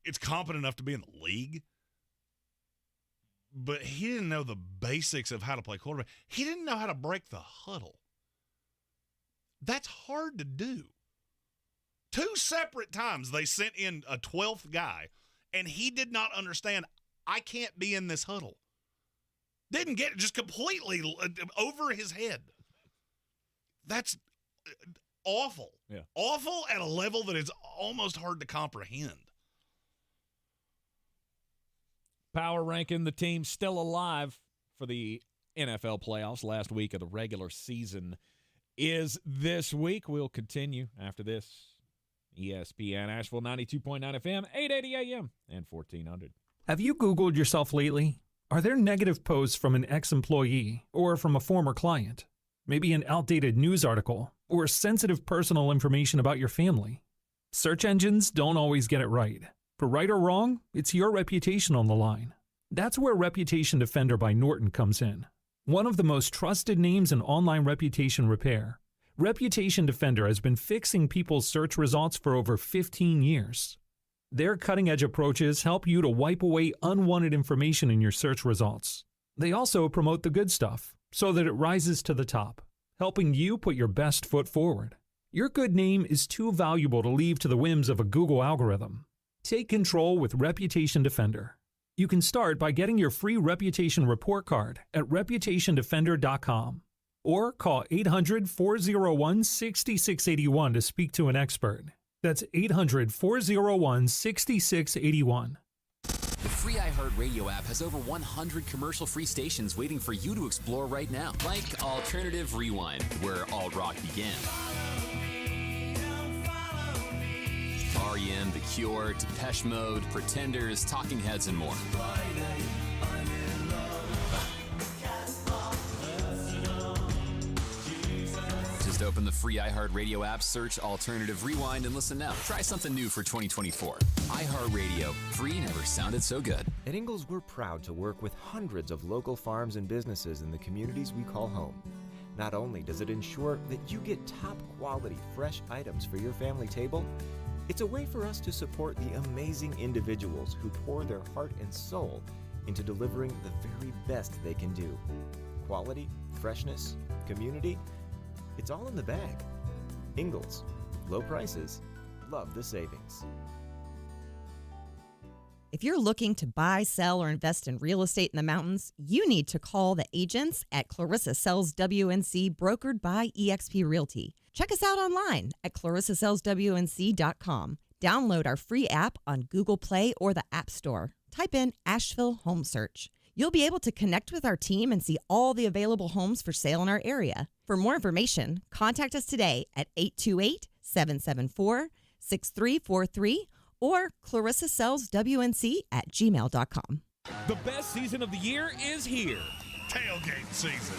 It's competent enough to be in the league. But he didn't know the basics of how to play quarterback. He didn't know how to break the huddle. That's hard to do. 2 separate times they sent in a 12th guy, and he did not understand, I can't be in this huddle. Didn't get it, just completely over his head. That's awful. Yeah. Awful at a level that is almost hard to comprehend. Power ranking the team still alive for the NFL playoffs. Last week of the regular season is this week. We'll continue after this. ESPN Asheville 92.9 FM, 880 AM, and 1400. Have you Googled yourself lately? Are there negative posts from an ex-employee or from a former client? Maybe an outdated news article or sensitive personal information about your family? Search engines don't always get it right. For right or wrong, it's your reputation on the line. That's where Reputation Defender by Norton comes in. One of the most trusted names in online reputation repair, Reputation Defender has been fixing people's search results for over 15 years. Their cutting-edge approaches help you to wipe away unwanted information in your search results. They also promote the good stuff so that it rises to the top, helping you put your best foot forward. Your good name is too valuable to leave to the whims of a Google algorithm. Take control with Reputation Defender. You can start by getting your free reputation report card at reputationdefender.com or call 800-401-6681 to speak to an expert. That's 800-401-6681. The free iHeartRadio app has over 100 commercial-free stations waiting for you to explore right now, like Alternative Rewind, where alt rock began. R.E.M., The Cure, Depeche Mode, Pretenders, Talking Heads, and more. Just open the free iHeartRadio app, search Alternative Rewind, and listen now. Try something new for 2024. iHeartRadio. Free never sounded so good. At Ingalls, we're proud to work with hundreds of local farms and businesses in the communities we call home. Not only does it ensure that you get top-quality, fresh items for your family table, it's a way for us to support the amazing individuals who pour their heart and soul into delivering the very best they can do. Quality, freshness, community, it's all in the bag. Ingalls, low prices, love the savings. If you're looking to buy, sell, or invest in real estate in the mountains, you need to call the agents at Clarissa Sells WNC, brokered by eXp Realty. Check us out online at clarissasellswnc.com. Download our free app on Google Play or the App Store. Type in Asheville Home Search. You'll be able to connect with our team and see all the available homes for sale in our area. For more information, contact us today at 828-774-6343 or clarissasellswnc@gmail.com. The best season of the year is here. Tailgate season.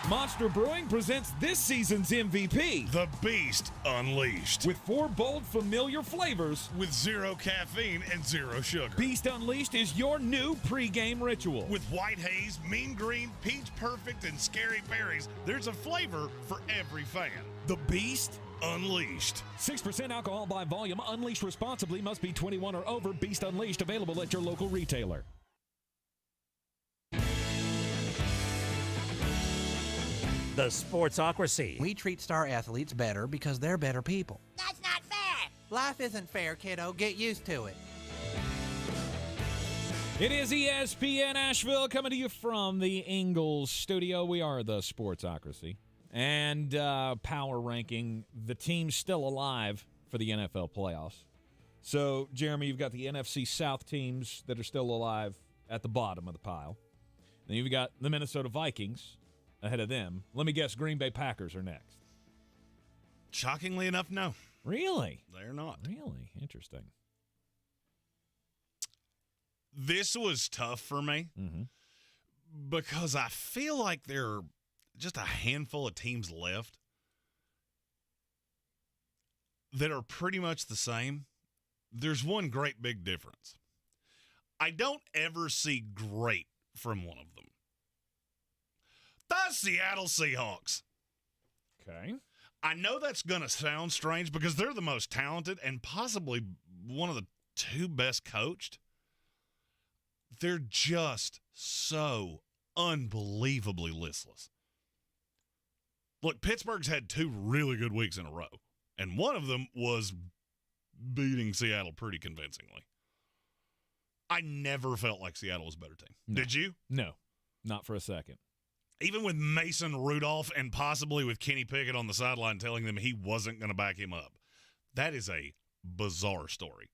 Monster Brewing presents this season's MVP. The Beast Unleashed. With 4 bold, familiar flavors. With 0 caffeine and 0 sugar. Beast Unleashed is your new pregame ritual. With White Haze, Mean Green, Peach Perfect, and Scary Berries, there's a flavor for every fan. The Beast Unleashed. 6% alcohol by volume. Unleashed responsibly. Must be 21 or over. Beast Unleashed. Available at your local retailer. The Sportsocracy. We treat star athletes better because they're better people. That's not fair. Life isn't fair, kiddo. Get used to it. It is ESPN Asheville coming to you from the Ingalls studio. We are the Sportsocracy. And power ranking the teams still alive for the NFL playoffs. So, Jeremy, you've got the NFC South teams that are still alive at the bottom of the pile. Then you've got the Minnesota Vikings ahead of them. Let me guess, Green Bay Packers are next. Shockingly enough, no. Really? They're not. Really? Interesting. This was tough for me because I feel like there are just a handful of teams left that are pretty much the same. There's one great big difference. I don't ever see great from one of them. The Seattle Seahawks. Okay. I know that's going to sound strange because they're the most talented and possibly one of the 2 best coached. They're just so unbelievably listless. Look, Pittsburgh's had 2 really good weeks in a row, and one of them was beating Seattle pretty convincingly. I never felt like Seattle was a better team. No. Did you? No, not for a second. Even with Mason Rudolph and possibly with Kenny Pickett on the sideline telling them he wasn't going to back him up. That is a bizarre story.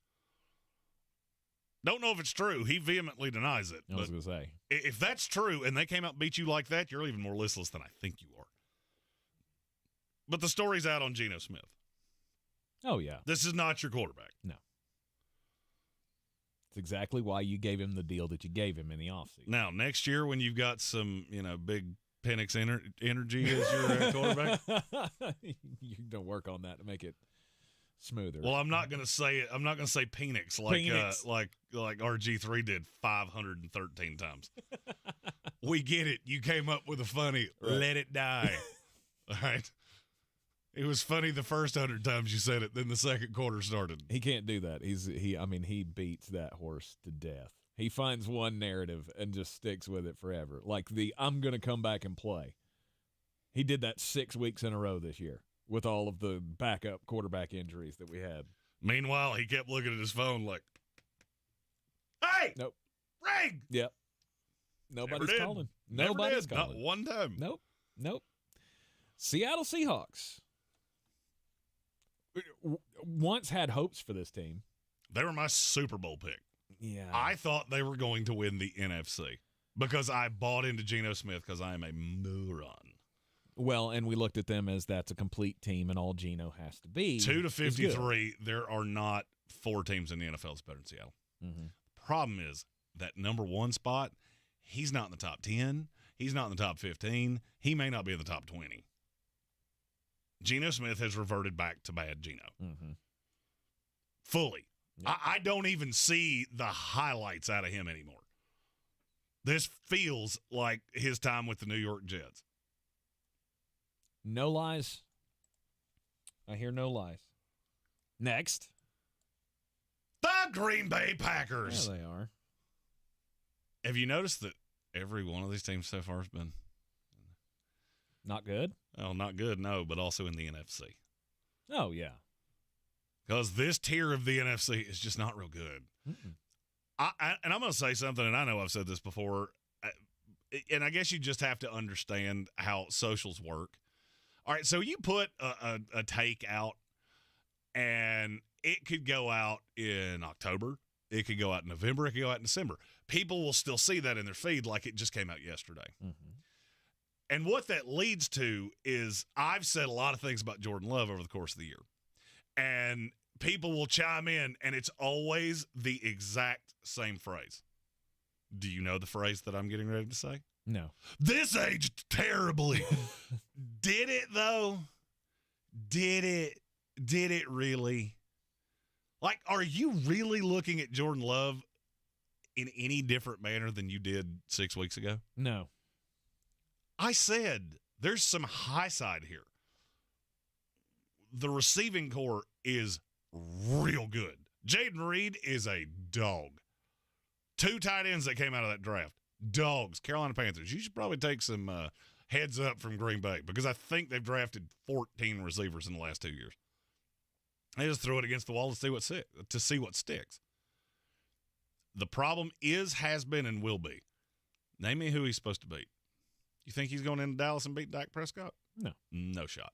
Don't know if it's true. He vehemently denies it. I was going to say. If that's true and they came out and beat you like that, you're even more listless than I think you are. But the story's out on Geno Smith. Oh, yeah. This is not your quarterback. No. It's exactly why you gave him the deal that you gave him in the offseason. Now, next year when you've got some, big Penix energy as your quarterback. You can work on that to make it smoother. Well, I'm not going to say it. I'm not going to say Penix like RG3 did 513 times. We get it. You came up with a funny. Right. Let it die. All right. It was funny the first 100 times you said it. Then the second quarter started. He can't do that. He beats that horse to death. He finds one narrative and just sticks with it forever. Like I'm going to come back and play. He did that 6 weeks in a row this year with all of the backup quarterback injuries that we had. Meanwhile, he kept looking at his phone like, hey! Nope. Ring! Yep. Nobody's calling. Nobody's calling. Not one time. Nope. Seattle Seahawks once had hopes for this team. They were my Super Bowl pick. Yeah. I thought they were going to win the NFC because I bought into Geno Smith because I am a moron. Well, and we looked at them as that's a complete team and all Geno has to be. 2-53, there are not 4 teams in the NFL that's better than Seattle. Mm-hmm. The problem is that number 1 spot, he's not in the top 10. He's not in the top 15. He may not be in the top 20. Geno Smith has reverted back to bad Geno. Mm-hmm. Fully. Yep. I don't even see the highlights out of him anymore. This feels like his time with the New York Jets. No lies. I hear no lies. Next. The Green Bay Packers. Yeah, they are. Have you noticed that every one of these teams so far has been not good? Oh, not good, no, but also in the NFC. Oh, yeah. Because this tier of the NFC is just not real good. And I'm going to say something, and I know I've said this before, and I guess you just have to understand how socials work. All right, so you put a take out, and it could go out in October. It could go out in November. It could go out in December. People will still see that in their feed like it just came out yesterday. Mm-hmm. And what that leads to is I've said a lot of things about Jordan Love over the course of the year. And people will chime in, and it's always the exact same phrase. Do you know the phrase that I'm getting ready to say? No. This aged terribly. Did it, though? Did it really? Like, are you really looking at Jordan Love in any different manner than you did 6 weeks ago? No. I said there's some high side here. The receiving core is real good. Jaden Reed is a dog. 2 tight ends that came out of that draft. Dogs. Carolina Panthers. You should probably take some heads up from Green Bay because I think they've drafted 14 receivers in the last 2 years. They just throw it against the wall to see what sticks. The problem is, has been, and will be. Name me who he's supposed to beat. You think he's going into Dallas and beating Dak Prescott? No. No shot.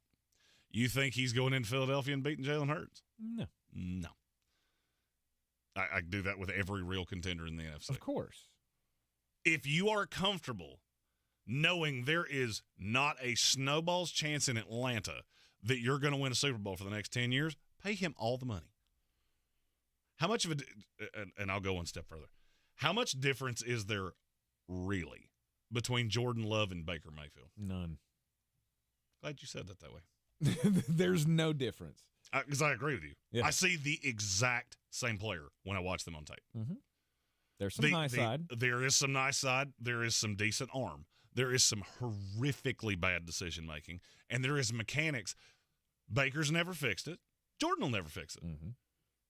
You think he's going into Philadelphia and beating Jalen Hurts? No. No. I do that with every real contender in the NFC. Of course. If you are comfortable knowing there is not a snowball's chance in Atlanta that you're going to win a Super Bowl for the next 10 years, pay him all the money. How much of and I'll go one step further. How much difference is there really between Jordan Love and Baker Mayfield? None. Glad you said that way. There's no difference. Because I agree with you. Yeah. I see the exact same player when I watch them on tape. Mm-hmm. There's some high side. There is some nice side. There is some decent arm. There is some horrifically bad decision-making. And there is mechanics. Baker's never fixed it. Jordan will never fix it. Mm-hmm.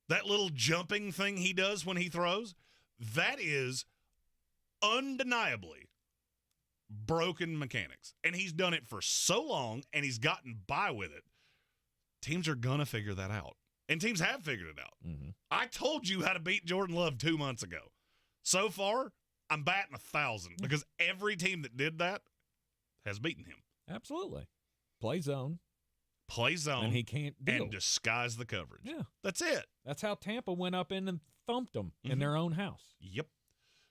That little jumping thing he does when he throws, that is undeniably broken mechanics. And he's done it for so long, and he's gotten by with it. Teams are going to figure that out. And teams have figured it out. Mm-hmm. I told you how to beat Jordan Love 2 months ago. So far, I'm batting 1,000 because every team that did that has beaten him. Absolutely. Play zone. And he can't deal. And disguise the coverage. Yeah. That's it. That's how Tampa went up in and thumped them in their own house. Yep.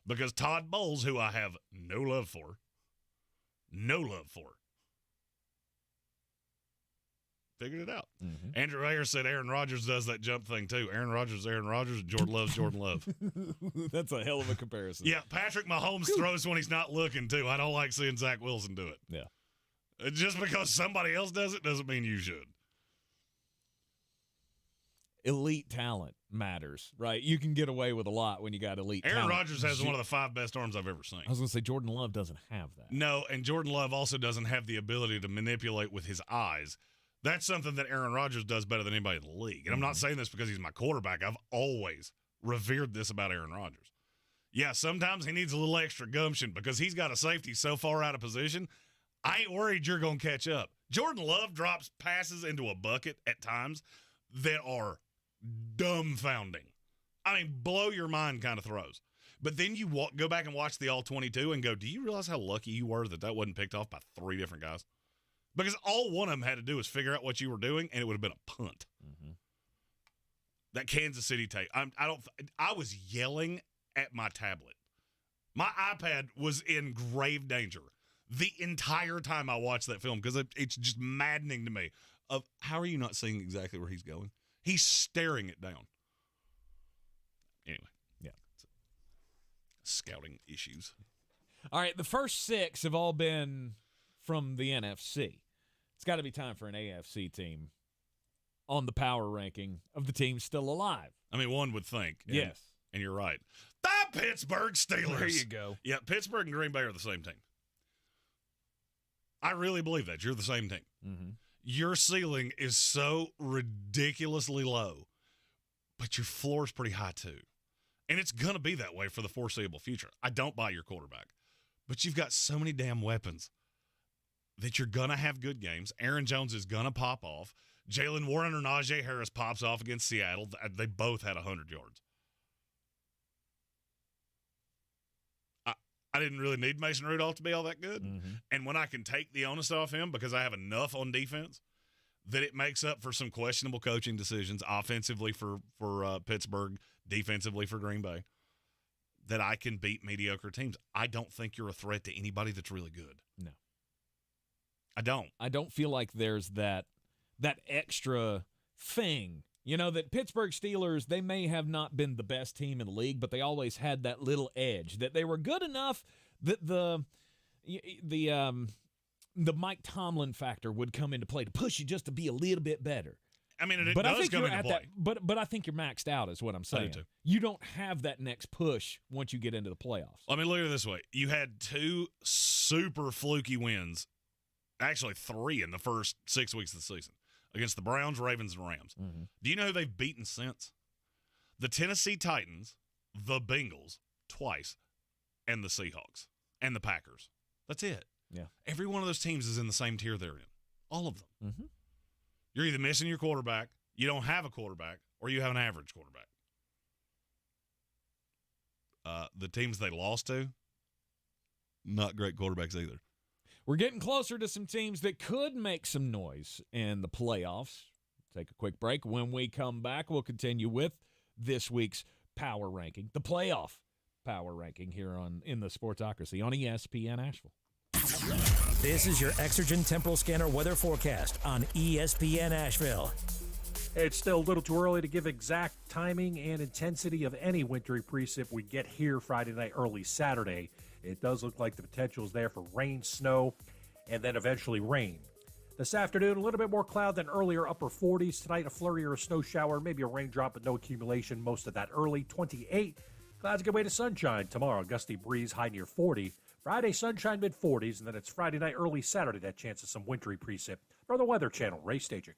Because Todd Bowles, who I have no love for, figured it out. Mm-hmm. Andrew Ayer said Aaron Rodgers does that jump thing too. Aaron Rodgers, and Jordan Love's Jordan Love. That's a hell of a comparison. Yeah, Patrick Mahomes throws when he's not looking too. I don't like seeing Zach Wilson do it. Yeah. Just because somebody else does it doesn't mean you should. Elite talent matters, right? You can get away with a lot when you got elite talent. Aaron Rodgers has one of the 5 best arms I've ever seen. I was going to say Jordan Love doesn't have that. No, and Jordan Love also doesn't have the ability to manipulate with his eyes. That's something that Aaron Rodgers does better than anybody in the league. And I'm not saying this because he's my quarterback. I've always revered this about Aaron Rodgers. Yeah, sometimes he needs a little extra gumption because he's got a safety so far out of position. I ain't worried you're going to catch up. Jordan Love drops passes into a bucket at times that are dumbfounding. I mean, blow your mind kind of throws. But then you go back and watch the All-22 and go, do you realize how lucky you were that wasn't picked off by 3 different guys? Because all one of them had to do was figure out what you were doing, and it would have been a punt. Mm-hmm. That Kansas City tape. I was yelling at my tablet. My iPad was in grave danger the entire time I watched that film because it's just maddening to me. Of how are you not seeing exactly where he's going? He's staring it down. Anyway. Yeah. Scouting issues. All right, the first 6 have all been from the NFC. It's got to be time for an AFC team on the power ranking of the teams still alive. I mean, one would think. Yes. And you're right. The Pittsburgh Steelers. There you go. Yeah, Pittsburgh and Green Bay are the same team. I really believe that. You're the same team. Mm-hmm. Your ceiling is so ridiculously low, but your floor is pretty high too. And it's going to be that way for the foreseeable future. I don't buy your quarterback, but you've got so many damn weapons that you're going to have good games. Aaron Jones is going to pop off. Jalen Warren or Najee Harris pops off against Seattle. They both had 100 yards. I didn't really need Mason Rudolph to be all that good. Mm-hmm. And when I can take the onus off him because I have enough on defense that it makes up for some questionable coaching decisions offensively for Pittsburgh, defensively for Green Bay, that I can beat mediocre teams. I don't think you're a threat to anybody that's really good. No. I don't. I don't feel like there's that extra thing. You know, that Pittsburgh Steelers, they may have not been the best team in the league, but they always had that little edge, that they were good enough that the Mike Tomlin factor would come into play to push you just to be a little bit better. I mean, it but does I think come you're into at play. that, but I think you're maxed out is what I'm saying. too. You don't have that next push once you get into the playoffs. Let me look at it this way. You had 2 super fluky wins, actually 3 in the first 6 weeks of the season, against the Browns, Ravens, and Rams. Mm-hmm. Do you know who they've beaten since? The Tennessee Titans, the Bengals, twice, and the Seahawks, and the Packers. That's it. Yeah. Every one of those teams is in the same tier they're in. All of them. Mm-hmm. You're either missing your quarterback, you don't have a quarterback, or you have an average quarterback. The teams they lost to, not great quarterbacks either. We're getting closer to some teams that could make some noise in the playoffs. Take a quick break. When we come back, we'll continue with this week's power ranking, the playoff power ranking here in the Sportsocracy on ESPN Asheville. This is your Exergen Temporal Scanner weather forecast on ESPN Asheville. It's still a little too early to give exact timing and intensity of any wintry precip we get here Friday night, early Saturday. It does look like the potential is there for rain, snow, and then eventually rain. This afternoon, a little bit more cloud than earlier, upper 40s. Tonight, a flurry or a snow shower, maybe a raindrop, but no accumulation. Most of that early, 28. Clouds give way to sunshine tomorrow. Gusty breeze, high near 40. Friday, sunshine, mid-40s, and then it's Friday night, early Saturday, that chance of some wintry precip. For the Weather Channel, Ray Stajic.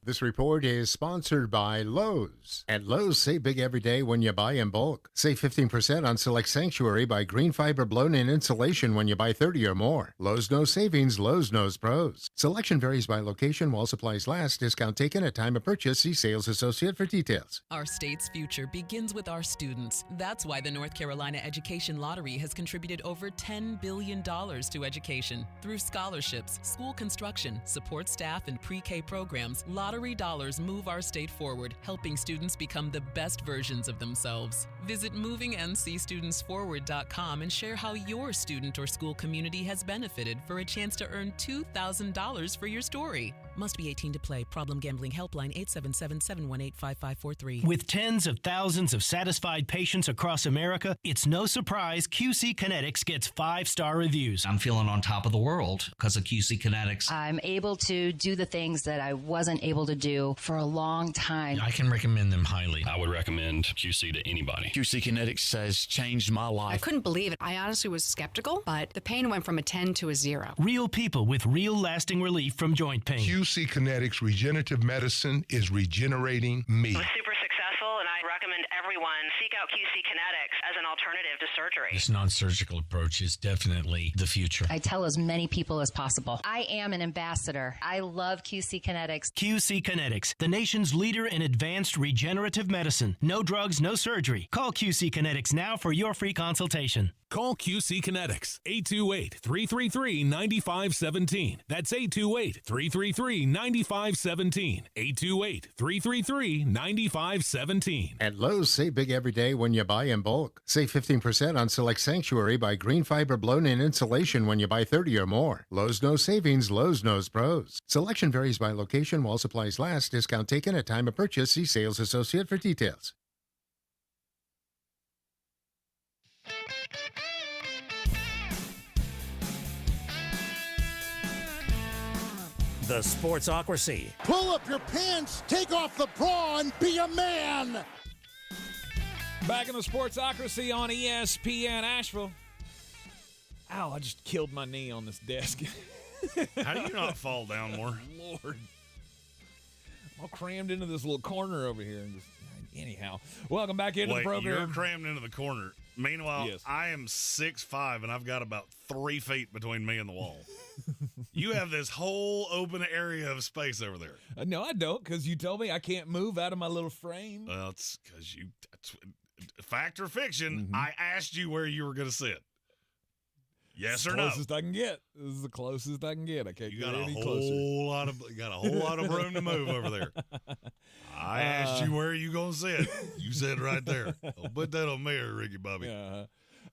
This report is sponsored by Lowe's. At Lowe's, save big every day when you buy in bulk. Save 15% on select Sanctuary by green fiber blown-in insulation when you buy 30 or more. Lowe's knows savings, Lowe's knows pros. Selection varies by location while supplies last. Discount taken at time of purchase. See sales associate for details. Our state's future begins with our students. That's why the North Carolina Education Lottery has contributed over $10 billion to education. Through scholarships, school construction, support staff, and pre-K programs, lottery lottery dollars move our state forward, helping students become the best versions of themselves. Visit movingncstudentsforward.com and share how your student or school community has benefited for a chance to earn $2,000 for your story. Must be 18 to play. Problem Gambling Helpline 877-718-5543. With tens of thousands of satisfied patients across America, it's no surprise QC Kinetics gets 5-star reviews. I'm feeling on top of the world because of QC Kinetics. I'm able to do the things that I wasn't able to do for a long time. I can recommend them highly. I would recommend QC to anybody. QC Kinetics has changed my life. I couldn't believe it. I honestly was skeptical, but the pain went from a 10 to a 0. Real people with real lasting relief from joint pain. QC Kinetics Regenerative Medicine is regenerating me. It was super successful, and I recommend everyone seek out QC Kinetics as an alternative to surgery. This non-surgical approach is definitely the future. I tell as many people as possible. I am an ambassador. I love QC Kinetics. QC Kinetics, the nation's leader in advanced regenerative medicine. No drugs, no surgery. Call QC Kinetics now for your free consultation. Call QC Kinetics, 828-333-9517. That's 828-333-9517. 828-333-9517. At Lowe's, save big every day when you buy in bulk. Save 15% on select Sanctuary by green fiber blown-in insulation when you buy 30 or more. Lowe's knows savings, Lowe's knows pros. Selection varies by location while supplies last. Discount taken at time of purchase. See sales associate for details. The Sportsocracy. Pull up your pants, take off the bra, and be a man. Back in the Sportsocracy on ESPN Asheville. Ow, I just killed my knee on this desk. How do you not fall down more? Lord. I'm all crammed into this little corner over here. And just, anyhow, welcome back into the program. You're crammed into the corner. Meanwhile, yes. I am 6'5", and I've got about 3 feet between me and the wall. You have this whole open area of space over there. No, I don't, because you told me I can't move out of my little frame. Well, it's because you – fact or fiction, I asked you where you were going to sit. Yes or no? Closest I can get. This is the closest I can get. I can't you get got any a closer. You got a whole lot of room to move over there. I asked you where you gonna sit. You said right there. Don't put that on me, Ricky Bobby.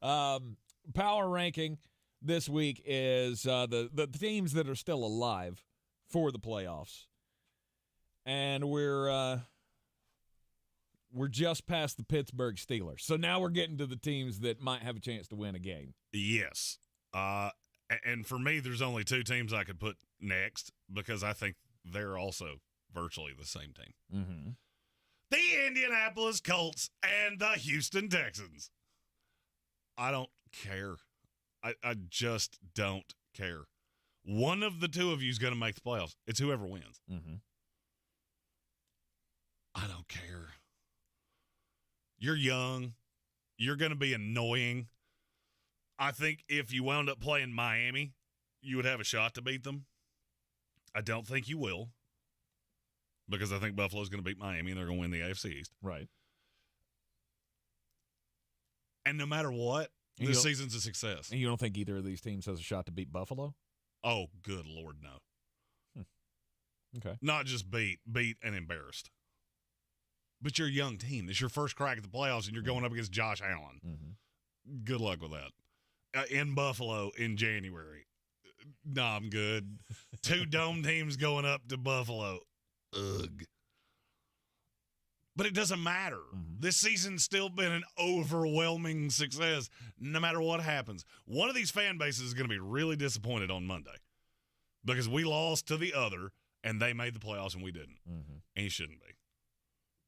Power ranking this week is the teams that are still alive for the playoffs, and we're just past the Pittsburgh Steelers. So now we're getting to the teams that might have a chance to win a game. Yes. And for me, there's only 2 teams I could put next because I think they're also virtually the same team. Mm-hmm. The Indianapolis Colts and the Houston Texans. I don't care. I just don't care. One of the 2 of you is going to make the playoffs. It's whoever wins. Mm-hmm. I don't care. You're young. You're going to be annoying. I think if you wound up playing Miami, you would have a shot to beat them. I don't think you will because I think Buffalo's going to beat Miami and they're going to win the AFC East. Right. And no matter what, this season's a success. And you don't think either of these teams has a shot to beat Buffalo? Oh, good Lord, no. Okay. Not just beat and embarrassed. But you're a young team. It's your first crack at the playoffs, and you're going up against Josh Allen. Mm-hmm. Good luck with that. In Buffalo in January. No, I'm good. 2 dome teams going up to Buffalo. Ugh. But it doesn't matter. Mm-hmm. This season's still been an overwhelming success no matter what happens. One of these fan bases is going to be really disappointed on Monday because we lost to the other, and they made the playoffs and we didn't. Mm-hmm. And you shouldn't be.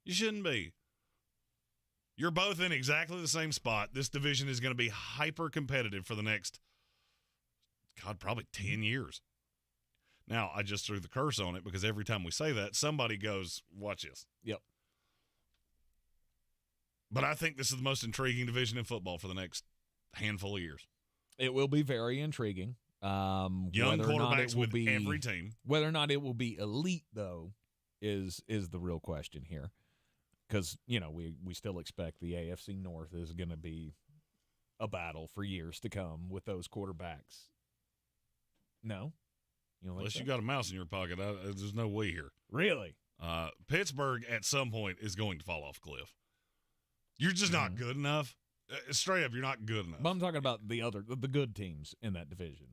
You shouldn't be. You're both in exactly the same spot. This division is going to be hyper competitive for the next, probably 10 years. Now, I just threw the curse on it because every time we say that, somebody goes, watch this. Yep. But I think this is the most intriguing division in football for the next handful of years. It will be very intriguing. Young quarterbacks with every team. Whether or not it will be elite, though, is the real question here. Because, we still expect the AFC North is going to be a battle for years to come with those quarterbacks. No? You don't Unless think you got a mouse in your pocket, there's no we here. Really? Pittsburgh at some point is going to fall off a cliff. You're just not good enough. Straight up, you're not good enough. But I'm talking about the good teams in that division,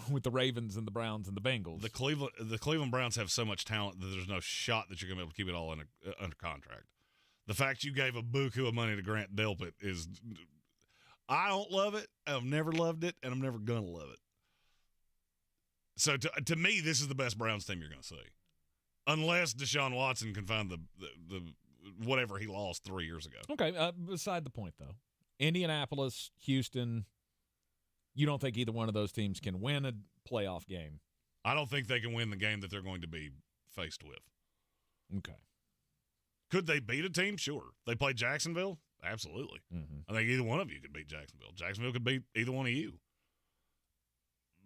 with the Ravens and the Browns and the Bengals. The Cleveland Browns have so much talent that there's no shot that you're going to be able to keep it all under contract. The fact you gave a buku of money to Grant Delpit is – I don't love it. I've never loved it, and I'm never going to love it. So, to me, this is the best Browns team you're going to see. Unless Deshaun Watson can find the whatever he lost 3 years ago. Okay, beside the point, though. Indianapolis, Houston, you don't think either one of those teams can win a playoff game? I don't think they can win the game that they're going to be faced with. Okay. Could they beat a team? Sure. They play Jacksonville? Absolutely. I think either one of you could beat Jacksonville. Jacksonville could beat either one of you.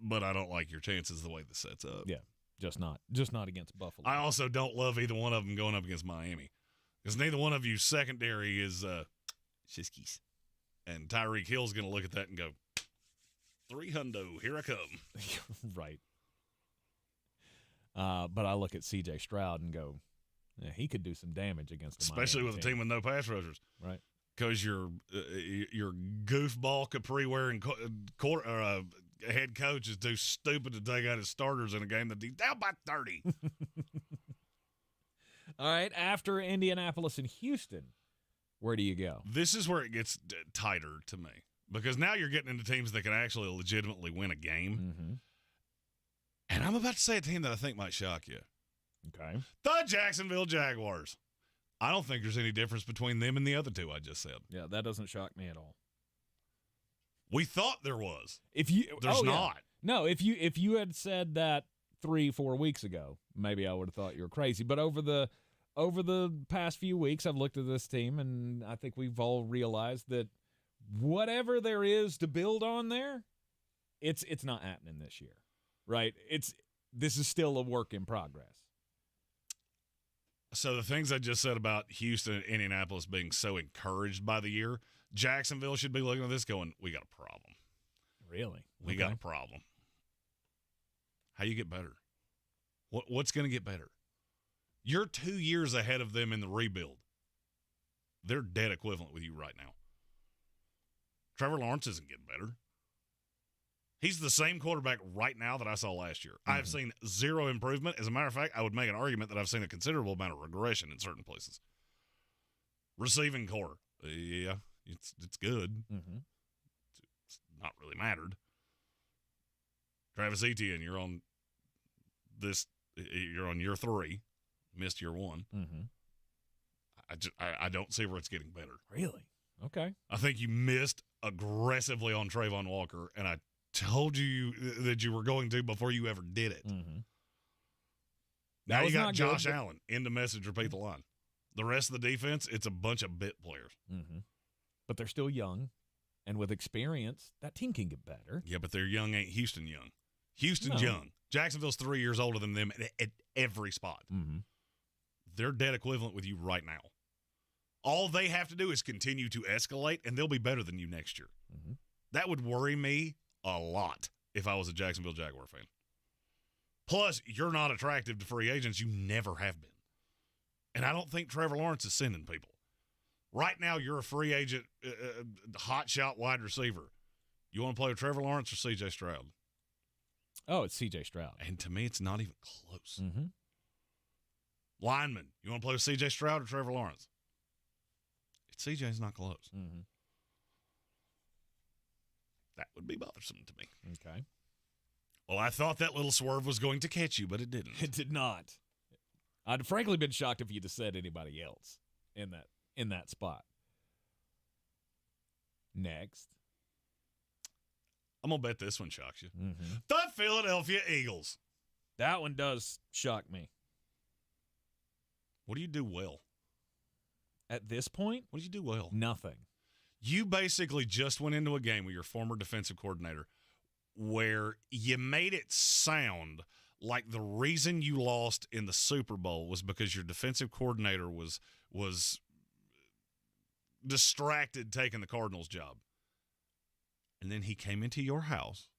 But I don't like your chances the way this sets up. Yeah, just not against Buffalo. I also don't love either one of them going up against Miami. Because neither one of you secondary is Shiskies. And Tyreek Hill's going to look at that and go, 300, here I come. Right. But I look at C.J. Stroud and go, yeah, he could do some damage against the especially Miami with a team with no pass rushers. Right. Because your goofball Capri-wearing head coach is too stupid to take out his starters in a game that he's down by 30. All right, after Indianapolis and Houston, where do you go? This is where it gets tighter to me. Because now you're getting into teams that can actually legitimately win a game. And I'm about to say a team that I think might shock you. Okay. The Jacksonville Jaguars. I don't think there's any difference between them and the other two I just said. Yeah, that doesn't shock me at all. We thought there was. There's not. No, if you had said that 3-4 weeks ago, maybe I would have thought you were crazy. But over the past few weeks, I've looked at this team, and I think we've all realized that whatever there is to build on there, it's not happening this year, right? This is still a work in progress. So the things I just said about Houston and Indianapolis being so encouraged by the year, Jacksonville should be looking at this going, we got a problem. Really? We got a problem. How you get better? What's going to get better? You're 2 years ahead of them in the rebuild. They're dead equivalent with you right now. Trevor Lawrence isn't getting better. He's the same quarterback right now that I saw last year. I've seen zero improvement. As a matter of fact, I would make an argument that I've seen a considerable amount of regression in certain places. Receiving core. Yeah, it's good. It's not really mattered. Travis Etienne, you're on year 3. Missed year 1. I don't see where it's getting better. Really? Okay. I think you missed aggressively on Trayvon Walker, and I told you that you were going to before you ever did it. Now you got Josh Allen in the message, repeat the line. The rest of the defense, it's a bunch of bit players. But they're still young, and with experience, that team can get better. Yeah, but they're young ain't Houston young. Houston's young. Jacksonville's 3 years older than them at every spot. They're dead equivalent with you right now. All they have to do is continue to escalate, and they'll be better than you next year. That would worry me a lot if I was a Jacksonville Jaguar fan. Plus, you're not attractive to free agents. You never have been. And I don't think Trevor Lawrence is sending people. Right now, you're a free agent, hotshot wide receiver. You want to play with Trevor Lawrence or C.J. Stroud? Oh, it's C.J. Stroud. And to me, it's not even close. Lineman, you want to play with C.J. Stroud or Trevor Lawrence? C.J.'s not close. That would be bothersome to me. Okay. Well, I thought that little swerve was going to catch you, but it didn't. It did not. I'd frankly been shocked if you'd have said anybody else in that spot. Next. I'm going to bet this one shocks you. The Philadelphia Eagles. That one does shock me. What do you do well? At this point? What do you do well? Nothing. You basically just went into a game with your former defensive coordinator where you made it sound like the reason you lost in the Super Bowl was because your defensive coordinator was distracted taking the Cardinals' job. And then he came into your house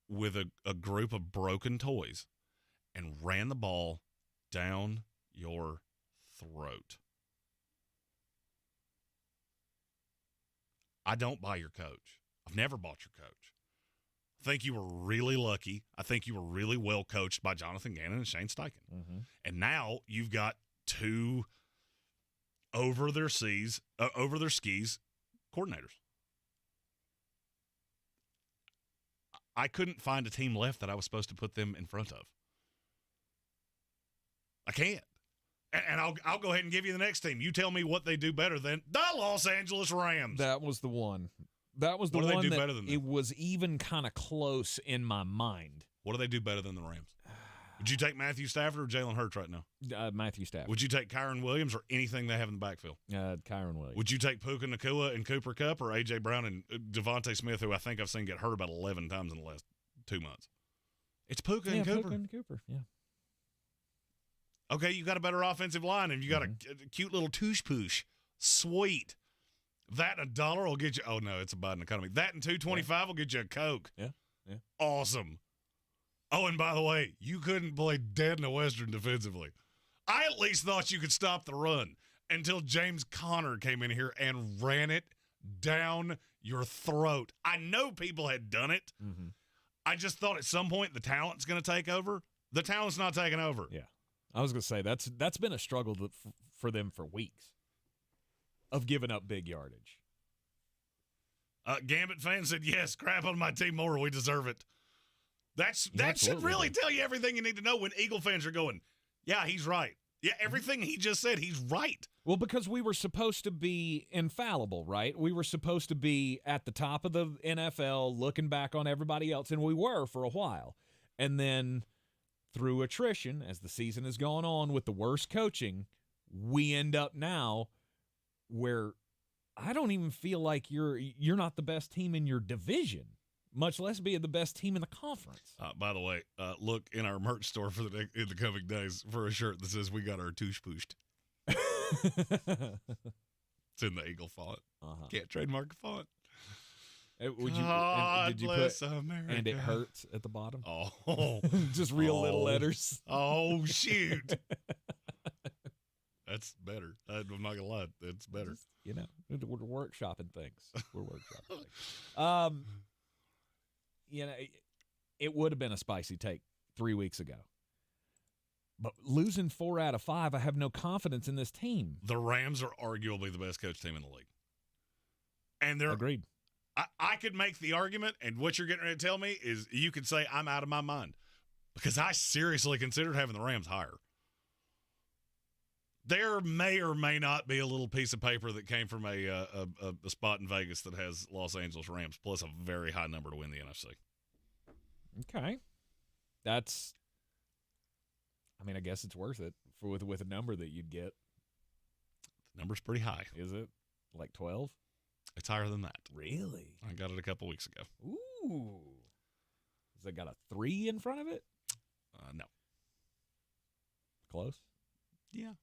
with a group of broken toys and ran the ball down your throat. I don't buy your coach. I've never bought your coach. I think you were really lucky. I think you were really well coached by Jonathan Gannon and Shane Steichen. Mm-hmm. And now you've got two over their skis coordinators. I couldn't find a team left that I was supposed to put them in front of. I can't. And I'll go ahead and give you the next team. You tell me what they do better than the Los Angeles Rams. That was the one. That was the What do one they do that better than them? it was even kind of close in my mind. What do they do better than the Rams? Would you take Matthew Stafford or Jalen Hurts right now? Matthew Stafford. Would you take Kyron Williams or anything they have in the backfield? Kyron Williams. Would you take Puka Nacua and Cooper Kupp or A.J. Brown and Devontae Smith, who I think I've seen get hurt about 11 times in the last 2 months? It's Puka and Cooper. Puka and Cooper, yeah. Okay, you got a better offensive line, and you got a cute little touche-poosh. Sweet. That and $1 will get you – oh, no, it's a Biden economy. That and $2.25 will get you a Coke. Yeah. Awesome. Oh, and by the way, you couldn't play dead in the Western defensively. I at least thought you could stop the run until James Conner came in here and ran it down your throat. I know people had done it. Mm-hmm. I just thought at some point the talent's going to take over. The talent's not taking over. Yeah. I was going to say, that's been a struggle for them for weeks of giving up big yardage. Gambit fan said, yes, crap on my team more. We deserve it. That should really tell you everything you need to know when Eagle fans are going, yeah, he's right. Yeah, everything he just said, he's right. Well, because we were supposed to be infallible, right? We were supposed to be at the top of the NFL, looking back on everybody else, and we were for a while. And then through attrition, as the season has gone on with the worst coaching, we end up now where I don't even feel like you're not the best team in your division, much less being the best team in the conference. By the way, look in our merch store in the coming days for a shirt that says we got our touche pushed. It's in the Eagle font. Uh-huh. Can't trademark a font. Did you bless put America. And it hurts at the bottom? Oh. Just real little letters. Oh, shoot. That's better. I'm not going to lie. It's better. We're workshopping things. We're workshopping things. It would have been a spicy take 3 weeks ago. But losing 4 out of 5, I have no confidence in this team. The Rams are arguably the best coach team in the league. And they're agreed. I could make the argument, and what you're getting ready to tell me is you could say I'm out of my mind because I seriously considered having the Rams higher. There may or may not be a little piece of paper that came from a spot in Vegas that has Los Angeles Rams plus a very high number to win the NFC. Okay. I guess it's worth it with a number that you'd get. The number's pretty high. Is it? Like 12? It's higher than that. Really? I got it a couple weeks ago. Ooh. Has it got a 3 in front of it? No. Close? Yeah.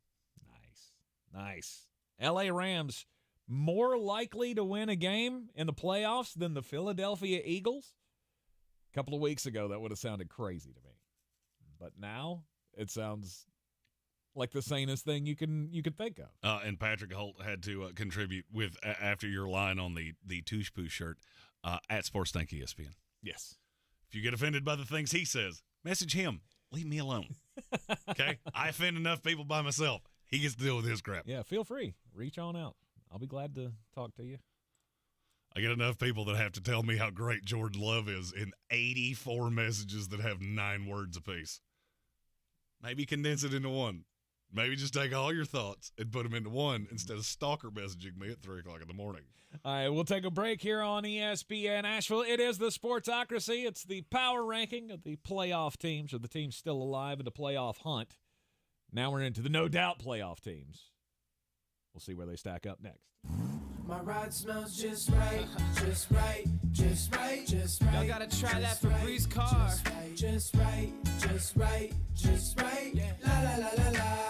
Nice. L.A. Rams more likely to win a game in the playoffs than the Philadelphia Eagles? A couple of weeks ago, that would have sounded crazy to me. But now it sounds like the sanest thing you could think of. And Patrick Holt had to contribute with after your line on the Touche Poo shirt at Sports Tank ESPN. Yes. If you get offended by the things he says, message him. Leave me alone. Okay? I offend enough people by myself. He gets to deal with his crap. Yeah, feel free. Reach on out. I'll be glad to talk to you. I get enough people that have to tell me how great Jordan Love is in 84 messages that have 9 words apiece. Maybe condense it into one. Maybe just take all your thoughts and put them into one instead of stalker messaging me at 3 o'clock in the morning. All right, we'll take a break here on ESPN Asheville. It is the Sportsocracy. It's the power ranking of the playoff teams, or the teams still alive in the playoff hunt. Now we're into the no doubt playoff teams. We'll see where they stack up next. My ride smells just right, just right, just right, just right. Y'all gotta try that Febreze car. Just right, just right, just right. Yeah. La la la la la.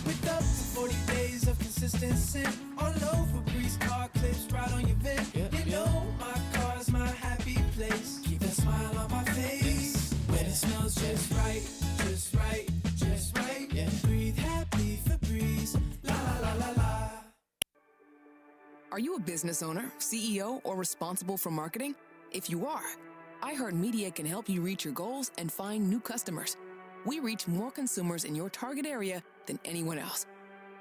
With up to 40 days of consistency on low Febreze car clips right on your vent. You know my car's my happy place. Keep that smile on my face when it smells just right, just right, just Are you a business owner, CEO, or responsible for marketing? If you are, iHeartMedia can help you reach your goals and find new customers. We reach more consumers in your target area than anyone else.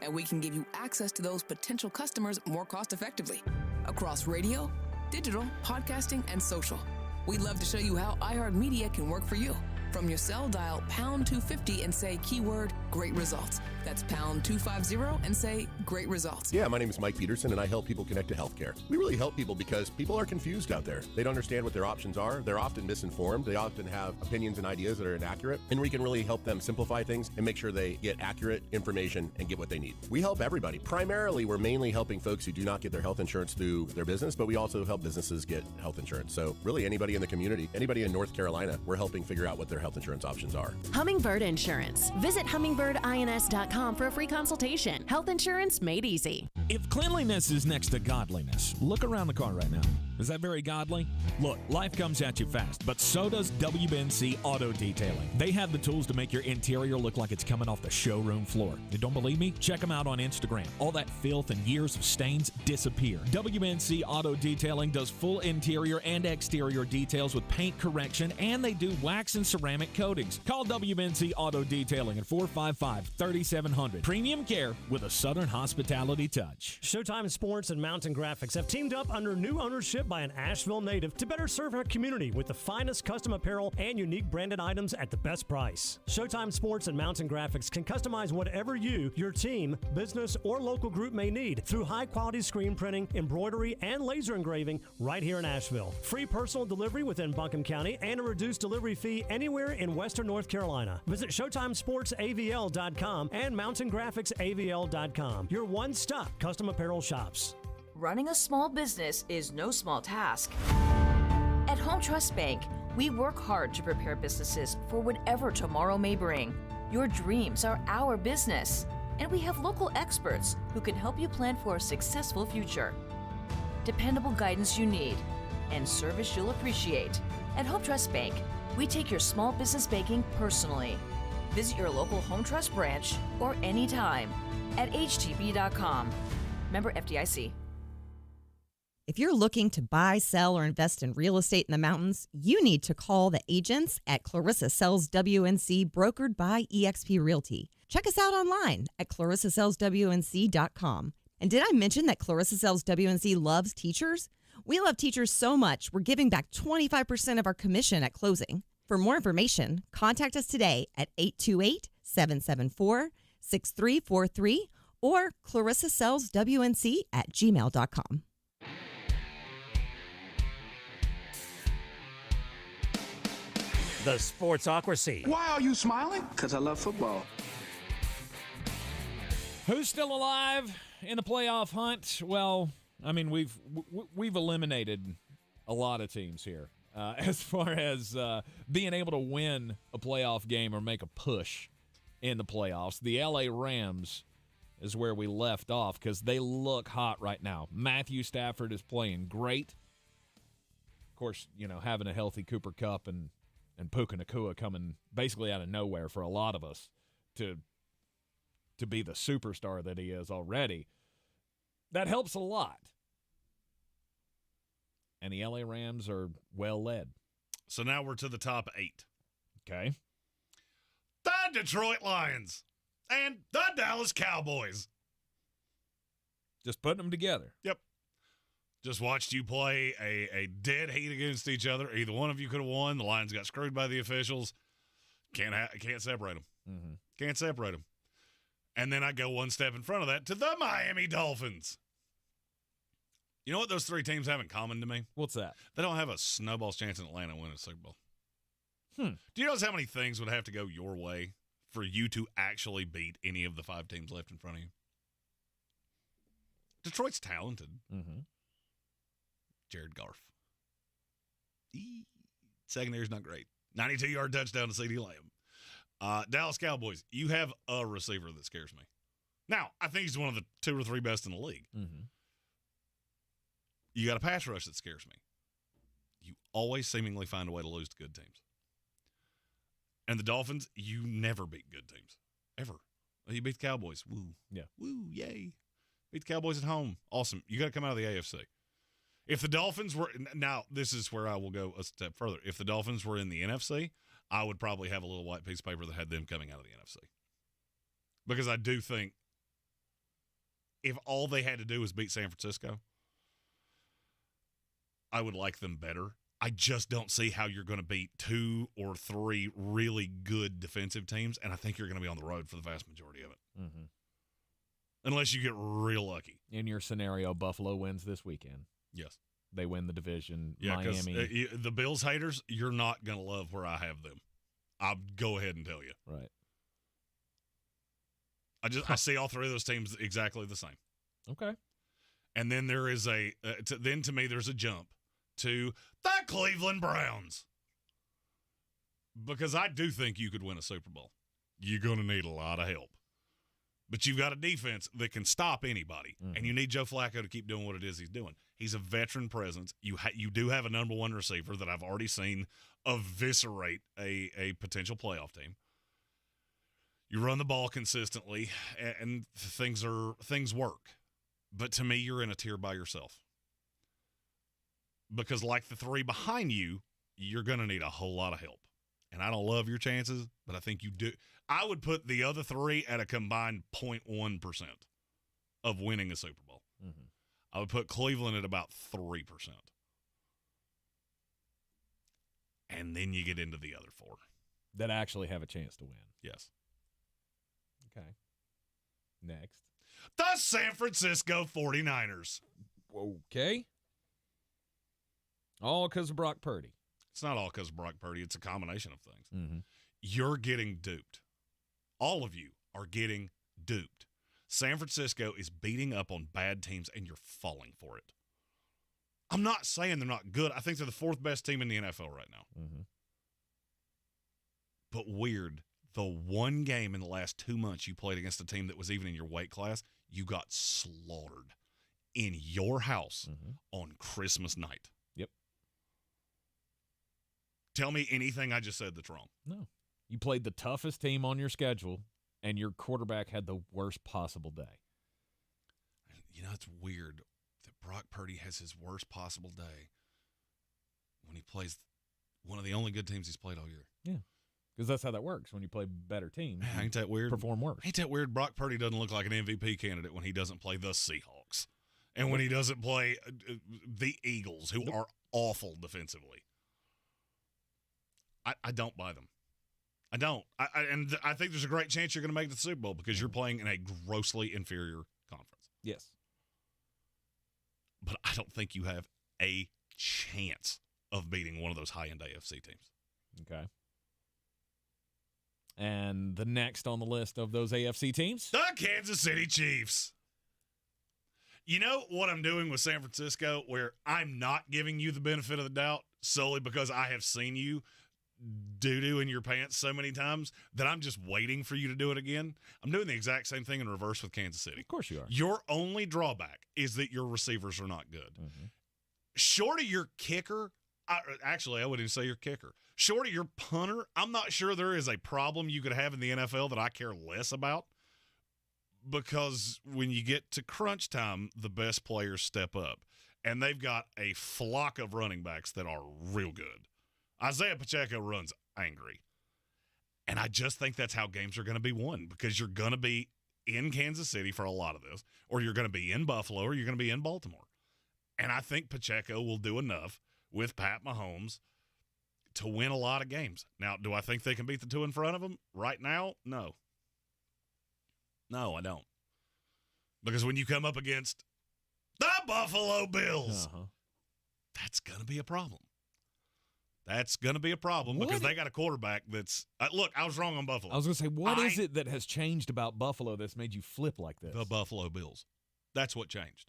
And we can give you access to those potential customers more cost-effectively across radio, digital, podcasting, and social. We'd love to show you how iHeartMedia can work for you. From your cell, dial pound 250 and say keyword great results. That's pound 250 and say great results. Yeah, my name is Mike Peterson, and I help people connect to healthcare. We really help people because people are confused out there. They don't understand what their options are. They're often misinformed. They often have opinions and ideas that are inaccurate, and we can really help them simplify things and make sure they get accurate information and get what they need. We help everybody. Primarily, we're mainly helping folks who do not get their health insurance through their business, but we also help businesses get health insurance. So really anybody in the community, anybody in North Carolina, we're helping figure out what their health insurance options are. Hummingbird Insurance. Visit hummingbirdins.com for a free consultation. Health insurance made easy. If cleanliness is next to godliness, look around the car right now. Is that very godly? Look, life comes at you fast, but so does WNC Auto Detailing. They have the tools to make your interior look like it's coming off the showroom floor. You don't believe me? Check them out on Instagram. All that filth and years of stains disappear. WNC Auto Detailing does full interior and exterior details with paint correction, and they do wax and ceramic coatings. Call WNC Auto Detailing at 455-3700. Premium care with a Southern hospitality touch. Showtime Sports and Mountain Graphics have teamed up under new ownership by an Asheville native to better serve our community with the finest custom apparel and unique branded items at the best price. Showtime Sports and Mountain Graphics can customize whatever you, your team, business, or local group may need through high-quality screen printing, embroidery, and laser engraving right here in Asheville. Free personal delivery within Buncombe County and a reduced delivery fee anywhere in Western North Carolina. Visit ShowtimeSportsAVL.com and MountainGraphicsAVL.com. Your one-stop custom apparel shops. Running a small business is no small task. At Home Trust Bank, we work hard to prepare businesses for whatever tomorrow may bring. Your dreams are our business, and we have local experts who can help you plan for a successful future. Dependable guidance you need, and service you'll appreciate. At Home Trust Bank, we take your small business banking personally. Visit your local Home Trust branch or anytime at htb.com. Member FDIC. If you're looking to buy, sell, or invest in real estate in the mountains, you need to call the agents at Clarissa Sells WNC, brokered by eXp Realty. Check us out online at clarissasellswnc.com. And did I mention that Clarissa Sells WNC loves teachers? We love teachers so much, we're giving back 25% of our commission at closing. For more information, contact us today at 828-774-6343 or clarissasellswnc@gmail.com. The Sportsocracy. Why are you smiling? Because I love football. Who's still alive in the playoff hunt? Well, I mean, we've eliminated a lot of teams here as far as being able to win a playoff game or make a push in the playoffs. The LA Rams is where we left off because they look hot right now. Matthew Stafford is playing great. Of course, you know, having a healthy Cooper Kupp and Puka Nacua coming basically out of nowhere for a lot of us to be the superstar that he is already. That helps a lot. And the LA Rams are well led. So now we're to the top 8. Okay. The Detroit Lions and the Dallas Cowboys. Just putting them together. Yep. Just watched you play a dead heat against each other. Either one of you could have won. The Lions got screwed by the officials. Can't separate them. Mm-hmm. Can't separate them. And then I go one step in front of that to the Miami Dolphins. You know what those 3 teams have in common to me? What's that? They don't have a snowball's chance in Atlanta winning a Super Bowl. Do you notice how many things would have to go your way for you to actually beat any of the 5 teams left in front of you? Detroit's talented. Mm-hmm. Jared Goff. Secondary's not great. 92-yard touchdown to CeeDee Lamb. Dallas Cowboys, you have a receiver that scares me. Now, I think he's one of the 2 or 3 best in the league. Mm-hmm. You got a pass rush that scares me. You always seemingly find a way to lose to good teams. And the Dolphins, you never beat good teams. Ever. You beat the Cowboys. Woo. Yeah. Woo, yay. Beat the Cowboys at home. Awesome. You got to come out of the AFC. If the Dolphins were – now, this is where I will go a step further. If the Dolphins were in the NFC, I would probably have a little white piece of paper that had them coming out of the NFC. Because I do think if all they had to do was beat San Francisco, I would like them better. I just don't see how you're going to beat 2 or 3 really good defensive teams, and I think you're going to be on the road for the vast majority of it. Mm-hmm. Unless you get real lucky. In your scenario, Buffalo wins this weekend. Yes. They win the division. Yeah, Miami. The Bills haters, you're not going to love where I have them. I'll go ahead and tell you. Right. I see all 3 of those teams exactly the same. Okay. And then there is to me, there's a jump to the Cleveland Browns. Because I do think you could win a Super Bowl. You're going to need a lot of help. But you've got a defense that can stop anybody, and you need Joe Flacco to keep doing what it is he's doing. He's a veteran presence. You do have a number 1 receiver that I've already seen eviscerate a potential playoff team. You run the ball consistently, and things work. But to me, you're in a tier by yourself. Because like the 3 behind you, you're going to need a whole lot of help. And I don't love your chances, but I think you do. I would put the other 3 at a combined 0.1% of winning a Super Bowl. Mm-hmm. I would put Cleveland at about 3%. And then you get into the other 4. That actually have a chance to win. Yes. Okay. Next. The San Francisco 49ers. Okay. All because of Brock Purdy. It's not all because of Brock Purdy. It's a combination of things. Mm-hmm. You're getting duped. All of you are getting duped. San Francisco is beating up on bad teams, and you're falling for it. I'm not saying they're not good. I think they're the 4th best team in the NFL right now. Mm-hmm. But weird, the one game in the last 2 months you played against a team that was even in your weight class, you got slaughtered in your house on Christmas night. Yep. Tell me anything I just said that's wrong. No. You played the toughest team on your schedule, and your quarterback had the worst possible day. You know, it's weird that Brock Purdy has his worst possible day when he plays one of the only good teams he's played all year. Yeah. Because that's how that works. When you play better teams, ain't that weird? Perform worse. Ain't that weird? Brock Purdy doesn't look like an MVP candidate when he doesn't play the Seahawks. And when he doesn't play the Eagles, who are awful defensively. I don't buy them. I don't. And I think there's a great chance you're going to make the Super Bowl because you're playing in a grossly inferior conference. Yes. But I don't think you have a chance of beating one of those high-end AFC teams. Okay. And the next on the list of those AFC teams? The Kansas City Chiefs. You know what I'm doing with San Francisco where I'm not giving you the benefit of the doubt solely because I have seen you doo-doo in your pants so many times that I'm just waiting for you to do it again? I'm doing the exact same thing in reverse with Kansas City. Of course you are. Your only drawback is that your receivers are not good. Mm-hmm. Short of your kicker, actually, I wouldn't even say your kicker. Short of your punter, I'm not sure there is a problem you could have in the NFL that I care less about because when you get to crunch time, the best players step up. And they've got a flock of running backs that are real good. Isaiah Pacheco runs angry. And I just think that's how games are going to be won because you're going to be in Kansas City for a lot of this, or you're going to be in Buffalo, or you're going to be in Baltimore. And I think Pacheco will do enough with Pat Mahomes to win a lot of games. Now, do I think they can beat the 2 in front of them right now? No. No, I don't. Because when you come up against the Buffalo Bills, that's going to be a problem. That's going to be a problem because they got a quarterback that's look, I was wrong on Buffalo. I was going to say, what is it that has changed about Buffalo that's made you flip like this? The Buffalo Bills. That's what changed.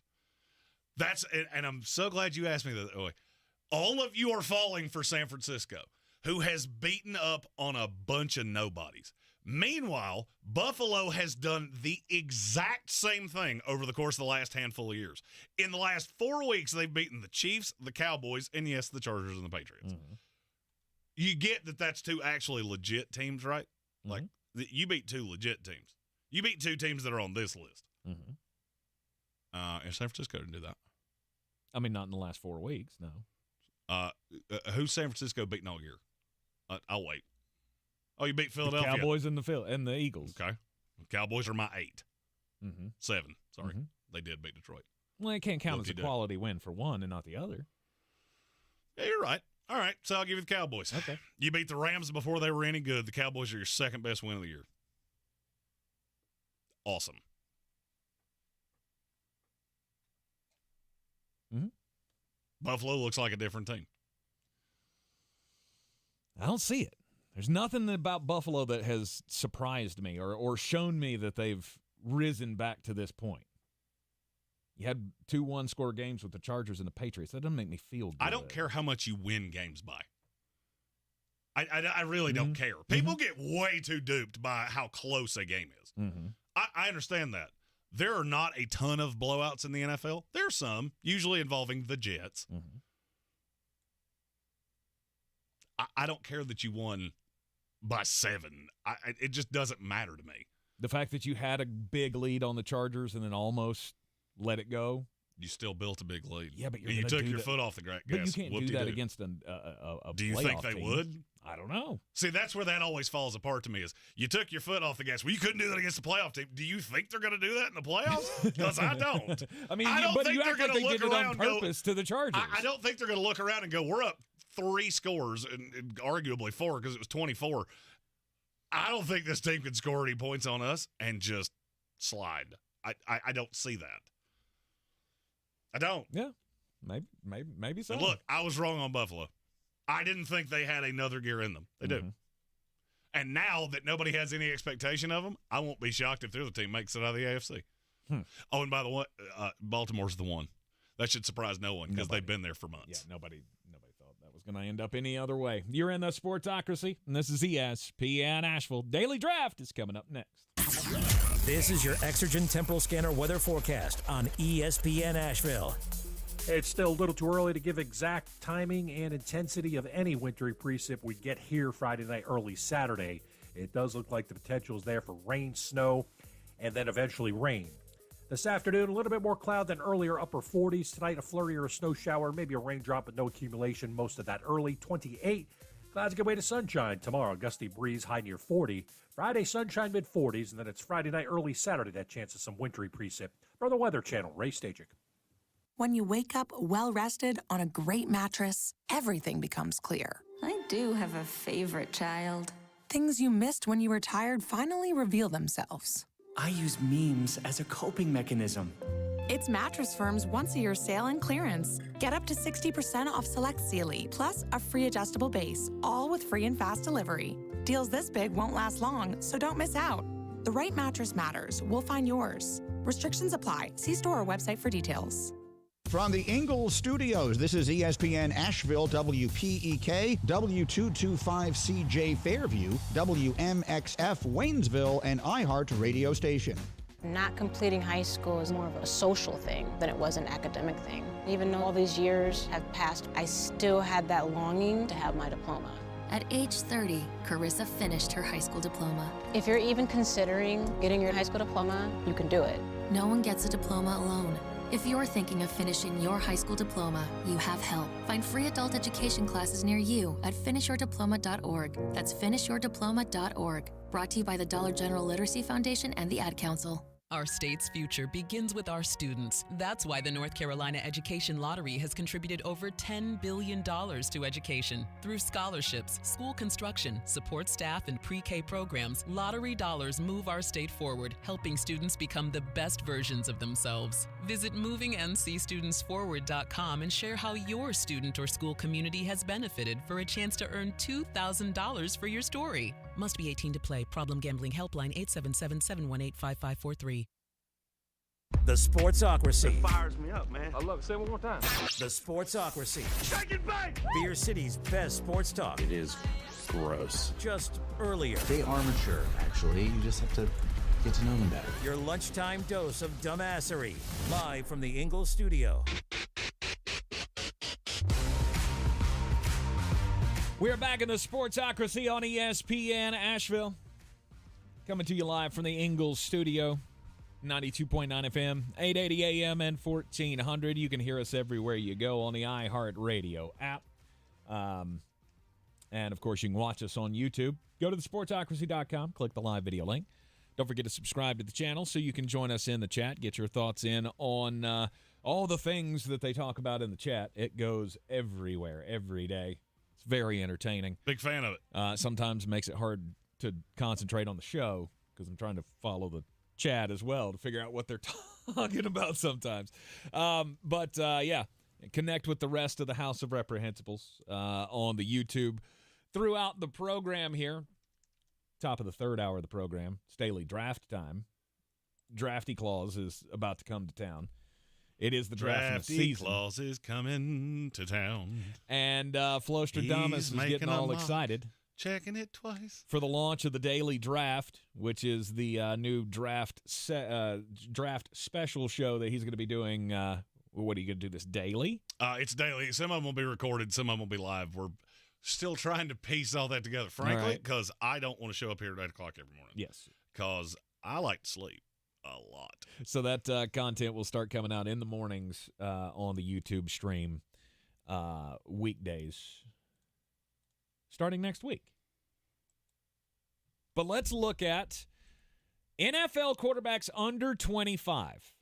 And I'm so glad you asked me that. All of you are falling for San Francisco, who has beaten up on a bunch of nobodies. Meanwhile, Buffalo has done the exact same thing over the course of the last handful of years. In the last 4 weeks, they've beaten the Chiefs, the Cowboys, and yes, the Chargers and the Patriots. Mm-hmm. You get that that's 2 actually legit teams, right? Mm-hmm. Like, you beat 2 legit teams. You beat 2 teams that are on this list. Mm-hmm. And San Francisco didn't do that. I mean, not in the last 4 weeks, no. Who's San Francisco beating all year? I'll wait. Oh, you beat Philadelphia. The Cowboys and the Eagles. Okay. Cowboys are my 8. Mm-hmm. 7. Sorry. They did beat Detroit. Well, it can't count as a quality win for one and not the other. Yeah, you're right. All right, so I'll give you the Cowboys. Okay. You beat the Rams before they were any good. The Cowboys are your second best win of the year. Awesome. Mm-hmm. Buffalo looks like a different team. I don't see it. There's nothing about Buffalo that has surprised me or shown me that they've risen back to this point. You had 2 one-score games with the Chargers and the Patriots. That doesn't make me feel good. I don't care how much you win games by. I really don't care. People get way too duped by how close a game is. Mm-hmm. I understand that. There are not a ton of blowouts in the NFL. There are some, usually involving the Jets. Mm-hmm. I don't care that you won by 7. It just doesn't matter to me. The fact that you had a big lead on the Chargers and then almost let it go. You still built a big lead. Yeah, but you took your foot off the gas. But you can't do that against a Do you think they team. would? I don't know. See, that's where that always falls apart to me is you took your foot off the gas. Well, you couldn't do that against the playoff team. Do you think they're going to do that in the playoffs? Because I don't. I mean, I don't but think you they're act like going to they look did it around on and go, purpose to the Chargers. I don't think they're going to look around and go, we're up 3 scores and arguably 4 because it was 24. I don't think this team can score any points on us and just slide. I don't see that. I don't. Yeah, maybe so. And look, I was wrong on Buffalo. I didn't think they had another gear in them. They do. And now that nobody has any expectation of them, I won't be shocked if the other team makes it out of the AFC. Oh, and by the way, Baltimore's the one. That should surprise no one because they've been there for months. Yeah, nobody thought that was going to end up any other way. You're in the Sportsocracy, and this is ESPN Asheville. Daily Draft is coming up next. This is your Exergen Temporal Scanner weather forecast on ESPN Asheville. It's still a little too early to give exact timing and intensity of any wintry precip we get here Friday night, early Saturday. It does look like the potential is there for rain, snow, and then eventually rain. This afternoon, a little bit more cloud than earlier, upper 40s. Tonight, a flurry or a snow shower, maybe a raindrop, but no accumulation. Most of that early, 28. Clouds give way to sunshine tomorrow. Gusty breeze, high near 40. Friday, sunshine, mid-40s. And then it's Friday night, early Saturday, that chance of some wintry precip. For the Weather Channel, Ray Stajic. When you wake up well-rested on a great mattress, everything becomes clear. I do have a favorite child. Things you missed when you were tired finally reveal themselves. I use memes as a coping mechanism. It's Mattress Firm's once-a-year sale and clearance. Get up to 60% off select Sealy, plus a free adjustable base, all with free and fast delivery. Deals this big won't last long, so don't miss out. The right mattress matters. We'll find yours. Restrictions apply. See store or website for details. From the Ingalls Studios, this is ESPN Asheville, WPEK, W225CJ Fairview, WMXF Waynesville, and iHeart radio station. Not completing high school is more of a social thing than it was an academic thing. Even though all these years have passed, I still had that longing to have my diploma. At age 30, Carissa finished her high school diploma. If you're even considering getting your high school diploma, you can do it. No one gets a diploma alone. If you're thinking of finishing your high school diploma, you have help. Find free adult education classes near you at finishyourdiploma.org. That's finishyourdiploma.org. Brought to you by the Dollar General Literacy Foundation and the Ad Council. Our state's future begins with our students. That's why the North Carolina Education Lottery has contributed over $10 billion to education. Through scholarships, school construction, support staff, and pre-K programs, lottery dollars move our state forward, helping students become the best versions of themselves. Visit movingncstudentsforward.com and share how your student or school community has benefited for a chance to earn $2,000 for your story. Must be 18 to play. Problem Gambling Helpline 877-718-5543. The Sportsocracy. It fires me up, man. I love it. Say it one more time. The Sportsocracy. Shake it back! Beer City's best sports talk. It is gross. Just earlier. They are mature, actually. You just have to get to know them better. Your lunchtime dose of dumbassery. Live from the Ingalls studio. We're back in the Sportsocracy on ESPN Asheville. Coming to you live from the Ingalls studio. 92.9 FM, 880 AM, and 1400. You can hear us everywhere you go on the iHeartRadio app. And, of course, you can watch us on YouTube. Go to thesportsocracy.com, click the live video link. Don't forget to subscribe to the channel so you can join us in the chat, get your thoughts in on all the things that they talk about in the chat. It goes everywhere, every day. It's very entertaining. Big fan of it. Sometimes makes it hard to concentrate on the show because I'm trying to follow the chat as well to figure out what they're talking about sometimes. Yeah, connect with the rest of the House of Reprehensibles on the YouTube throughout the program here. Top of the third hour of the program. It's daily draft time. Drafty Claus is about to come to town. It is the draft of the season. Claus is coming to town. And Flowstradamus is getting all excited. Checking it twice. For the launch of the daily draft, which is the new draft special show that he's going to be doing. What are you going to do this daily? It's daily. Some of them will be recorded. Some of them will be live. We're still trying to piece all that together, frankly, because I don't want to show up here at 8 o'clock every morning. Yes. Because I like to sleep a lot. So that content will start coming out in the mornings on the YouTube stream weekdays starting next week. But let's look at NFL quarterbacks under 25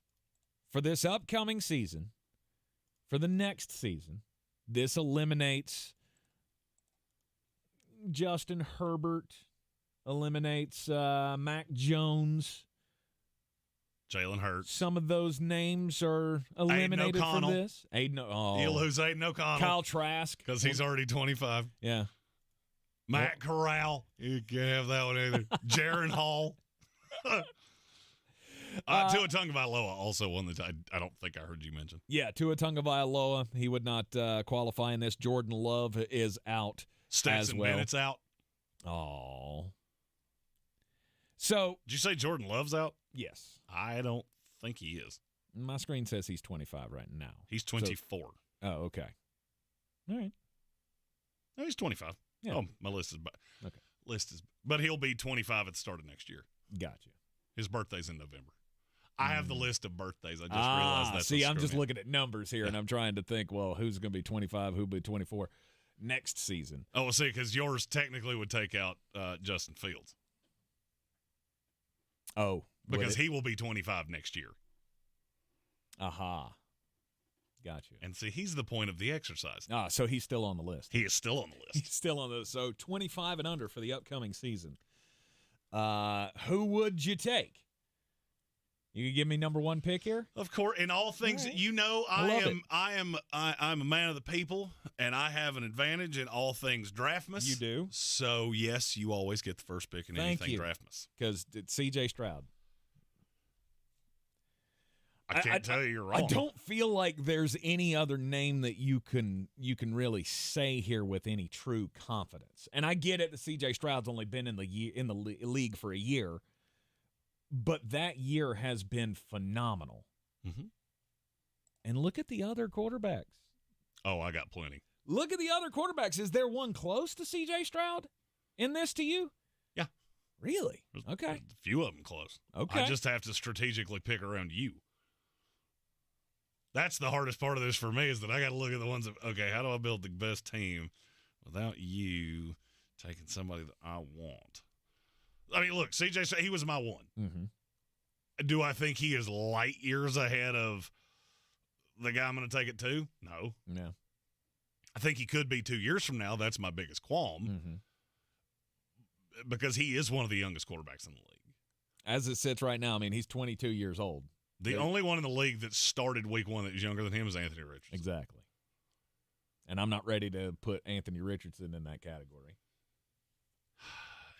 for this upcoming season, for the next season. This eliminates Justin Herbert, eliminates Mac Jones. Jalen Hurts. Some of those names are eliminated from this. You'll lose Aiden O'Connell. Kyle Trask. Because he's already 25. Yeah. Matt Corral. You can't have that one either. Jaron Hall. Tua Tagovailoa, also one that I don't think I heard you mention. Yeah, Tua Tagovailoa. He would not qualify in this. Jordan Love is out Stetson as well. Bennett's out. Oh. So. Did you say Jordan Love's out? Yes. I don't think he is. My screen says he's 25 right now. He's 24. Oh, okay. All right. No, he's 25. Yeah. Oh, my list is but he'll be 25 at the start of next year. Gotcha. His birthday's in November. I have the list of birthdays. I just realized that's see, I'm just looking at numbers here, and I'm trying to think, well, who's going to be 25, who'll be 24 next season? Oh, well, see, because yours technically would take out Justin Fields. Oh. Because he will be 25 next year. Aha. Gotcha. And see, he's the point of the exercise. So he's still on the list. He is still on the list. He's still on the list. So 25 and under for the upcoming season. Who would you take? You can give me number one pick here? Of course, in all things, right. you know, I'm a man of the people, and I have an advantage in all things Draftmas. You do. So yes, you always get the first pick in anything Draftmas. Because it's C.J. Stroud. I can't tell you you're wrong. I don't feel like there's any other name that you can really say here with any true confidence. And I get it that C.J. Stroud's only been in the league for a year, but that year has been phenomenal. Mm-hmm. And look at the other quarterbacks. Oh, I got plenty. Look at the other quarterbacks. Is there one close to C.J. Stroud in this to you? Yeah. Really? There's okay. A few of them close. Okay. I just have to strategically pick around you. That's the hardest part of this for me is that I got to look at the ones that, okay, how do I build the best team without you taking somebody that I want? I mean, look, CJ, he was my one. Mm-hmm. Do I think he is light years ahead of the guy I'm going to take it to? No. No. I think he could be 2 years from now. That's my biggest qualm. Mm-hmm. Because he is one of the youngest quarterbacks in the league. As it sits right now, I mean, he's 22 years old. The only one in the league that started week one that was younger than him is Anthony Richardson. Exactly. And I'm not ready to put Anthony Richardson in that category.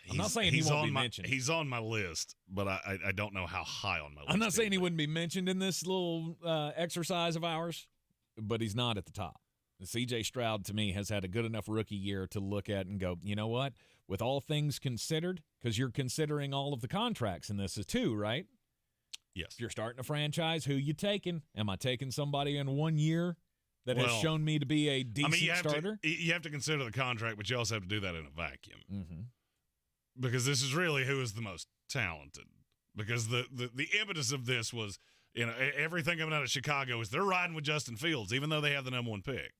I'm not saying he won't be mentioned. He's on my list, but I don't know how high on my list. I'm not saying he wouldn't be mentioned in this little exercise of ours, but he's not at the top. C.J. Stroud, to me, has had a good enough rookie year to look at and go, you know what? With all things considered, because you're considering all of the contracts in this too, right? Yes. If you're starting a franchise, who you taking? Am I taking somebody in 1 year that has shown me to be a decent starter? You have to consider the contract, but you also have to do that in a vacuum. Mm-hmm. Because this is really who is the most talented. because the impetus of this was, everything coming out of Chicago is they're riding with Justin Fields, even though they have the number 1 pick.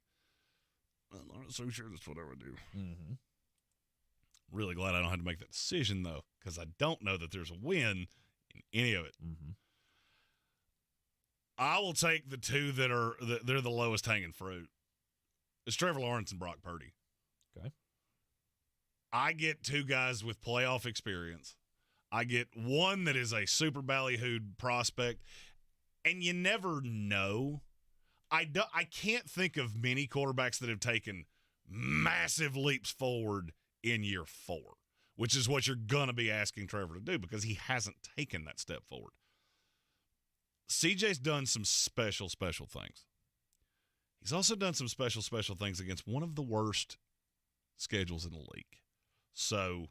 I'm not so sure that's what I would do. Mm-hmm. Really glad I don't have to make that decision, though, because I don't know that there's a win in any of it. Mm-hmm. I will take the two they're the lowest hanging fruit. It's Trevor Lawrence and Brock Purdy. Okay. I get 2 guys with playoff experience. I get one that is a super ballyhooed prospect, and you never know. I can't think of many quarterbacks that have taken massive leaps forward in year 4, which is what you're going to be asking Trevor to do because he hasn't taken that step forward. CJ's done some special things. He's also done some special things against one of the worst schedules in the league. So,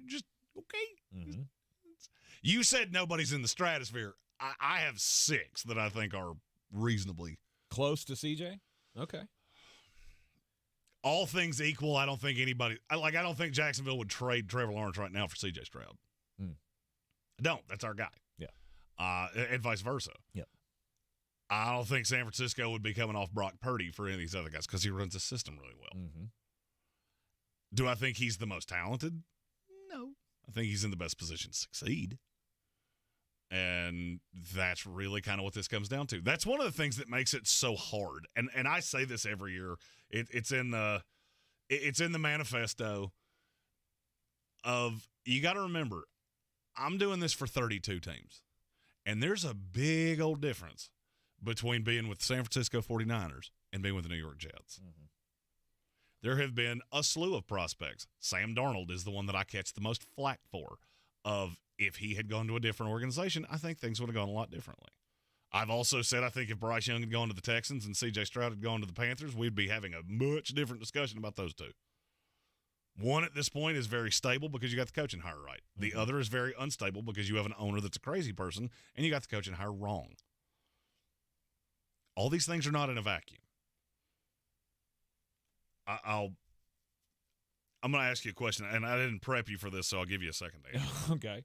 just okay. Mm-hmm. You said nobody's in the stratosphere. I have 6 that I think are reasonably close to CJ. Okay. All things equal, I don't think anybody – I don't think Jacksonville would trade Trevor Lawrence right now for C.J. Stroud. Mm. I don't. That's our guy. Yeah. And vice versa. Yep. I don't think San Francisco would be coming off Brock Purdy for any of these other guys because he runs the system really well. Mm-hmm. Do I think he's the most talented? No. I think he's in the best position to succeed. And that's really kind of what this comes down to. That's one of the things that makes it so hard. And I say this every year. It's in the manifesto of you got to remember, I'm doing this for 32 teams. And there's a big old difference between being with the San Francisco 49ers and being with the New York Jets. Mm-hmm. There have been a slew of prospects. Sam Darnold is the one that I catch the most flack for. Of if he had gone to a different organization, I think things would have gone a lot differently. I've also said I think if Bryce Young had gone to the Texans and C.J. Stroud had gone to the Panthers, we'd be having a much different discussion about those two. One at this point is very stable because you got the coaching hire right. The other is very unstable because you have an owner that's a crazy person and you got the coaching hire wrong. All these things are not in a vacuum. I'm going to ask you a question, and I didn't prep you for this, so I'll give you a second to answer. Okay.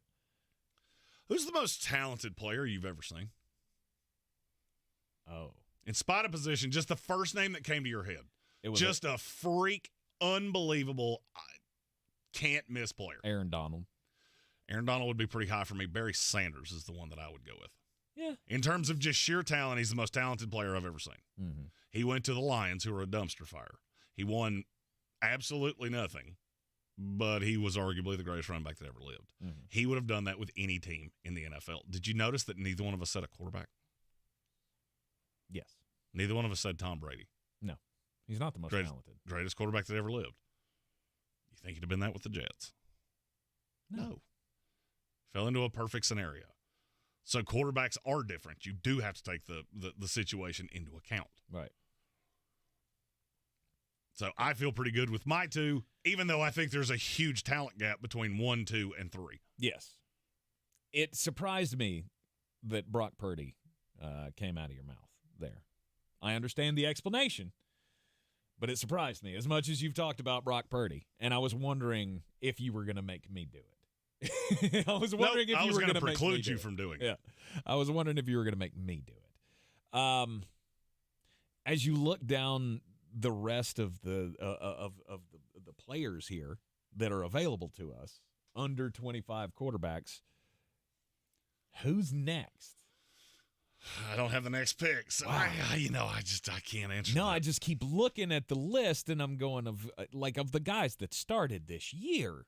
Who's the most talented player you've ever seen? Oh. In spot of position, just the first name that came to your head. It was just a freak, unbelievable, can't-miss player. Aaron Donald. Aaron Donald would be pretty high for me. Barry Sanders is the one that I would go with. Yeah. In terms of just sheer talent, he's the most talented player I've ever seen. Mm-hmm. He went to the Lions, who are a dumpster fire. He won absolutely nothing, but he was arguably the greatest running back that ever lived. Mm-hmm. He would have done that with any team in the NFL. Did you notice that neither one of us said a quarterback? Yes. Neither one of us said Tom Brady. No. He's not the most talented. Greatest quarterback that ever lived. You think he'd have been that with the Jets? No. Fell into a perfect scenario. So quarterbacks are different. You do have to take the situation into account. Right. So I feel pretty good with my 2, even though I think there's a huge talent gap between 1, 2, and 3. Yes. It surprised me that Brock Purdy came out of your mouth there. I understand the explanation, but it surprised me as much as you've talked about Brock Purdy. And I was wondering if you were going to make me do it. I was wondering if you were going to preclude you from doing it. Yeah. I was wondering if you were going to make me do it. As you look down the rest of the players here that are available to us, under 25 quarterbacks, who's next? I don't have the next pick, so Wow. I can't answer. No, that. I just keep looking at the list, and I'm going of the guys that started this year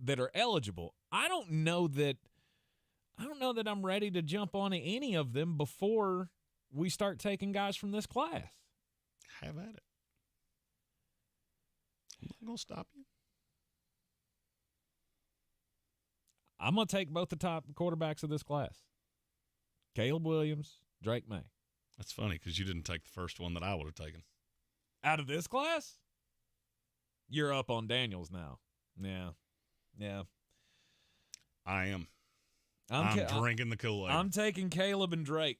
that are eligible. I don't know that I'm ready to jump on any of them before we start taking guys from this class. Have at it. I'm not going to stop you. I'm going to take both the top quarterbacks of this class. Caleb Williams, Drake May. That's funny because you didn't take the first one that I would have taken. Out of this class? You're up on Daniels now. Yeah. I am. I'm drinking the Kool-Aid. I'm taking Caleb and Drake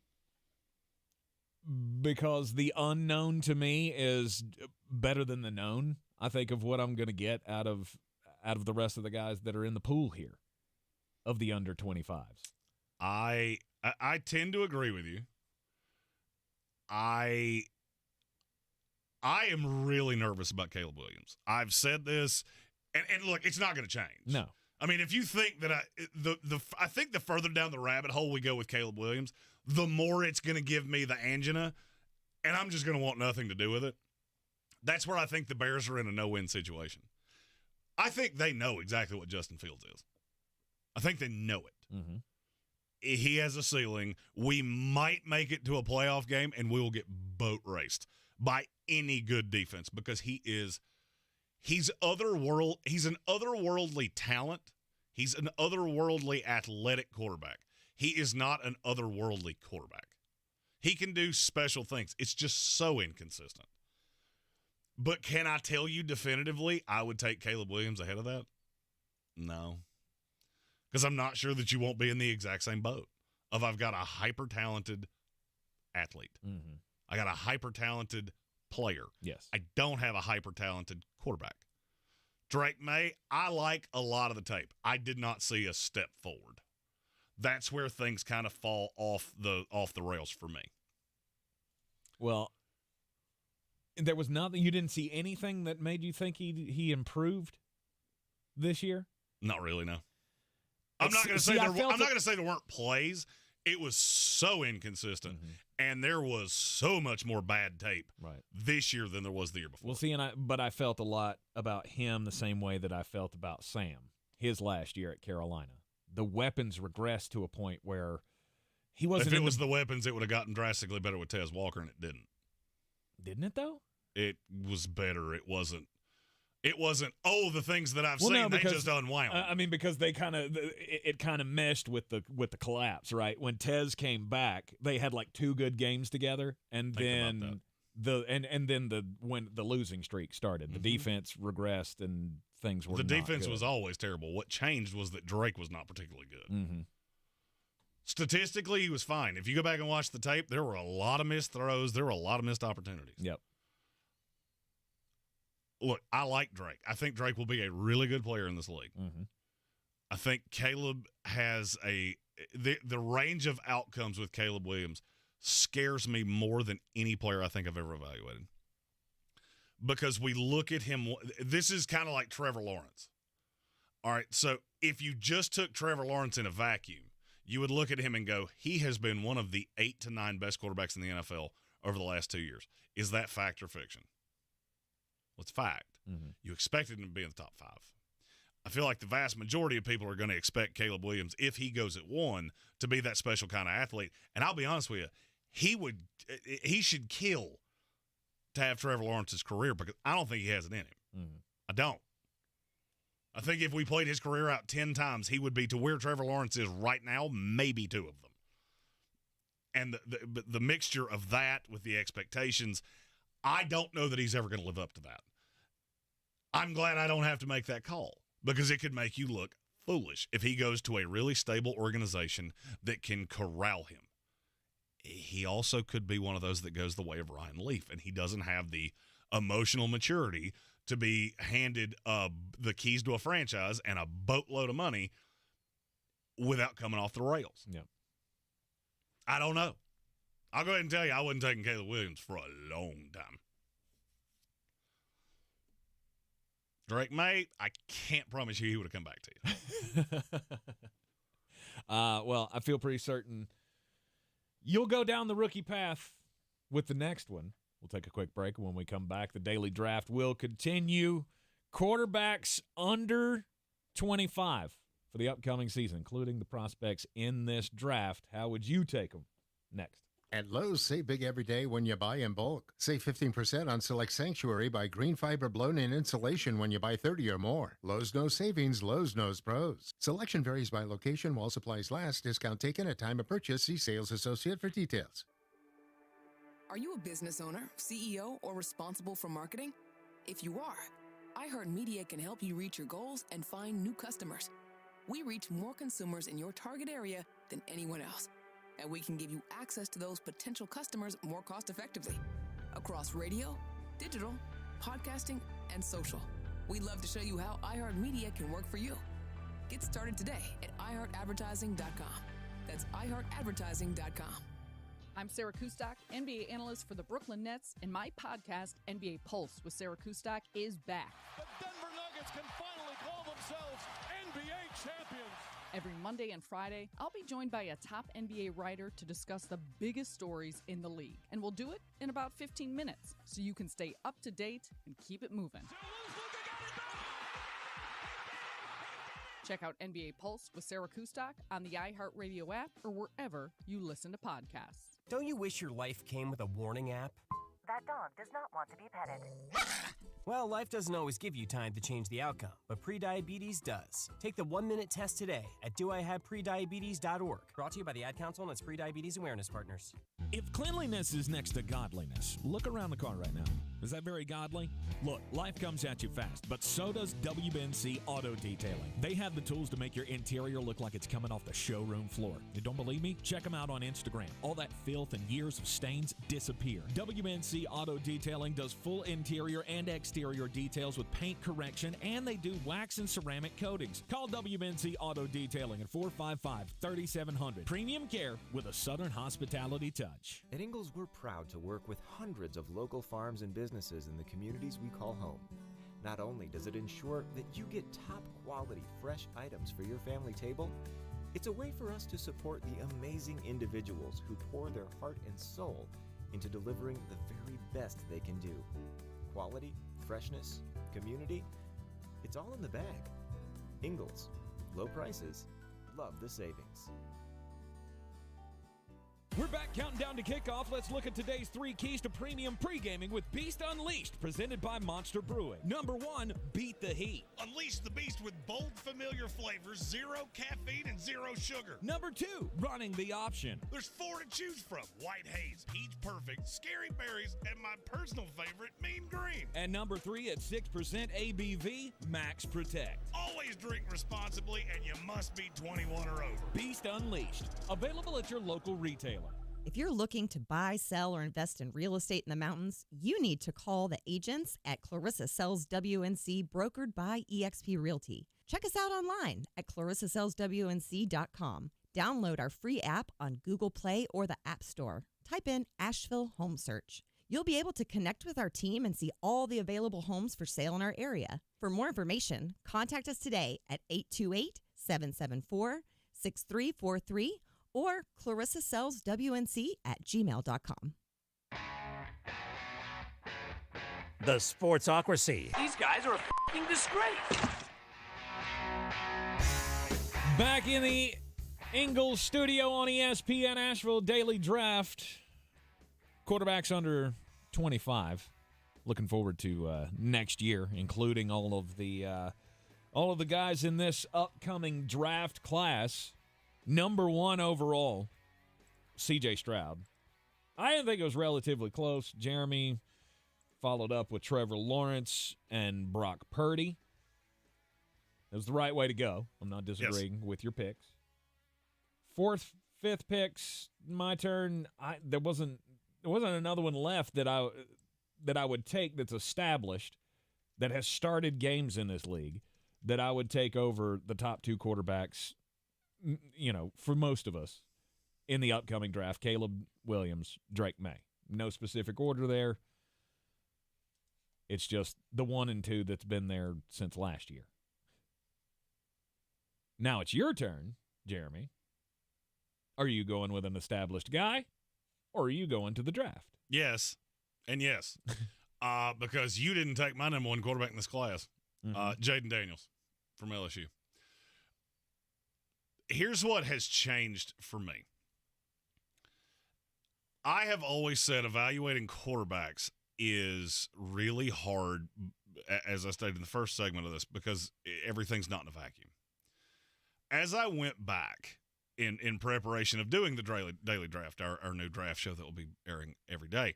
because the unknown to me is better than the known. I think of what I'm going to get out of out of the rest of the guys that are in the pool here of the under 25s. I tend to agree with you. I am really nervous about Caleb Williams. I've said this, and look, it's not going to change. No. I mean, if you think that I think the further down the rabbit hole we go with Caleb Williams, the more it's going to give me the angina, and I'm just going to want nothing to do with it. That's where I think the Bears are in a no-win situation. I think they know exactly what Justin Fields is. I think they know it. Mm-hmm. He has a ceiling. We might make it to a playoff game, and we will get boat raced by any good defense because he's an otherworldly talent. He's an otherworldly athletic quarterback. He is not an otherworldly quarterback. He can do special things. It's just so inconsistent. But can I tell you definitively I would take Caleb Williams ahead of that? No. Because I'm not sure that you won't be in the exact same boat of I've got a hyper-talented athlete. Mm-hmm. I got a hyper-talented player. Yes. I don't have a hyper-talented quarterback. Drake May, I like a lot of the tape. I did not see a step forward. That's where things kind of fall off the rails for me. Well, there was nothing. You didn't see anything that made you think he improved this year? Not really, no. I'm not going to say there weren't plays. It was so inconsistent, and there was so much more bad tape this year than there was the year before. Well, see, but I felt a lot about him the same way that I felt about Sam his last year at Carolina. The weapons regressed to a point where he wasn't. If it was the weapons, it would have gotten drastically better with Tez Walker, and it didn't. Didn't it, though? It was better. It wasn't, the things that I've seen, they just unwound. I mean, because they it kind of meshed with the collapse, right? When Tez came back, they had like 2 good games together, and then when the losing streak started, the defense regressed and things were. The defense good. was always terrible. What changed was that Drake was not particularly good. Mm-hmm. Statistically, he was fine. If you go back and watch the tape, there were a lot of missed throws. There were a lot of missed opportunities. Yep. Look, I like Drake. I think Drake will be a really good player in this league. Mm-hmm. I think Caleb has the range of outcomes with Caleb Williams scares me more than any player I think I've ever evaluated. Because we look at him, this is kind of like Trevor Lawrence. All right, so if you just took Trevor Lawrence in a vacuum, you would look at him and go, he has been one of the 8 to 9 best quarterbacks in the NFL over the last 2 years. Is that fact or fiction? Well, it's fact. Mm-hmm. You expected him to be in the top 5. I feel like the vast majority of people are going to expect Caleb Williams, if he goes at 1, to be that special kind of athlete. And I'll be honest with you, he should kill to have Trevor Lawrence's career because I don't think he has it in him. Mm-hmm. I don't. I think if we played his career out 10 times, he would be to where Trevor Lawrence is right now, maybe 2 of them. And the mixture of that with the expectations, I don't know that he's ever going to live up to that. I'm glad I don't have to make that call because it could make you look foolish if he goes to a really stable organization that can corral him. He also could be one of those that goes the way of Ryan Leaf, and he doesn't have the emotional maturity to be handed the keys to a franchise and a boatload of money without coming off the rails. Yeah. I don't know. I'll go ahead and tell you I wasn't taking Caleb Williams for a long time. Drake May, I can't promise you he would have come back to you. Well, I feel pretty certain you'll go down the rookie path with the next one. We'll take a quick break. When we come back, the daily draft will continue. Quarterbacks under 25 for the upcoming season, including the prospects in this draft. How would you take them next? At Lowe's, save big every day when you buy in bulk. Save 15% on select Sanctuary by green fiber blown-in insulation when you buy 30 or more. Lowe's knows savings, Lowe's knows pros. Selection varies by location while supplies last. Discount taken at time of purchase. See sales associate for details. Are you a business owner, CEO, or responsible for marketing? If you are, iHeartMedia can help you reach your goals and find new customers. We reach more consumers in your target area than anyone else. And we can give you access to those potential customers more cost-effectively across radio, digital, podcasting, and social. We'd love to show you how iHeartMedia can work for you. Get started today at iHeartAdvertising.com. That's iHeartAdvertising.com. I'm Sarah Kustok, NBA analyst for the Brooklyn Nets, and my podcast, NBA Pulse with Sarah Kustok, is back. The Denver Nuggets can finally call themselves NBA champions. Every Monday and Friday, I'll be joined by a top NBA writer to discuss the biggest stories in the league. And we'll do it in about 15 minutes, so you can stay up to date and keep it moving. Check out NBA Pulse with Sarah Kustok on the iHeartRadio app or wherever you listen to podcasts. Don't you wish your life came with a warning app? That dog does not want to be petted. Well, life doesn't always give you time to change the outcome, but prediabetes does. Take the 1-minute test today at doihaveprediabetes.org. Brought to you by the Ad Council and its Prediabetes Awareness Partners. If cleanliness is next to godliness, look around the car right now. Is that very godly? Look, life comes at you fast, but so does WNC Auto Detailing. They have the tools to make your interior look like it's coming off the showroom floor. You don't believe me? Check them out on Instagram. All that filth and years of stains disappear. WNC Auto Detailing does full interior and exterior details with paint correction, and they do wax and ceramic coatings. Call WNC Auto Detailing at 455-3700. Premium care with a Southern hospitality touch. At Ingalls, we're proud to work with hundreds of local farms and businesses in the communities we call home. Not only does it ensure that you get top quality fresh items for your family table, it's a way for us to support the amazing individuals who pour their heart and soul into delivering the very best they can do. Quality, freshness, community, it's all in the bag. Ingalls, low prices, love the savings. We're back counting down to kickoff. Let's look at today's 3 keys to premium pre-gaming with Beast Unleashed, presented by Monster Brewing. Number 1, beat the heat. Unleash the beast with bold, familiar flavors, 0 caffeine and 0 sugar. Number 2, running the option. There's 4 to choose from: White Haze, Peach Perfect, Scary Berries, and my personal favorite, Mean Green. And number 3, at 6% ABV, Max Protect. Always drink responsibly, and you must be 21 or over. Beast Unleashed, available at your local retailer. If you're looking to buy, sell, or invest in real estate in the mountains, you need to call the agents at Clarissa Sells WNC, brokered by eXp Realty. Check us out online at clarissasellswnc.com. Download our free app on Google Play or the App Store. Type in Asheville Home Search. You'll be able to connect with our team and see all the available homes for sale in our area. For more information, contact us today at 828-774-6343 or clarissasellswnc@gmail.com. The Sportsocracy. These guys are a f***ing disgrace. Back in the Ingalls studio on ESPN Asheville Daily Draft. Quarterbacks under 25. Looking forward to next year, including all of the guys in this upcoming draft class. Number 1 overall, C.J. Stroud. I didn't think it was relatively close. Jeremy followed up with Trevor Lawrence and Brock Purdy. It was the right way to go. I'm not disagreeing with your picks. 4th, 5th picks, my turn. There wasn't another one left that I would take that's established, that has started games in this league, that I would take over the top 2 quarterbacks, you know, for most of us in the upcoming draft. Caleb Williams, Drake May. No specific order there. It's just the 1 and 2 that's been there since last year. Now it's your turn, Jeremy. Are you going with an established guy, or are you going to the draft? Yes, and yes. Because you didn't take my number 1 quarterback in this class, Jaden Daniels from LSU. Here's what has changed for me. I have always said evaluating quarterbacks is really hard, as I stated in the first segment of this, because everything's not in a vacuum. As I went back in preparation of doing the daily draft, our new draft show that will be airing every day,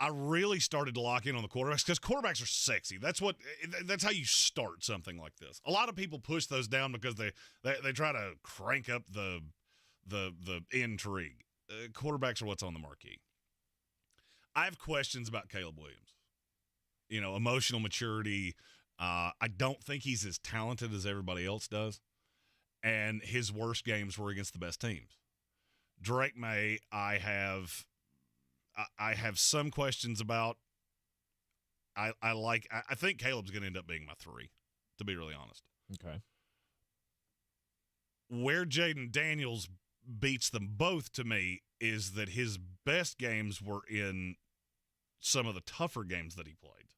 I really started to lock in on the quarterbacks because quarterbacks are sexy. That's how you start something like this. A lot of people push those down because they try to crank up the intrigue. Quarterbacks are what's on the marquee. I have questions about Caleb Williams. emotional maturity. I don't think he's as talented as everybody else does. And his worst games were against the best teams. Drake May, I have some questions about. I think Caleb's going to end up being my 3, to be really honest. Okay. Where Jaden Daniels beats them both to me is that his best games were in some of the tougher games that he played.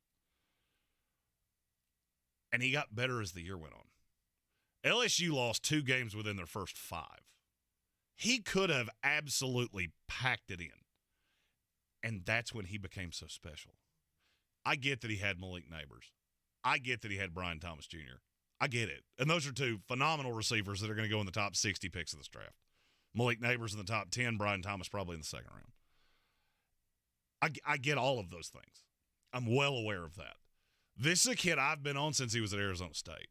And he got better as the year went on. LSU lost 2 games within their first 5. He could have absolutely packed it in. And that's when he became so special. I get that he had Malik Neighbors. I get that he had Brian Thomas Jr. I get it. And those are 2 phenomenal receivers that are going to go in the top 60 picks of this draft. Malik Neighbors in the top 10, Brian Thomas probably in the second round. I get all of those things. I'm well aware of that. This is a kid I've been on since he was at Arizona State.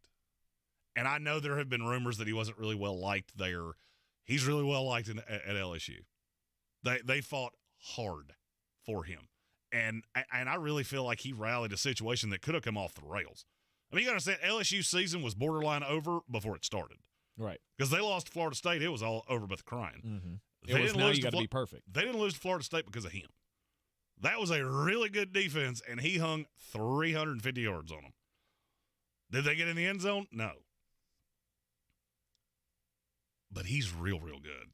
And I know there have been rumors that he wasn't really well liked there. He's really well liked at LSU. They fought hard for him. And I really feel like he rallied a situation that could have come off the rails. I mean, you got to understand, LSU season was borderline over before it started. Right. Because they lost to Florida State. It was all over but the crying. Mm-hmm. It was now you got to be perfect. They didn't lose to Florida State because of him. That was a really good defense, and he hung 350 yards on them. Did they get in the end zone? No. But he's real, real good.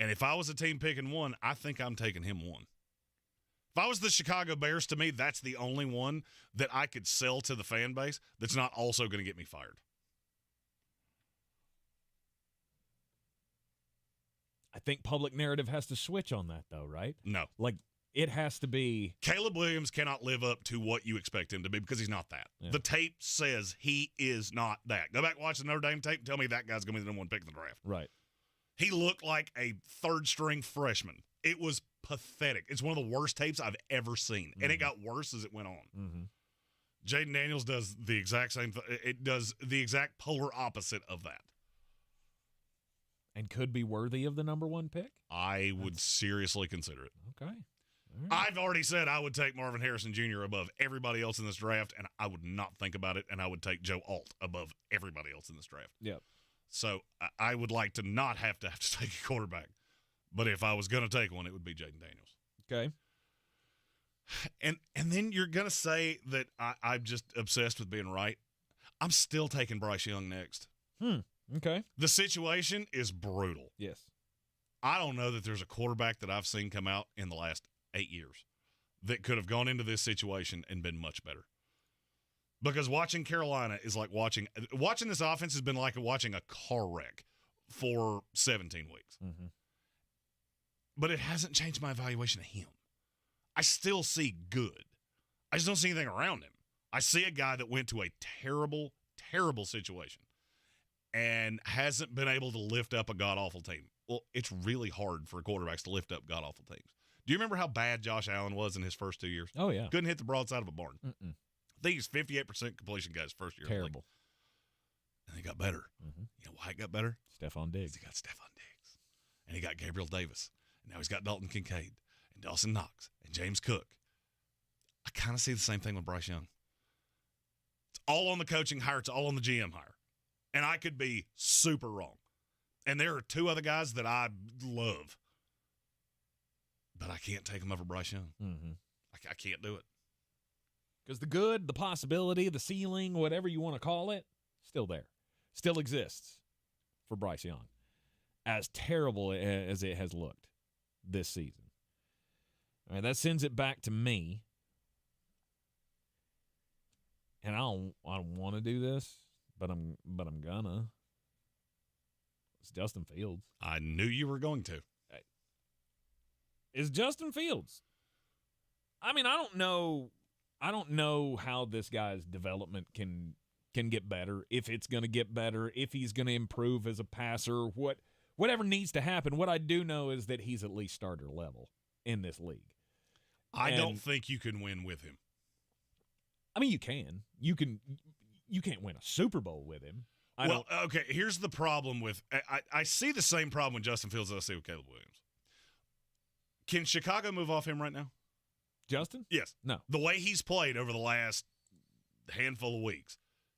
And if I was a team picking one, I think I'm taking him 1. If I was the Chicago Bears, to me, that's the only one that I could sell to the fan base that's not also going to get me fired. I think public narrative has to switch on that, though, right? No. Like, it has to be. Caleb Williams cannot live up to what you expect him to be because he's not that. Yeah. The tape says he is not that. Go back and watch the Notre Dame tape and tell me that guy's going to be the number 1 pick in the draft. Right. He looked like a third-string freshman. It was pathetic. It's one of the worst tapes I've ever seen, and it got worse as it went on. Mm-hmm. Jaden Daniels does the exact same thing. It does the exact polar opposite of that. And could be worthy of the number 1 pick? I would seriously consider it. Okay. Right. I've already said I would take Marvin Harrison Jr. above everybody else in this draft, and I would not think about it, and I would take Joe Alt above everybody else in this draft. Yep. So I would like to not have to take a quarterback. But if I was going to take one, it would be Jaden Daniels. Okay. And then you're going to say that I'm just obsessed with being right. I'm still taking Bryce Young next. Okay. The situation is brutal. Yes. I don't know that there's a quarterback that I've seen come out in the last 8 years that could have gone into this situation and been much better. Because watching Carolina is like watching this offense has been like watching a car wreck for 17 weeks. Mm-hmm. But it hasn't changed my evaluation of him. I still see good. I just don't see anything around him. I see a guy that went to a terrible, terrible situation and hasn't been able to lift up a god-awful team. Well, it's really hard for quarterbacks to lift up god-awful teams. Do you remember how bad Josh Allen was in his first 2 years? Oh, yeah. Couldn't hit the broadside of a barn. Mm-mm. I think he's 58% completion guys first year. Terrible. And he got better. Mm-hmm. You know why he got better? Stephon Diggs. He got Stephon Diggs. And he got Gabriel Davis. And now he's got Dalton Kincaid and Dawson Knox and James Cook. I kind of see the same thing with Bryce Young. It's all on the coaching hire. It's all on the GM hire. And I could be super wrong. And there are 2 other guys that I love. But I can't take them over Bryce Young. Mm-hmm. I can't do it. Because the good, the possibility, the ceiling, whatever you want to call it, still there. Still exists for Bryce Young. As terrible as it has looked this season. All right, that sends it back to me. And I don't want to do this, but I'm gonna. It's Justin Fields. I knew you were going to. It's Justin Fields. I mean, I don't know how this guy's development can get better, if it's going to get better, if he's going to improve as a passer, whatever needs to happen. What I do know is that he's at least starter level in this league. I don't think you can win with him. I mean, you can. You can't win a Super Bowl with him. Okay, here's the problem with I see the same problem with Justin Fields that I see with Caleb Williams. Can Chicago move off him right now? Justin? Yes. No. The way he's played over the last handful of weeks,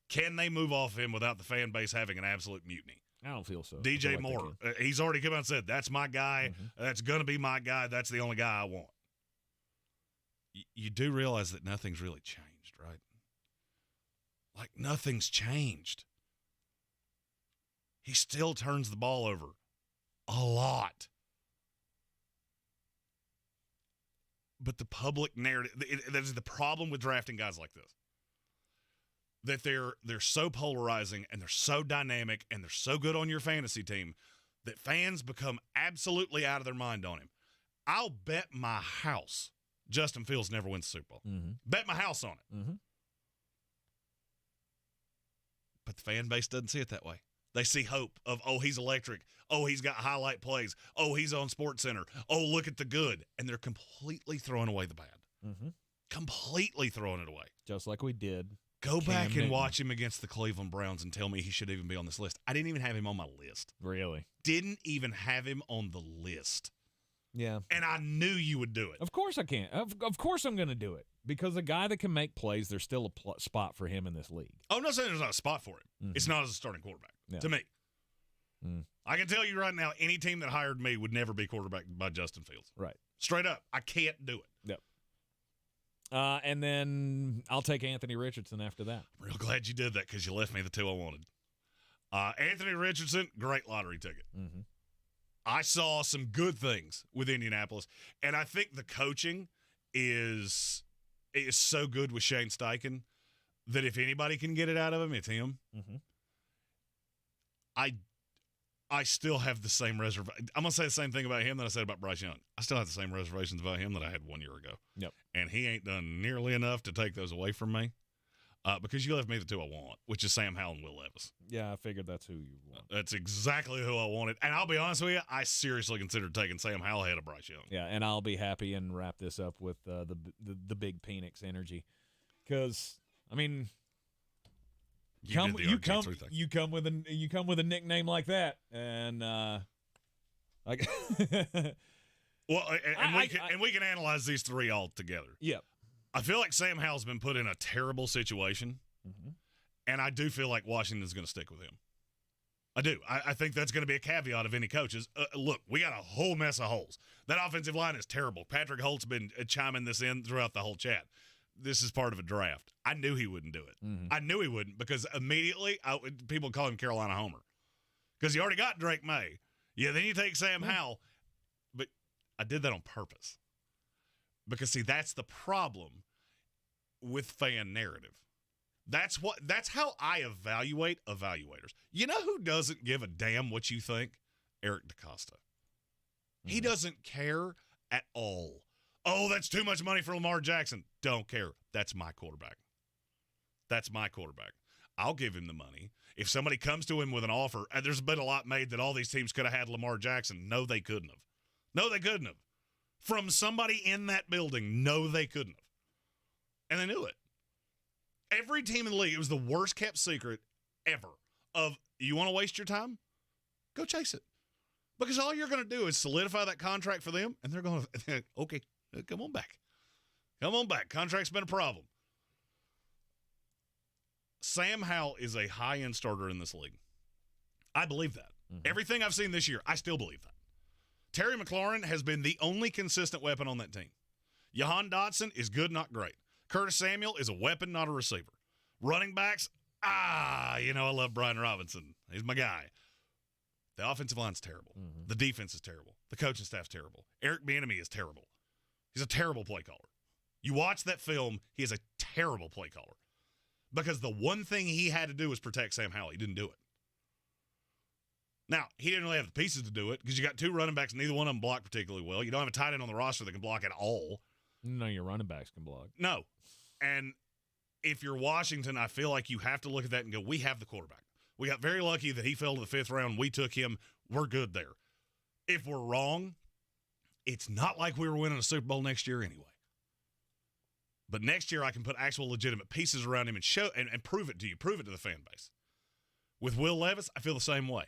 can they move off him without the fan base having an absolute mutiny? I don't feel so. DJ Moore, he's already come out and said, that's my guy. That's going to be my guy. That's the only guy I want. You do realize that nothing's really changed, right? Like, nothing's changed. He still turns the ball over a lot. But the public narrative, that is the problem with drafting guys like this. That they're so polarizing and they're so dynamic and they're so good on your fantasy team that fans become absolutely out of their mind on him. I'll bet my house Justin Fields never wins the Super Bowl. Bet my house on it. But the fan base doesn't see it that way. They see hope of, oh, he's electric. Oh, he's got highlight plays. Oh, he's on SportsCenter. Oh, look at the good. And they're completely throwing away the bad. Completely throwing it away. Just like we did. Go back and watch him against the Cleveland Browns and tell me he should even be on this list. I didn't even have him on my list. Really? Didn't even have him on the list. Yeah. And I knew you would do it. Of course I can. Of course I'm going to do it. Because a guy that can make plays, there's still a spot for him in this league. Oh, I'm not saying there's not a spot for him. It's not as a starting quarterback, to me. I can tell you right now, any team that hired me would never be quarterbacked by Justin Fields. Right. Straight up. I can't do it. Yep. And then I'll take Anthony Richardson after that. I'm real glad you did that because you left me the two I wanted. Anthony Richardson, great lottery ticket. I saw some good things with Indianapolis, and I think the coaching is so good with Shane Steichen that if anybody can get it out of him, it's him. I still have the same reservation. I'm going to say the same thing about him that I said about Bryce Young. I still have the same reservations about him that I had 1 year ago. Yep. And he ain't done nearly enough to take those away from me because you left me the two I want, which is Sam Howell and Will Levis. Yeah, I figured that's who you want. That's exactly who I wanted. And I'll be honest with you, I seriously considered taking Sam Howell ahead of Bryce Young. Yeah, and I'll be happy and wrap this up with the big Penix energy. Because, I mean... You come with a nickname like that, and like well, and we can analyze these three all together. Yep. I feel like Sam Howell's been put in a terrible situation, and I do feel like Washington's going to stick with him. I do. I think that's going to be a caveat of any coaches. Look, we got a whole mess of holes. That offensive line is terrible. Patrick Holt's been chiming this in throughout the whole chat. This is part of a draft. I knew he wouldn't do it. I knew he wouldn't because immediately people call him Carolina Homer because he already got Drake May. Yeah, then you take Sam Howell. But I did that on purpose because, see, that's the problem with fan narrative. That's how I evaluate evaluators. You know who doesn't give a damn what you think? Eric DaCosta. He doesn't care at all. Oh, that's too much money for Lamar Jackson. Don't care. That's my quarterback. That's my quarterback. I'll give him the money. If somebody comes to him with an offer, and there's been a lot made that all these teams could have had Lamar Jackson. No, they couldn't have. No, they couldn't have. From somebody in that building, no, they couldn't have. And they knew it. Every team in the league, it was the worst kept secret ever of, you want to waste your time? Go chase it. Because all you're going to do is solidify that contract for them, and they're going to, okay, come on back. Come on back. Contract's been a problem. Sam Howell is a high-end starter in this league. I believe that. Everything I've seen this year, I still believe that. Terry McLaurin has been the only consistent weapon on that team. Jahan Dotson is good, not great. Curtis Samuel is a weapon, not a receiver. Running backs, I love Brian Robinson. He's my guy. The offensive line's terrible. The defense is terrible. The coaching staff's terrible. Eric Bieniemy is terrible. He's a terrible play caller. You watch that film, he is a terrible play caller. Because the one thing he had to do was protect Sam Howell. He didn't do it. Now, he didn't really have the pieces to do it because you got two running backs, neither one of them block particularly well. You don't have a tight end on the roster that can block at all. No, your running backs can block. No. And if you're Washington, I feel like you have to look at that and go, we have the quarterback. We got very lucky that he fell to the fifth round. We took him. We're good there. If we're wrong, it's not like we were winning a Super Bowl next year anyway. But next year I can put actual legitimate pieces around him and show and prove it to you. Prove it to the fan base. With Will Levis, I feel the same way.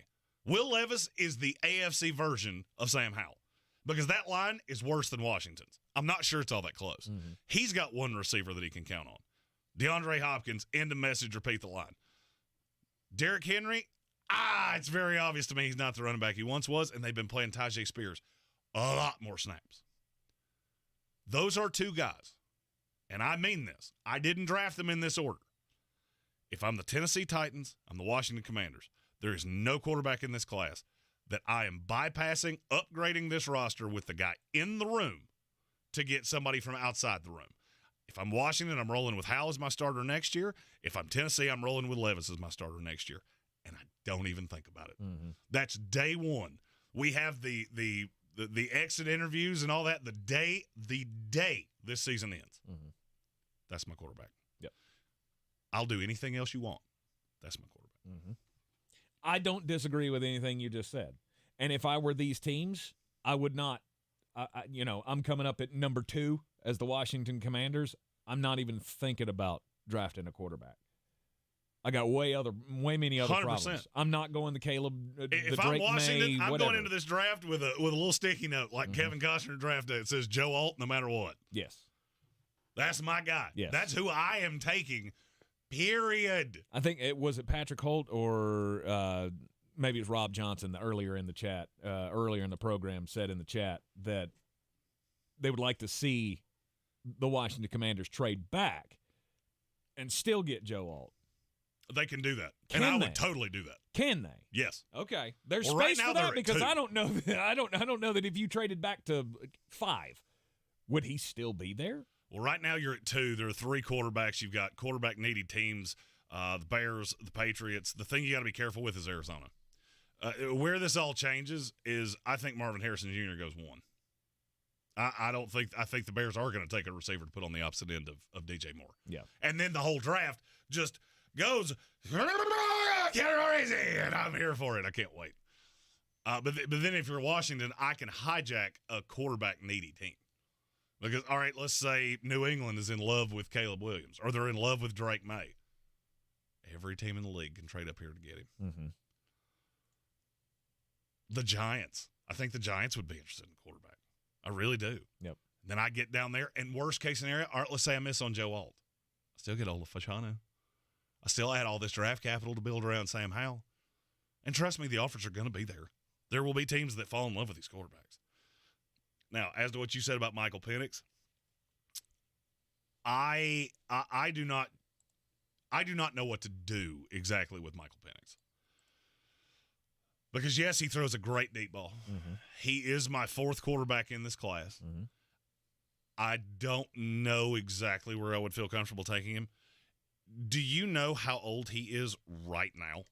Will Levis is the AFC version of Sam Howell because that line is worse than Washington's. I'm not sure it's all that close. Mm-hmm. He's got one receiver that he can count on. DeAndre Hopkins, end of message, repeat the line. Derrick Henry, it's very obvious to me he's not the running back he once was, and they've been playing Tajay Spears a lot more snaps. Those are two guys, and I mean this. I didn't draft them in this order. If I'm the Tennessee Titans, I'm the Washington Commanders, there is no quarterback in this class that I am bypassing, upgrading this roster with the guy in the room to get somebody from outside the room. If I'm Washington, I'm rolling with Howell as my starter next year. If I'm Tennessee, I'm rolling with Levis as my starter next year. And I don't even think about it. Mm-hmm. That's day one. We have the exit interviews and all that the day this season ends. Mm-hmm. That's my quarterback. Yep. I'll do anything else you want. That's my quarterback. Mm-hmm. I don't disagree with anything you just said. And if I were these teams, I would not. I'm coming up at number 2 as the Washington Commanders. I'm not even thinking about drafting a quarterback. I got way many other 100%. Problems. I'm not going the Caleb. If Drake I'm Washington, May, I'm whatever. going into this draft with a little sticky note like Kevin Costner draft day. It says Joe Alt, no matter what. Yes, that's my guy. Yes. That's who I am taking. Period. I think it was Patrick Holt or maybe it's Rob Johnson earlier in the program said in the chat that they would like to see the Washington Commanders trade back and still get Joe Alt. They can do that. And I would totally do that. Can they? Yes. Okay. There's well, space right now for that because 2. I don't know that I don't know that if you traded back to 5, would he still be there? Well, right now you're at 2. There are 3 quarterbacks. You've got quarterback needy teams, the Bears, the Patriots. The thing you got to be careful with is Arizona. Where this all changes is I think Marvin Harrison Jr. goes 1. I think the Bears are going to take a receiver to put on the opposite end of DJ Moore. Yeah. And then the whole draft just goes crazy, and I'm here for it. I can't wait. But then if you're Washington, I can hijack a quarterback-needy team. Because, all right, let's say New England is in love with Caleb Williams, or they're in love with Drake May. Every team in the league can trade up here to get him. Mm-hmm. The Giants. I think the Giants would be interested in a quarterback. I really do. Yep. Then I get down there, and worst case scenario, all right, let's say I miss on Joe Alt. I still get Ola Fashanu. I still add all this draft capital to build around Sam Howell. And trust me, the offers are going to be there. There will be teams that fall in love with these quarterbacks. Now, as to what you said about Michael Penix, I do not know what to do exactly with Michael Penix. Because, yes, he throws a great deep ball. Mm-hmm. He is my 4th quarterback in this class. Mm-hmm. I don't know exactly where I would feel comfortable taking him. Do you know how old he is right now?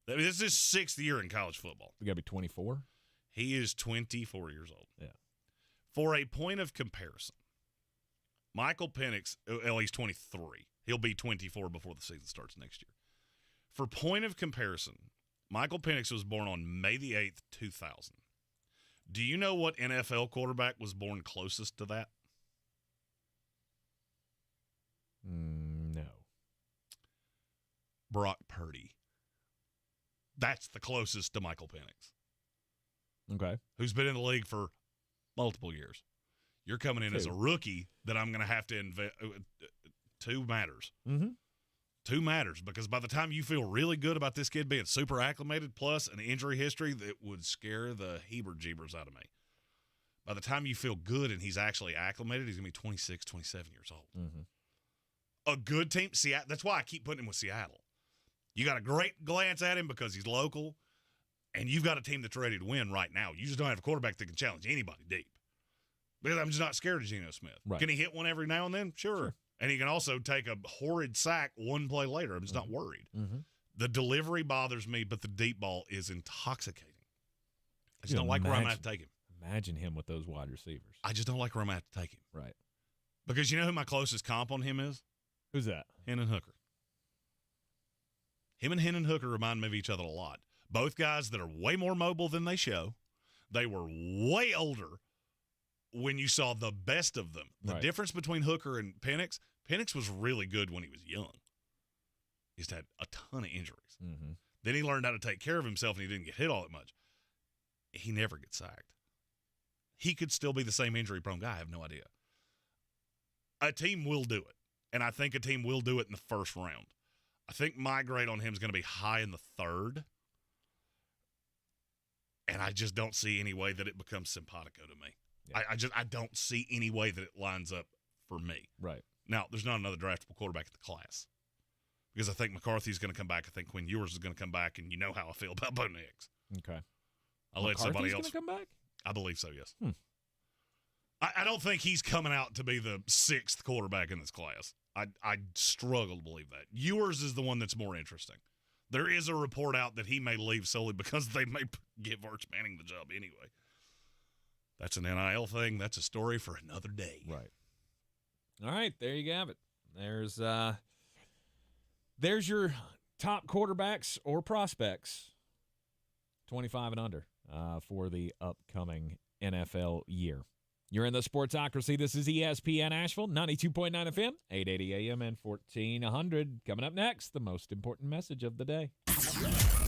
I mean, this is his 6th year in college football. You got to be 24? He is 24 years old. Yeah. For a point of comparison, Michael Penix, well, he's 23. He'll be 24 before the season starts next year. For point of comparison, Michael Penix was born on May the 8th, 2000. Do you know what NFL quarterback was born closest to that? No. Brock Purdy. That's the closest to Michael Penix. Okay. Who's been in the league for multiple years. You're coming in as a rookie that I'm going to have to invest. 2 matters. Mm-hmm. 2 matters because by the time you feel really good about this kid being super acclimated plus an injury history that would scare the heebie-jeebers out of me. By the time you feel good and he's actually acclimated, he's going to be 26, 27 years old. Mm-hmm. A good team, Seattle. That's why I keep putting him with Seattle. You got a great glance at him because he's local, and you've got a team that's ready to win right now. You just don't have a quarterback that can challenge anybody deep. Because I'm just not scared of Geno Smith. Right. Can he hit one every now and then? Sure. And he can also take a horrid sack one play later. I'm just not worried. Mm-hmm. The delivery bothers me, but the deep ball is intoxicating. I just don't like where I'm at to take him. Imagine him with those wide receivers. I just don't like where I'm at to take him. Right. Because you know who my closest comp on him is? Who's that? Hendon Hooker. Him and Hendon Hooker remind me of each other a lot. Both guys that are way more mobile than they show. They were way older when you saw the best of them. The difference between Hooker and Penix was really good when he was young. He's had a ton of injuries. Mm-hmm. Then he learned how to take care of himself, and he didn't get hit all that much. He never gets sacked. he could still be the same injury-prone guy. I have no idea. A team will do it, and I think a team will do it in the first round. I think my grade on him is going to be high in the third, and I just don't see any way that it becomes simpatico to me. Yeah. I don't see any way that it lines up for me. Right. Now, there's not another draftable quarterback in the class because I think McCarthy's going to come back. I think Quinn Ewers is going to come back, and you know how I feel about Bo Nix. Okay. I'll let somebody else. Going to come back? I believe so, yes. I don't think he's coming out to be the sixth quarterback in this class. I struggle to believe that. Ewers is the one that's more interesting. There is a report out that he may leave solely because they may give Arch Manning the job anyway. That's an NIL thing. That's a story for another day. Right. All right, there you have it. There's your top quarterbacks or prospects, 25 and under, for the upcoming NFL year. You're in the Sportsocracy. This is ESPN Asheville, 92.9 FM, 880 AM and 1400. Coming up next, the most important message of the day.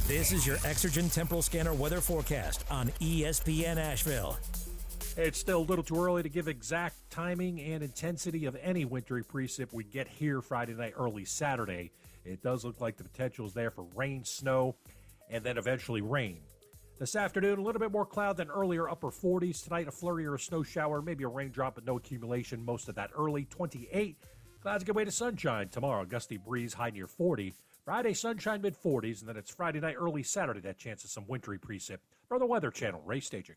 This is your Exergen Temporal Scanner weather forecast on ESPN Asheville. It's still a little too early to give exact timing and intensity of any wintry precip we get here Friday night, early Saturday. It does look like the potential is there for rain, snow, and then eventually rain. This afternoon, a little bit more cloud than earlier, upper 40s. Tonight, a flurry or a snow shower, maybe a raindrop, but no accumulation. Most of that early, 28. Clouds give way to sunshine tomorrow. Gusty breeze, high near 40. Friday, sunshine, mid-40s, and then it's Friday night, early Saturday, that chance of some wintry precip. For the Weather Channel, Ray Stajic.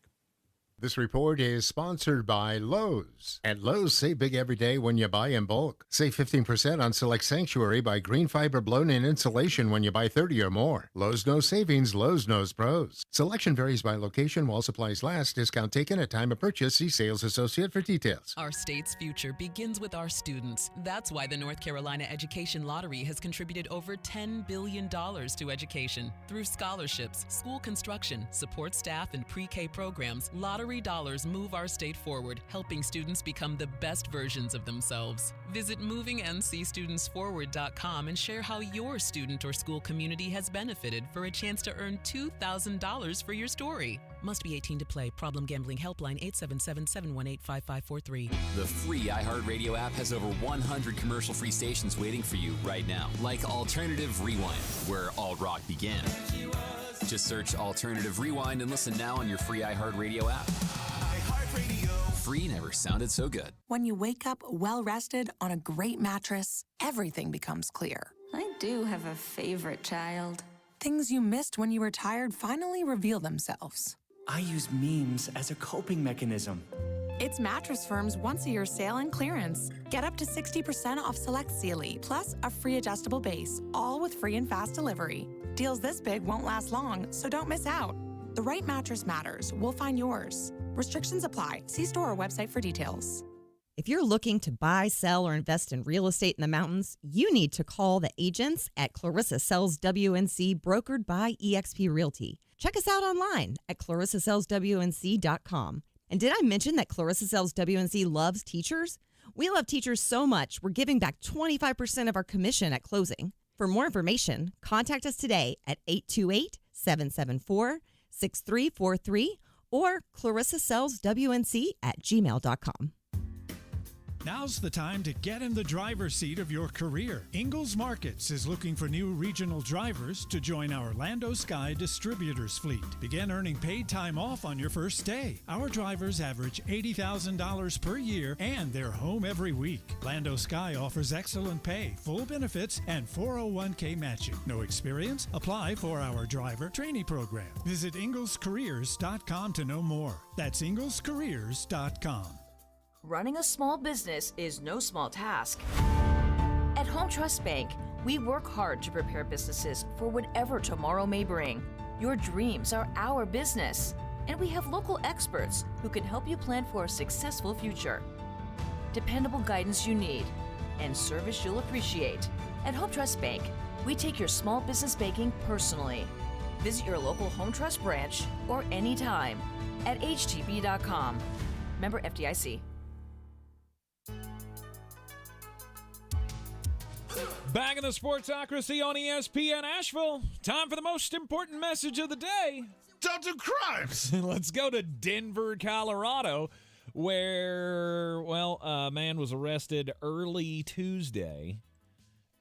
This report is sponsored by Lowe's. At Lowe's, save big every day when you buy in bulk. Save 15% on select Sanctuary by green fiber blown-in insulation when you buy 30 or more. Lowe's knows savings, Lowe's knows pros. Selection varies by location while supplies last. Discount taken at time of purchase. See sales associate for details. Our state's future begins with our students. That's why the North Carolina Education Lottery has contributed over $10 billion to education. Through scholarships, school construction, support staff, and pre-K programs, lottery dollars move our state forward, helping students become the best versions of themselves. Visit movingncstudentsforward.com and share how your student or school community has benefited for a chance to earn $2,000 for your story. Must be 18 to play. Problem Gambling Helpline 877-718-5543. The free iHeartRadio app has over 100 commercial-free stations waiting for you right now, like Alternative Rewind, where alt rock began. Just search Alternative Rewind and listen now on your free iHeartRadio app. Free never sounded so good. When you wake up well-rested on a great mattress, everything becomes clear. I do have a favorite child. Things you missed when you were tired finally reveal themselves. I use memes as a coping mechanism. It's Mattress Firm's once-a-year sale and clearance. Get up to 60% off select Sealy, plus a free adjustable base, all with free and fast delivery. Deals this big won't last long, so don't miss out. The right mattress matters. We'll find yours. Restrictions apply. See store or website for details. If you're looking to buy, sell, or invest in real estate in the mountains, you need to call the agents at Clarissa Sells WNC, brokered by eXp Realty. Check us out online at ClarissaSellsWNC.com. And did I mention that Clarissa Sells WNC loves teachers? We love teachers so much, we're giving back 25% of our commission at closing. For more information, contact us today at 828-774-6343 or ClarissaSellsWNC@gmail.com. Now's the time to get in the driver's seat of your career. Ingalls Markets is looking for new regional drivers to join our Lando Sky Distributors fleet. Begin earning paid time off on your first day. Our drivers average $80,000 per year and they're home every week. Lando Sky offers excellent pay, full benefits, and 401k matching. No experience? Apply for our driver trainee program. Visit inglescareers.com to know more. That's inglescareers.com. Running a small business is no small task. At Home Trust Bank, we work hard to prepare businesses for whatever tomorrow may bring. Your dreams are our business, and we have local experts who can help you plan for a successful future. Dependable guidance you need, and service you'll appreciate. At Home Trust Bank, we take your small business banking personally. Visit your local Home Trust branch or anytime at htb.com. Member FDIC. Back in the Sportsocracy on ESPN Asheville. Time for the most important message of the day. don't do crimes. Let's go to Denver, Colorado, where, well, a man was arrested early Tuesday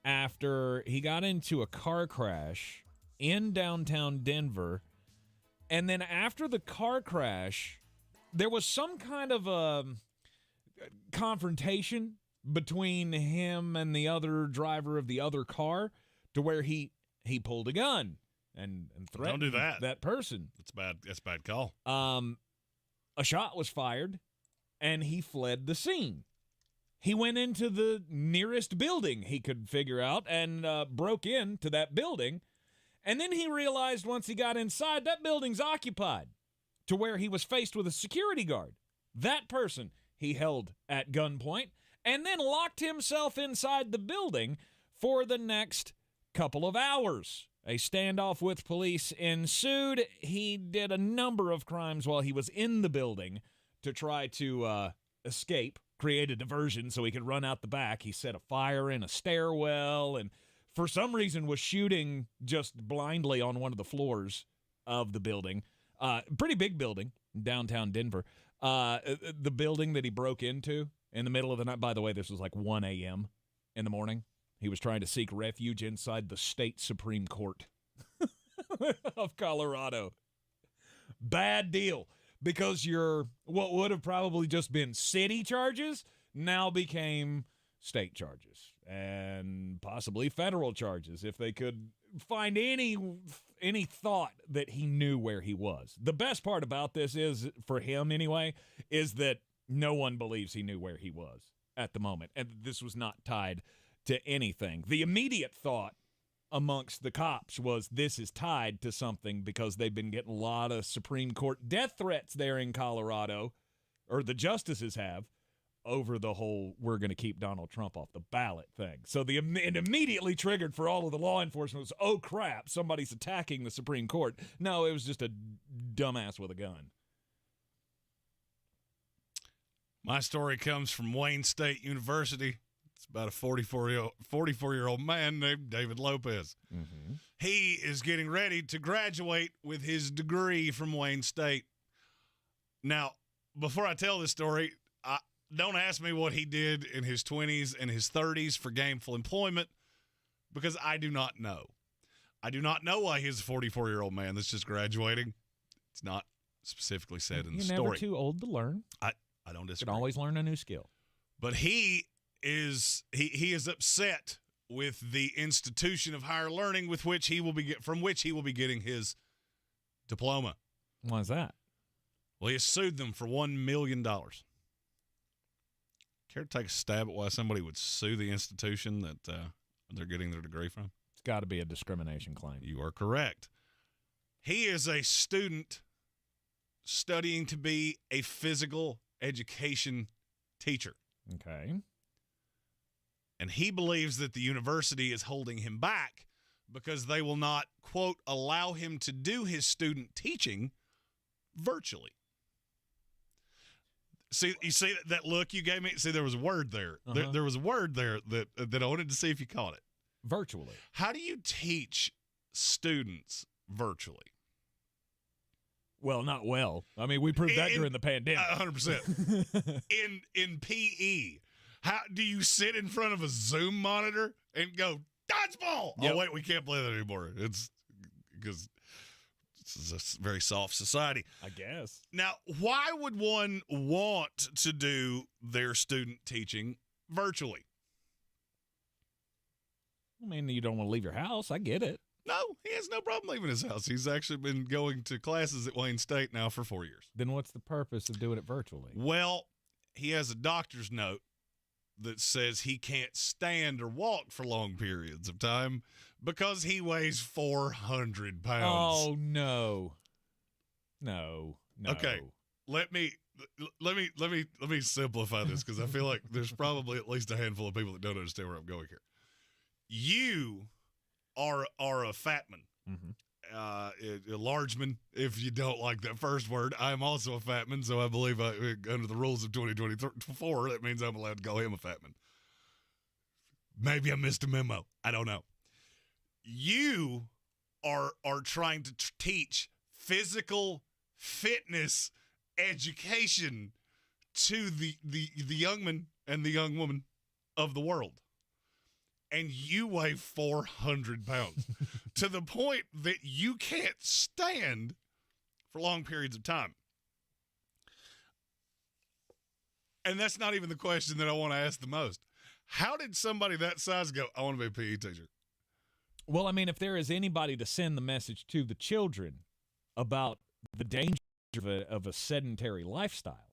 after he got into a car crash in downtown Denver. And then after the car crash, there was some kind of a confrontation between him and the other driver of the other car to where he pulled a gun and threatened Don't do that person. That's bad. That's a bad call. A shot was fired, and he fled the scene. He went into the nearest building he could figure out and broke into that building. And then he realized once he got inside, that building's occupied to where he was faced with a security guard. That person he held at gunpoint and then locked himself inside the building for the next couple of hours. A standoff with police ensued. He did a number of crimes while he was in the building to try to escape, create a diversion so he could run out the back. He set a fire in a stairwell and for some reason was shooting just blindly on one of the floors of the building. Pretty big building in downtown Denver. The building that he broke into in the middle of the night, by the way, this was like 1 a.m. in the morning. He was trying to seek refuge inside the state Supreme Court of Colorado. Bad deal, because your what would have probably just been city charges now became state charges and possibly federal charges if they could find any thought that he knew where he was. The best part about this is, for him anyway, is that no one believes he knew where he was at the moment, and this was not tied to anything. The immediate thought amongst the cops was this is tied to something because they've been getting a lot of Supreme Court death threats there in Colorado, or the justices have, over the whole we're going to keep Donald Trump off the ballot thing. So it immediately triggered for all of the law enforcement was, oh, crap, somebody's attacking the Supreme Court. No, it was just a dumbass with a gun. My story comes from Wayne State University. It's about a 44-year-old man named David Lopez. Mm-hmm. He is getting ready to graduate with his degree from Wayne State. Now, before I tell this story, don't ask me what he did in his 20s and his 30s for gainful employment, because I do not know. I do not know why he's a 44-year-old man that's just graduating. It's not specifically said in the story. You're never too old to learn. I don't disagree. You can always learn a new skill. But he is upset with the institution of higher learning from which he will be getting his diploma. Why is that? Well, he has sued them for $1 million. Care to take a stab at why somebody would sue the institution that they're getting their degree from? It's got to be a discrimination claim. You are correct. He is a student studying to be a physical education teacher. Okay. And he believes that the university is holding him back because they will not, quote, allow him to do his student teaching virtually. See, you see that look you gave me? See, there was a word there. Uh-huh. There was a word there that I wanted to see if you caught it. Virtually. How do you teach students virtually? Well, not well. I mean, we proved that during the pandemic. 100%. In PE, how do you sit in front of a Zoom monitor and go, dodgeball? Yep. Oh, wait, we can't play that anymore. It's because this is a very soft society. I guess. Now, why would one want to do their student teaching virtually? I mean, you don't want to leave your house. I get it. No, he has no problem leaving his house. He's actually been going to classes at Wayne State now for 4 years. Then what's the purpose of doing it virtually? Well, he has a doctor's note that says he can't stand or walk for long periods of time because he weighs 400 pounds. Oh, no. No. Okay, let me simplify this because I feel like there's probably at least a handful of people that don't understand where I'm going here. You are a fatman, a large man, if you don't like that first word. I'm also a fatman, so I believe under the rules of 2024, that means I'm allowed to call him a fatman. Maybe I missed a memo. I don't know. You are trying to teach physical fitness education to the young man and the young woman of the world. And you weigh 400 pounds to the point that you can't stand for long periods of time. And that's not even the question that I want to ask the most. How did somebody that size go, I want to be a PE teacher? Well, I mean, if there is anybody to send the message to the children about the danger of a sedentary lifestyle,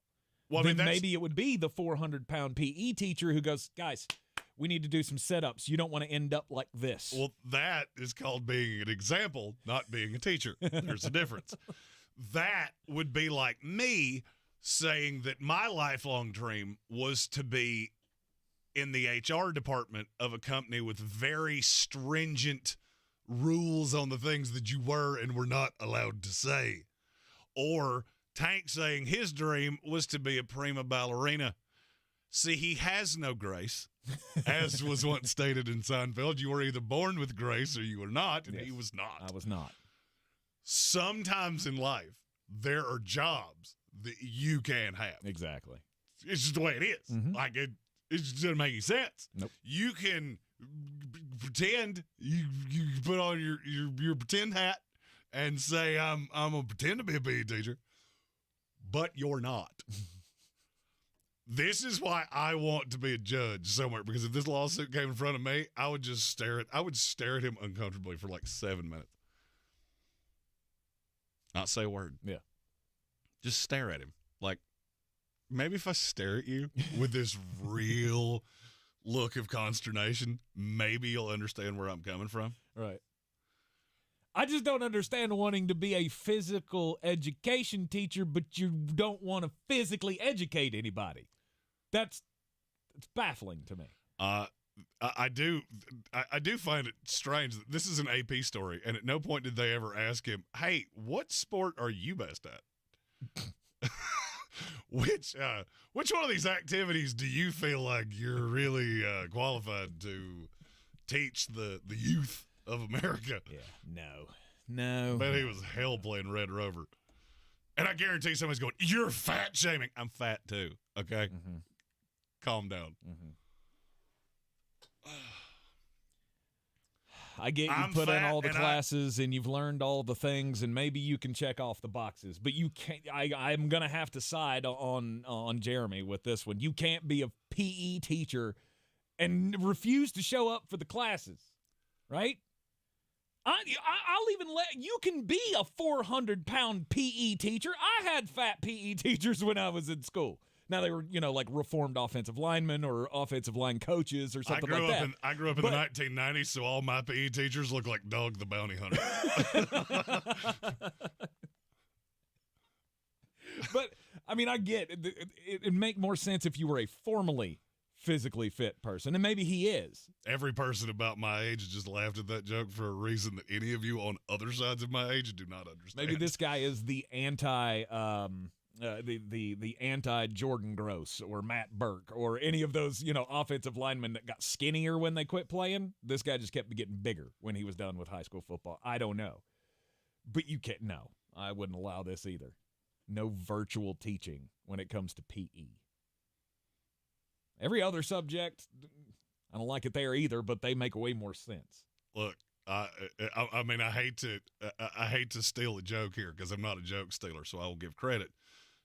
then maybe it would be the 400-pound PE teacher who goes, guys, we need to do some setups. You don't want to end up like this. Well, that is called being an example, not being a teacher. There's a difference. That would be like me saying that my lifelong dream was to be in the HR department of a company with very stringent rules on the things that you were and were not allowed to say. Or Tank saying his dream was to be a prima ballerina. See, he has no grace, as was once stated in Seinfeld. You were either born with grace or you were not, and yes, he was not. I was not. Sometimes in life, there are jobs that you can have. Exactly. It's just the way it is. Mm-hmm. Like, it just doesn't make any sense. Nope. You can pretend, you put on your pretend hat and say, I'm going to pretend to be a PE teacher, but you're not. This is why I want to be a judge somewhere, because if this lawsuit came in front of me, I would just stare at him uncomfortably for like 7 minutes. Not say a word. Yeah. Just stare at him. Like, maybe if I stare at you with this real look of consternation, maybe you'll understand where I'm coming from. Right. I just don't understand wanting to be a physical education teacher, but you don't want to physically educate anybody. It's baffling to me. I do find it strange that this is an AP story, and at no point did they ever ask him, hey, what sport are you best at? Which one of these activities do you feel like you're really qualified to teach the youth of America? Yeah, no. But he was hell playing Red Rover. And I guarantee somebody's going, you're fat shaming. I'm fat too, okay? Mm-hmm. Calm down. Mm-hmm. I get you I'm put in fat all the and classes and you've learned all the things and maybe you can check off the boxes, but you can't. I'm going to have to side on Jeremy with this one. You can't be a PE teacher and refuse to show up for the classes, right? I'll even let you can be a 400-pound PE teacher. I had fat PE teachers when I was in school. Now they were, like reformed offensive linemen or offensive line coaches or something like that. I grew up in the 1990s, so all my PE teachers look like Dog the Bounty Hunter. But I mean, I get it. It'd make more sense if you were a formally physically fit person, and maybe he is. Every person about my age just laughed at that joke for a reason that any of you on other sides of my age do not understand. Maybe this guy is the anti the anti-Jordan Gross or Matt Burke or any of those, offensive linemen that got skinnier when they quit playing. This guy just kept getting bigger when he was done with high school football. I don't know. But you can't. No, I wouldn't allow this either. No virtual teaching when it comes to PE. Every other subject, I don't like it there either, but they make way more sense. Look, I mean, I hate to steal a joke here because I'm not a joke stealer, so I will give credit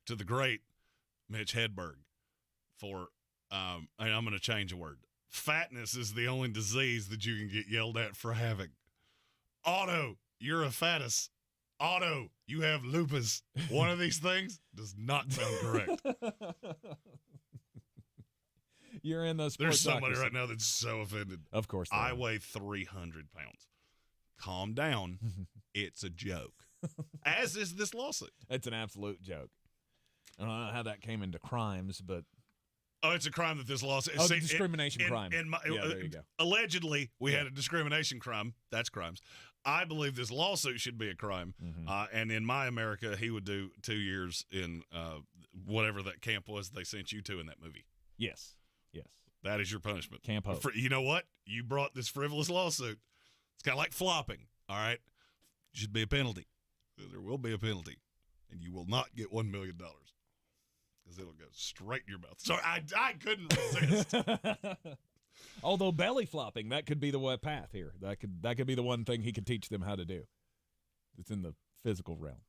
to the great Mitch Hedberg for, and I'm going to change a word. Fatness is the only disease that you can get yelled at for having. Otto, you're a fatus. Otto, you have lupus. One of these things does not sound correct. You're in the There's somebody right now that's so offended. Of course. I weigh 300 pounds. Calm down. It's a joke. As is this lawsuit. It's an absolute joke. I don't know how that came into crimes, but. Oh, it's a crime that this lawsuit. Oh, discrimination crime. There you go. Allegedly, we had a discrimination crime. That's crimes. I believe this lawsuit should be a crime. Mm-hmm. And in my America, he would do 2 years in whatever that camp was they sent you to in that movie. Yes. That is your punishment. Camp Hope. You know what? You brought this frivolous lawsuit. It's kind of like flopping, all right? Should be a penalty. There will be a penalty, and you will not get $1 million because it'll go straight in your mouth. So I couldn't resist. Although belly flopping, that could be the path here. That could be the one thing he could teach them how to do. It's in the physical realm.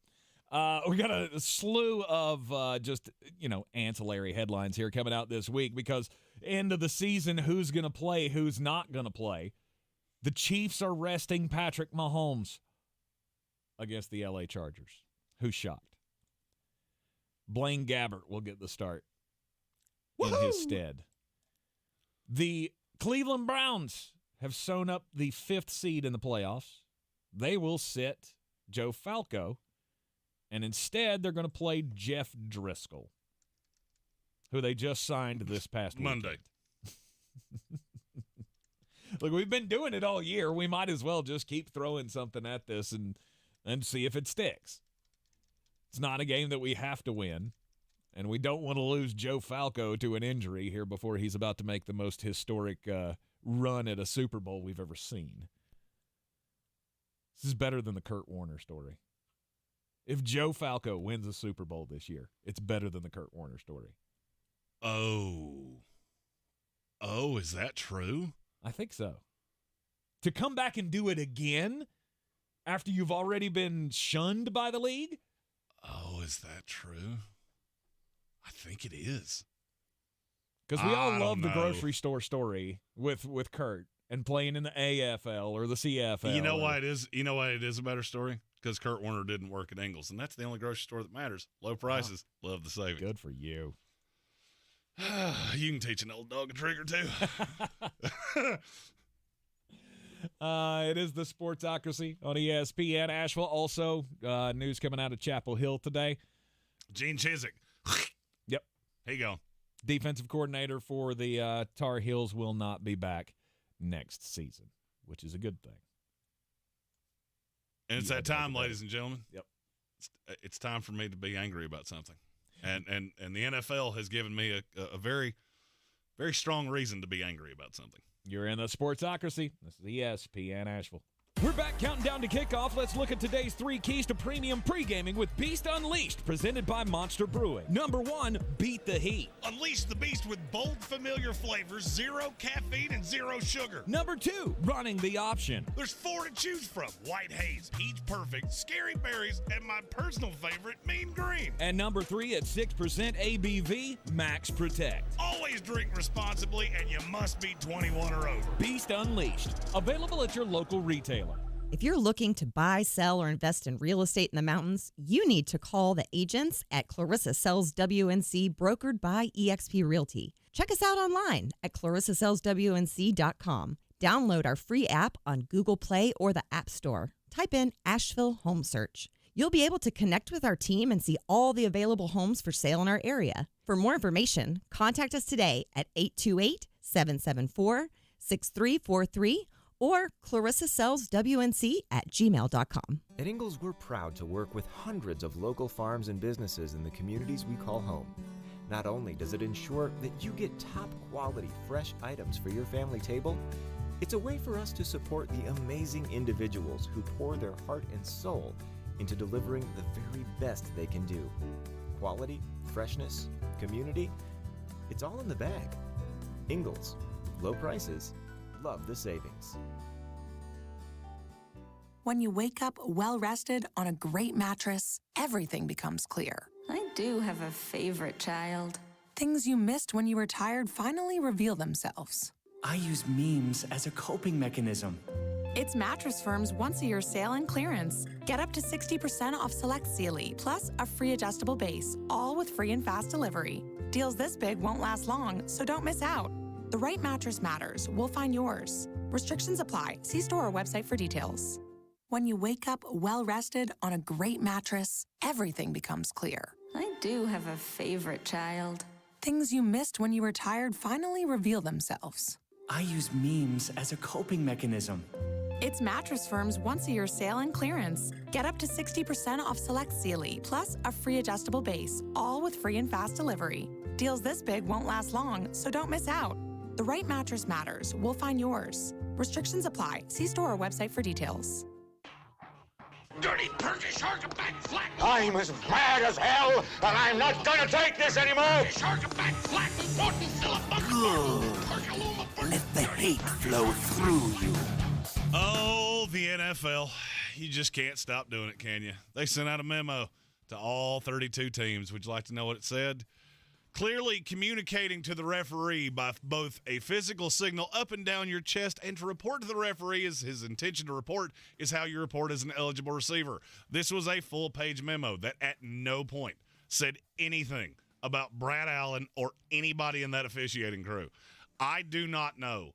We got a slew of just ancillary headlines here coming out this week because end of the season, who's going to play, who's not going to play. The Chiefs are resting Patrick Mahomes against the LA Chargers. Who's shocked? Blaine Gabbert will get the start in his stead. The Cleveland Browns have sewn up the 5th seed in the playoffs. They will sit Joe Falco, and instead they're going to play Jeff Driscoll, who they just signed this past Monday. Look, we've been doing it all year. We might as well just keep throwing something at this and see if it sticks. It's not a game that we have to win, and we don't want to lose Joe Falco to an injury here before he's about to make the most historic run at a Super Bowl we've ever seen. This is better than the Kurt Warner story. If Joe Falco wins a Super Bowl this year, it's better than the Kurt Warner story. Oh, is that true? I think so. To come back and do it again after you've already been shunned by the league? Oh, is that true? I think it is. Because we all love the grocery store story with Kurt and playing in the AFL or the CFL. You know why it is? You know why it is a better story? Because Kurt Warner didn't work at Ingles, and that's the only grocery store that matters. Low prices, love the savings. Good for you. You can teach an old dog a trick or two. It is the Sportsocracy on ESPN. Asheville, also news coming out of Chapel Hill today. Gene Chizik. Yep. Here you go. Defensive coordinator for the Tar Heels will not be back next season, which is a good thing. And it's that time, ladies and gentlemen. Yep. It's time for me to be angry about something. And the NFL has given me a very, very strong reason to be angry about something. You're in the Sportsocracy. This is ESPN Asheville. We're back counting down to kickoff. Let's look at today's 3 keys to premium pre-gaming with Beast Unleashed, presented by Monster Brewing. Number 1, beat the heat. Unleash the beast with bold, familiar flavors, 0 caffeine and 0 sugar. Number 2, running the option. There's 4 to choose from: White Haze, Peach Perfect, Scary Berries, and my personal favorite, Mean Green. And number 3, at 6% ABV, Max Protect. Always drink responsibly, and you must be 21 or over. Beast Unleashed, available at your local retailer. If you're looking to buy, sell, or invest in real estate in the mountains, you need to call the agents at Clarissa Sells WNC, brokered by eXp Realty. Check us out online at clarissasellswnc.com. Download our free app on Google Play or the App Store. Type in Asheville Home Search. You'll be able to connect with our team and see all the available homes for sale in our area. For more information, contact us today at 828-774-6343 or clarissasellswnc@gmail.com. At Ingles, we're proud to work with hundreds of local farms and businesses in the communities we call home. Not only does it ensure that you get top-quality, fresh items for your family table, it's a way for us to support the amazing individuals who pour their heart and soul into delivering the very best they can do. Quality, freshness, community, it's all in the bag. Ingles, low prices, love the savings. When you wake up well-rested on a great mattress, everything becomes clear. I do have a favorite child. Things you missed when you were tired finally reveal themselves. I use memes as a coping mechanism. It's Mattress Firm's once-a-year sale and clearance. Get up to 60% off select Sealy, plus a free adjustable base, all with free and fast delivery. Deals this big won't last long, so don't miss out. The right mattress matters. We'll find yours. Restrictions apply. See store or website for details. When you wake up well-rested on a great mattress, everything becomes clear. I do have a favorite child. Things you missed when you were tired finally reveal themselves. I use memes as a coping mechanism. It's Mattress Firm's once-a-year sale and clearance. Get up to 60% off select Sealy, plus a free adjustable base, all with free and fast delivery. Deals this big won't last long, so don't miss out. The right mattress matters. We'll find yours. Restrictions apply. See store or website for details. dirty Turkish Sharkaback flat. I'm as mad as hell, and I'm not gonna take this anymore. Sharkaback flat and Fortin Good. Let the hate flow through you. Oh, the NFL. You just can't stop doing it, can you? They sent out a memo to all 32 teams. Would you like to know what it said? Clearly communicating to the referee by both a physical signal up and down your chest and to report to the referee is his intention to report is how you report as an eligible receiver. This was a full-page memo that at no point said anything about Brad Allen or anybody in that officiating crew. I do not know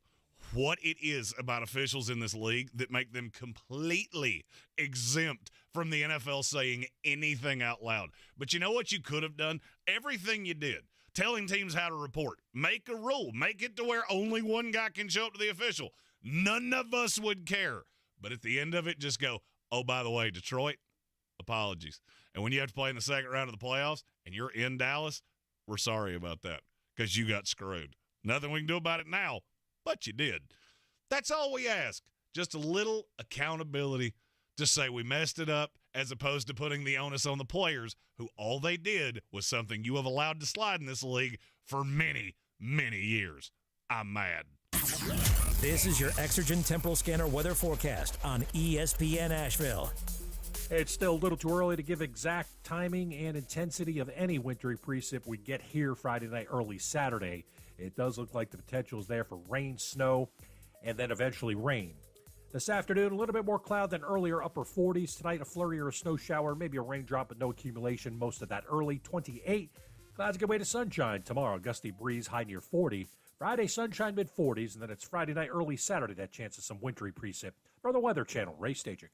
what it is about officials in this league that make them completely exempt from the NFL saying anything out loud. But you know what you could have done? Everything you did, telling teams how to report. Make a rule. Make it to where only one guy can show up to the official. None of us would care. But at the end of it, just go, oh, by the way, Detroit, apologies. And when you have to play in the second round of the playoffs and you're in Dallas, we're sorry about that because you got screwed. Nothing we can do about it now, but you did. That's all we ask. Just a little accountability to say we messed it up as opposed to putting the onus on the players who all they did was something you have allowed to slide in this league for many, many years. I'm mad. This is your Exergen Temporal Scanner weather forecast on ESPN Asheville. It's still a little too early to give exact timing and intensity of any wintry precip we get here Friday night, early Saturday. It does look like the potential is there for rain, snow, and then eventually rain. This afternoon, a little bit more cloud than earlier, upper 40s. Tonight, a flurry or a snow shower, maybe a raindrop, but no accumulation. Most of that early, 28. Clouds give way to sunshine tomorrow. Gusty breeze, high near 40. Friday, sunshine, mid-40s, and then it's Friday night, early Saturday, that chance of some wintry precip. For the Weather Channel, Ray Stajic.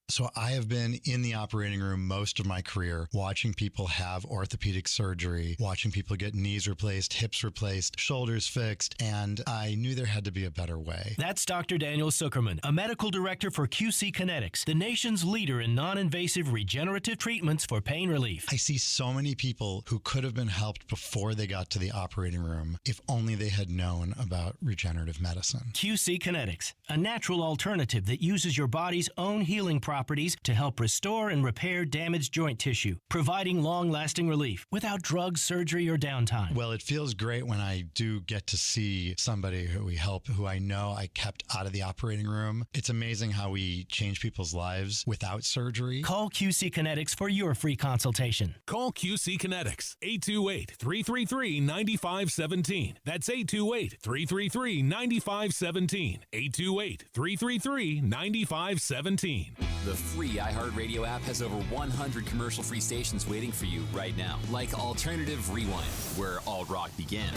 So I have been in the operating room most of my career, watching people have orthopedic surgery, watching people get knees replaced, hips replaced, shoulders fixed, and I knew there had to be a better way. That's Dr. Daniel Zuckerman, a medical director for QC Kinetics, the nation's leader in non-invasive regenerative treatments for pain relief. I see so many people who could have been helped before they got to the operating room if only they had known about regenerative medicine. QC Kinetics, a natural alternative that uses your body's own healing properties to help restore and repair damaged joint tissue, providing long-lasting relief without drugs, surgery, or downtime. Well, it feels great when I do get to see somebody who we help, who I know I kept out of the operating room. It's amazing how we change people's lives without surgery. Call QC Kinetics for your free consultation. Call QC Kinetics, 828-333-9517. That's 828-333-9517. 828-333-9517. The free iHeartRadio app has over 100 commercial-free stations waiting for you right now, like Alternative Rewind, where alt rock began.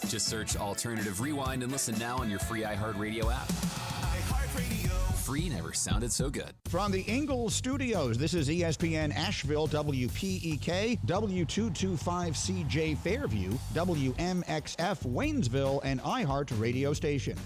Just search Alternative Rewind and listen now on your free iHeartRadio app. Free never sounded so good. From the Ingalls Studios, this is ESPN Asheville, WPEK, W225CJ Fairview, WMXF Waynesville, and iHeart Radio Station.